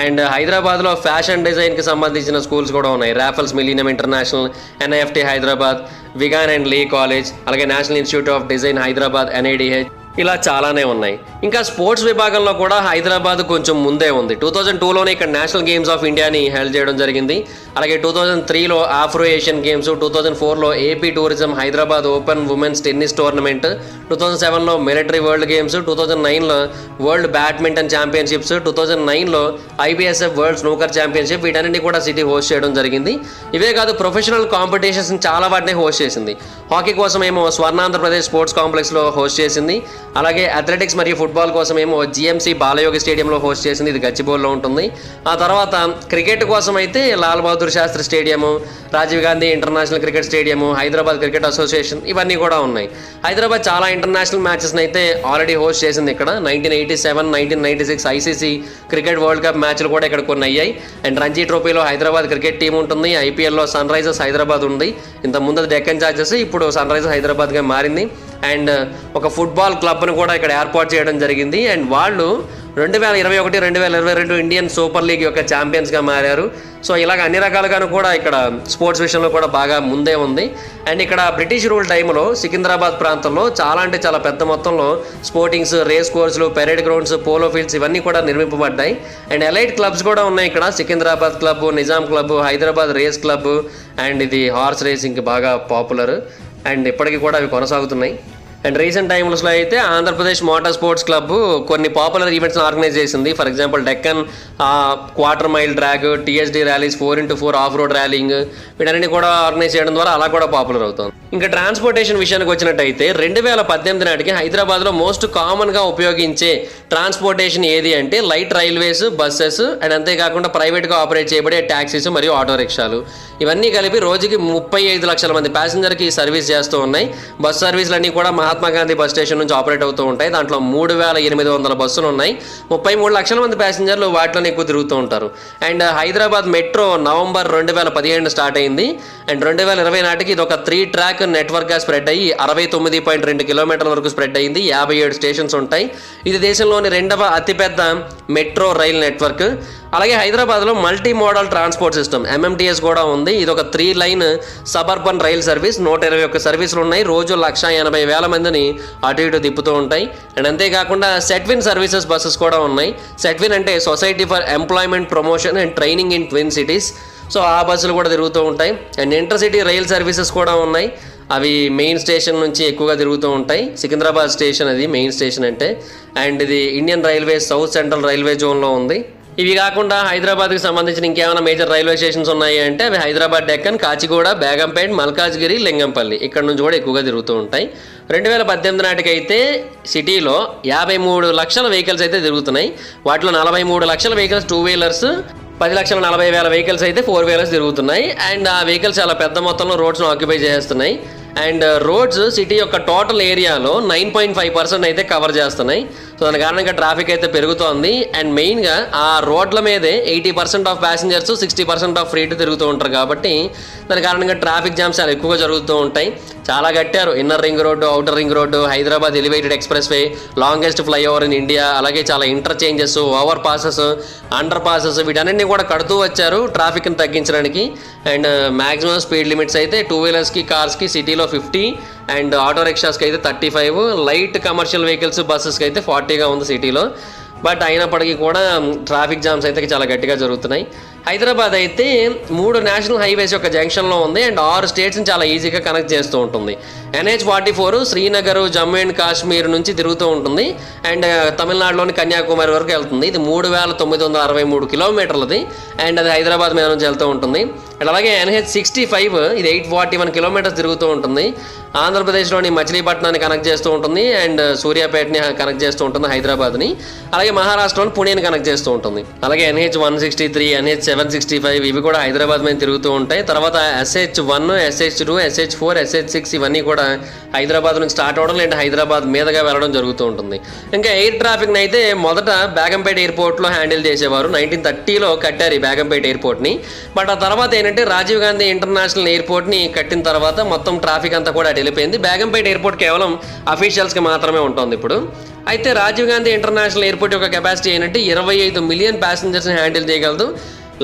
And హైదరాబాద్లో fashion డిజైన్కి సంబంధించిన schools కూడా ఉన్నాయి. Raffles Millennium International, NIFT Hyderabad, Wigan and Leigh college, అలాగే National Institute of Design Hyderabad NIDH, ఇలా చాలానే ఉన్నాయి. ఇంకా స్పోర్ట్స్ విభాగంలో కూడా హైదరాబాద్ కొంచెం ముందే ఉంది. 2002లోనే ఇక్కడ నేషనల్ గేమ్స్ ఆఫ్ ఇండియాని హెల్డ్ చేయడం జరిగింది. అలాగే 2003లో ఆఫ్రో ఏషియన్ గేమ్స్, 2004లో AP tourism Hyderabad open women's tennis tournament, 2007లో మిలిటరీ వరల్డ్ గేమ్స్, 2009లో వరల్డ్ బ్యాడ్మింటన్ ఛాంపియన్షిప్స్, 2009లో IBSF వరల్డ్ స్నూకర్ ఛాంపియన్షిప్, వీటన్నిటి కూడా సిటీ హోస్ట్ చేయడం జరిగింది. ఇవే కాదు, ప్రొఫెషనల్ కాంపిటీషన్స్ చాలా వాటిని హోస్ట్ చేసింది. హాకీ కోసం ఏమో స్వర్ణాంధ్రప్రదేశ్ స్పోర్ట్స్ కాంప్లెక్స్లో హోస్ట్ చేసింది. అలాగే అథ్లెటిక్స్ మరియు ఫుట్బాల్ కోసం ఏమో GMC బాలయోగి స్టేడియంలో హోస్ట్ చేసింది, ఇది గచ్చిబౌలిలో ఉంటుంది. ఆ తర్వాత క్రికెట్ కోసం అయితే Lal Bahadur Shastri stadium, Rajiv Gandhi international cricket stadium, Hyderabad cricket association, ఇవన్నీ కూడా ఉన్నాయి. హైదరాబాద్ చాలా ఇంటర్నేషనల్ మ్యాచెస్ని అయితే ఆల్రెడీ హోస్ట్ చేసింది. ఇక్కడ 1987, 1996 ICC క్రికెట్ వరల్డ్ కప్ మ్యాచ్లు కూడా ఇక్కడ కొన్ని అయ్యాయి. అండ్ రంజీ ట్రోఫీలో హైదరాబాద్ క్రికెట్ టీం ఉంటుంది. IPLలో సన్ రైజర్స్ హైదరాబాద్ ఉంది. ఇంత ముందు డెక్కన్ చార్జర్స్, ఇప్పుడు సన్ రైజర్స్ హైదరాబాద్గా మారింది. అండ్ ఒక ఫుట్బాల్ క్లబ్ను కూడా ఇక్కడ ఏర్పాటు చేయడం జరిగింది. అండ్ వాళ్ళు 2021, 2022 ఇండియన్ సూపర్ లీగ్ యొక్క ఛాంపియన్స్గా మారారు. సో ఇలాగ అన్ని రకాలుగాను కూడా ఇక్కడ స్పోర్ట్స్ విషయంలో కూడా బాగా ముందే ఉంది. అండ్ ఇక్కడ బ్రిటిష్ రూల్ టైంలో సికింద్రాబాద్ ప్రాంతంలో చాలా అంటే చాలా పెద్ద మొత్తంలో స్పోర్టింగ్స్, రేస్ కోర్సులు, పెరేడ్ గ్రౌండ్స్, పోలో ఫీల్డ్స్ ఇవన్నీ కూడా నిర్మింపబడ్డాయి. అండ్ ఎలైట్ క్లబ్స్ కూడా ఉన్నాయి ఇక్కడ. Secunderabad club, Nizam club, Hyderabad race club, and ఇది హార్స్ రేసింగ్ బాగా పాపులర్. అండ్ ఇప్పటికీ కూడా అవి కొనసాగుతున్నాయి. అండ్ రీసెంట్ టైమ్స్లో అయితే ఆంధ్రప్రదేశ్ మోటార్ స్పోర్ట్స్ క్లబ్ కొన్ని పాపులర్ ఈవెంట్స్ని ఆర్గనైజ్ చేసింది. For example Deccan quarter mile drag, TSD rallies, 4x4 of road ర్యాలింగ్, వీటన్నిటి కూడా ఆర్గనైజ్ చేయడం ద్వారా అలా కూడా పాపులర్ అవుతుంది. ఇంకా ట్రాన్స్పోర్టేషన్ విషయానికి వచ్చినట్టయితే 2018 నాటికి హైదరాబాద్లో మోస్ట్ కామన్గా ఉపయోగించే ట్రాన్స్పోర్టేషన్ ఏది అంటే లైట్ రైల్వేస్, బస్సెస్, అండ్ అంతేకాకుండా ప్రైవేట్గా ఆపరేట్ చేయబడే ట్యాక్సీస్ మరియు ఆటో రిక్షాలు, ఇవన్నీ కలిపి రోజుకి 35 లక్షల మంది ప్యాసింజర్కి సర్వీస్ చేస్తూ ఉన్నాయి. బస్ సర్వీసులన్నీ కూడా మహాత్మా గాంధీ బస్ స్టేషన్ నుంచి ఆపరేట్ అవుతూ ఉంటాయి. దాంట్లో 3800 బస్సులు ఉన్నాయి. 33 లక్షల మంది ప్యాసింజర్లు వాటిలోనే ఎక్కువ తిరుగుతూ ఉంటారు. And Hyderabad metro November 2017 start అయింది. అండ్ 2020 నాటికి ఇది ఒక 3 ట్రాక్ నెట్వర్క్గా స్ప్రెడ్ అయ్యి 69.2 కిలోమీటర్ల వరకు స్ప్రెడ్ అయింది. 57 స్టేషన్స్ ఉంటాయి. ఇది దేశంలోని 2వ అతిపెద్ద మెట్రో రైల్ నెట్వర్క్. అలాగే హైదరాబాద్లో multi modal transport system MMTS కూడా ఉంది. ఇది ఒక 3 లైన్ సబర్బన్ రైల్ సర్వీస్. 121 సర్వీసులు ఉన్నాయి. రోజు 180,000 మందిని అటు ఇటు తిప్పుతూ ఉంటాయి. అండ్ అంతేకాకుండా సెట్విన్ సర్వీసెస్ బస్సెస్ కూడా ఉన్నాయి. సెట్విన్ అంటే society for employment promotion and training in twin cities. So ఆ బస్సులు కూడా తిరుగుతూ ఉంటాయి. అండ్ ఇంటర్సిటీ రైల్ సర్వీసెస్ కూడా ఉన్నాయి. అవి మెయిన్ స్టేషన్ నుంచి ఎక్కువగా తిరుగుతూ ఉంటాయి. సికింద్రాబాద్ స్టేషన్ అది మెయిన్ స్టేషన్ అంటే. అండ్ ఇది Indian railways south central railway జోన్లో ఉంది. ఇవి కాకుండా హైదరాబాద్కి సంబంధించిన ఇంకేమైనా మేజర్ రైల్వే స్టేషన్స్ ఉన్నాయి అంటే అవి హైదరాబాద్ డెక్కన్, కాచిగూడ, బేగంపేట్, మల్కాజ్గిరి, లింగంపల్లి, ఇక్కడ నుంచి కూడా ఎక్కువగా తిరుగుతూ ఉంటాయి. 2018 నాటికైతే సిటీలో 53 లక్షల వెహికల్స్ అయితే తిరుగుతున్నాయి. వాటిలో 43 లక్షల వెహికల్స్ 2 వీలర్స్, 10,40,000 వెహికల్స్ అయితే 4 వీలర్స్ తిరుగుతున్నాయి. అండ్ ఆ వెహికల్స్ చాలా పెద్ద మొత్తంలో రోడ్స్ను ఆక్యుపై చేస్తున్నాయి. అండ్ రోడ్స్ సిటీ యొక్క టోటల్ ఏరియాలో 9.5% అయితే కవర్ చేస్తున్నాయి. సో దాని కారణంగా ట్రాఫిక్ అయితే పెరుగుతోంది. అండ్ మెయిన్గా ఆ రోడ్ల మీదే 80% ఆఫ్ ప్యాసింజర్స్, 60% ఆఫ్ ఫ్రీట్ తిరుగుతూ ఉంటారు. కాబట్టి దాని కారణంగా ట్రాఫిక్ జామ్స్ చాలా ఎక్కువగా జరుగుతూ ఉంటాయి. చాలా కట్టారు. Inner ring road, outer ring road, Hyderabad elevated express way, longest flyover in India, అలాగే చాలా interchanges, over passes, under passes, వీటన్నింటినీ కూడా కడుతూ వచ్చారు ట్రాఫిక్ని తగ్గించడానికి. అండ్ మ్యాక్సిమం స్పీడ్ లిమిట్స్ అయితే 2 వీలర్స్కి, కార్స్కి సిటీలో 50, అండ్ ఆటో రిక్షాస్కి అయితే 35, లైట్ కమర్షియల్ వెహికల్స్, బస్సెస్కి అయితే 40గా ఉంది సిటీలో. బట్ అయినప్పటికీ కూడా ట్రాఫిక్ జామ్స్ అయితే చాలా గట్టిగా జరుగుతున్నాయి. హైదరాబాద్ అయితే 3 నేషనల్ హైవేస్ యొక్క జంక్షన్లో ఉంది. అండ్ 6 స్టేట్స్ని చాలా ఈజీగా కనెక్ట్ చేస్తూ ఉంటుంది. NH44 శ్రీనగర్, జమ్మూ అండ్ కాశ్మీర్ నుంచి తిరుగుతూ ఉంటుంది. అండ్ తమిళనాడులోని కన్యాకుమారి వరకు వెళ్తుంది. ఇది 3,963 కిలోమీటర్లది. అండ్ అది హైదరాబాద్ మీద నుంచి వెళ్తూ ఉంటుంది. అండ్ అలాగే NH65 ఇది 841 కిలోమీటర్స్ తిరుగుతూ ఉంటుంది. ఆంధ్రప్రదేశ్లోని మచిలీపట్నాన్ని కనెక్ట్ చేస్తూ ఉంటుంది. అండ్ సూర్యాపేటని కనెక్ట్ చేస్తూ ఉంటుంది హైదరాబాద్ని. అలాగే మహారాష్ట్రలోని పుణేని కనెక్ట్ చేస్తూ ఉంటుంది. అలాగే NH163, NH765 ఇవి కూడా హైదరాబాద్ మీద తిరుగుతూ ఉంటాయి. తర్వాత SH1, SH2, SH4, SH6 ఇవన్నీ కూడా హైదరాబాద్ నుంచి స్టార్ట్ అవ్వడం లేదా హైదరాబాద్ మీదుగా వెళ్ళడం జరుగుతూ ఉంటుంది. ఇంకా ఎయిర్ ట్రాఫిక్ని అయితే మొదట బేగంపేట ఎయిర్పోర్ట్లో హ్యాండిల్ చేసేవారు. 1930లో కట్టారు ఈ బేగంపేట ఎయిర్పోర్ట్ని. బట్ ఆ తర్వాత ఏంటంటే రాజీవ్ గాంధీ ఇంటర్నేషనల్ ఎయిర్పోర్ట్ని కట్టిన తర్వాత మొత్తం ట్రాఫిక్ అంతా కూడా వెళ్ళిపోయింది. బేగంపేట ఎయిర్పోర్ట్ కేవలం అఫీషియల్స్కి మాత్రమే ఉంటుంది ఇప్పుడు. అయితే రాజీవ్ గాంధీ ఇంటర్నేషనల్ ఎయిర్పోర్ట్ యొక్క కెపాసిటీ ఏంటంటే 25 మిలియన్ ప్యాసింజర్స్ని హ్యాండిల్ చేయగలదు.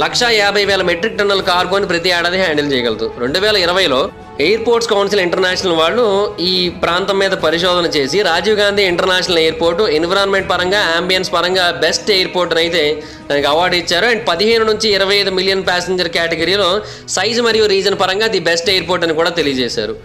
150,000 మెట్రిక్ టన్నుల కార్గోని ప్రతి ఏడాది హ్యాండిల్ చేయగలదు. 2020లో ఎయిర్పోర్ట్స్ కౌన్సిల్ ఇంటర్నేషనల్ వాళ్ళు ఈ ప్రాంతం మీద పరిశోధన చేసి Rajiv Gandhi international airport environment పరంగా, అంబియన్స్ పరంగా బెస్ట్ ఎయిర్పోర్ట్ అయితే దానికి అవార్డు ఇచ్చారు. అండ్ 15 నుంచి 25 మిలియన్ ప్యాసింజర్ కేటగిరీలో సైజ్ మరియు రీజన్ పరంగా ది బెస్ట్ ఎయిర్పోర్ట్ అని కూడా తెలియజేశారు.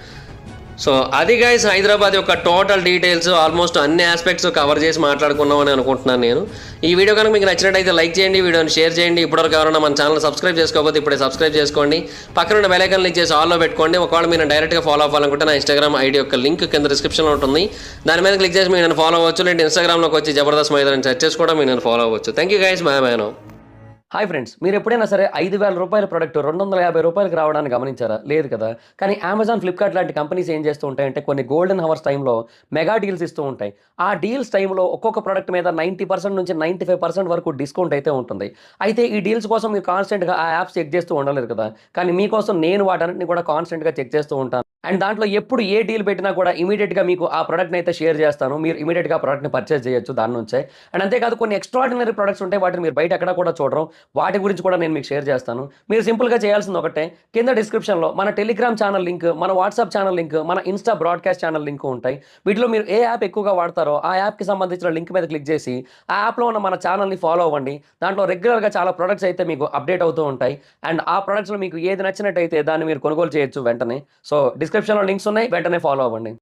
సో అది గైస్ హైదరాబాద్ యొక్క టోటల్ డీటెయిల్స్ ఆల్మోస్ట్ అన్ని ఆస్పెక్ట్స్ కవర్ చేసి మాట్లాడుకున్నామని అనుకుంటున్నాను నేను. ఈ వీడియో కనుక మీకు నచ్చినట్టయితే లైక్ చేయండి, వీడియోని షేర్ చేయండి. ఇప్పటివరకు ఎవరైనా మన ఛానల్ సబ్స్క్రైబ్ చేసుకోకపోతే ఇప్పుడే సబ్స్క్రైబ్ చేసుకోండి. పక్కన ఉన్న బెల్ ఐకాన్ క్లిక్ చేసి ఆల్లో పెట్టుకోండి. ఒకవేళ మీరు డైరెక్ట్గా ఫాలో అవ్వాలనుకుంటే నా ఇన్స్టాగ్రామ్ ఐడి యొక్క లింక్ కింద డిస్క్రిప్షన్లో ఉంటుంది. దాని మీద క్లిక్ చేసి మీరు నన్ను ఫాలో అవ్వచ్చు. లేదంటే ఇన్స్టాగ్రామ్లోకి వచ్చి జబర్దస్త్ మైదాన్ సెర్చ్ చేసి కూడా మీరు నన్ను ఫాలో అవ్వచ్చు. Thank you guys, bye bye now. Hi friends, మీరు ఎప్పుడైనా సరే 5,000 రూపాయల ప్రొడక్ట్ 250 రూపాయలకి రావడాన్ని గమనించారా? లేదు కదా. కానీ అమెజాన్, ఫ్లిప్కార్ట్ లాంటి కంపెనీస్ ఏం చేస్తూ ఉంటాయంటే కొన్ని గోల్డెన్ హవర్స్ టైంలో మెగా డీల్స్ ఇస్తూ ఉంటాయి. ఆ డీల్స్ టైంలో ఒక్కొక్క ప్రొడక్ట్ మీద 90% నుంచి 95% వరకు డిస్కౌంట్ అయితే ఉంటుంది. అయితే ఈ డీల్స్ కోసం మీరు కాన్స్టెంట్గా ఆ యాప్స్ చెక్ చేస్తూ ఉండలేదు కదా. కానీ మీకోసం నేను వాటన్నిటిని కూడా కాన్స్టెంట్గా చెక్ చేస్తూ ఉంటాను. అండ్ దాంట్లో ఎప్పుడు ఏ డీల్ పెట్టినా కూడా ఇమీడియట్గా మీకు ఆ ప్రొడక్ట్ని అయితే షేర్ చేస్తాను. మీరు ఇమీడియట్గా ఆ ప్రొడక్ట్ని పర్చేస్ చేయొచ్చు దాని నుంచే. అండ్ అంతేకాదు కొన్ని ఎక్స్ట్రాడినరీ ప్రొడక్ట్స్ ఉంటాయి, వాటిని మీరు బయట ఎక్కడ కూడా చూడరు. వాటి గురించి కూడా నేను మీకు షేర్ చేస్తాను. మీరు సింపుల్గా చేయాల్సింది ఒకటే, కింద డిస్క్రిప్షన్లో మన టెలిగ్రామ్ ఛానల్ లింక్, మన వాట్సాప్ ఛానల్ లింక్, మన ఇన్స్టా బ్రాడ్కాస్ట్ ఛానల్ లింక్ ఉంటాయి. వీటిలో మీరు ఏ యాప్ ఎక్కువగా వాడతారో ఆ యాప్కి సంబంధించిన లింక్ మీద క్లిక్ చేసి ఆ యాప్లో ఉన్న మన ఛానల్ని ఫాలో అవ్వండి. దాంట్లో రెగ్యులర్గా చాలా ప్రొడక్ట్స్ అయితే మీకు అప్డేట్ అవుతూ ఉంటాయి. అండ్ ఆ ప్రొడక్ట్స్లో మీకు ఏది నచ్చినట్టయితే దాన్ని మీరు కొనుగోలు చేయొచ్చు వెంటనే. సో డిస్క్రిప్షన్లో లింక్స్ ఉన్నాయి, వెంటనే ఫాలో అవ్వండి.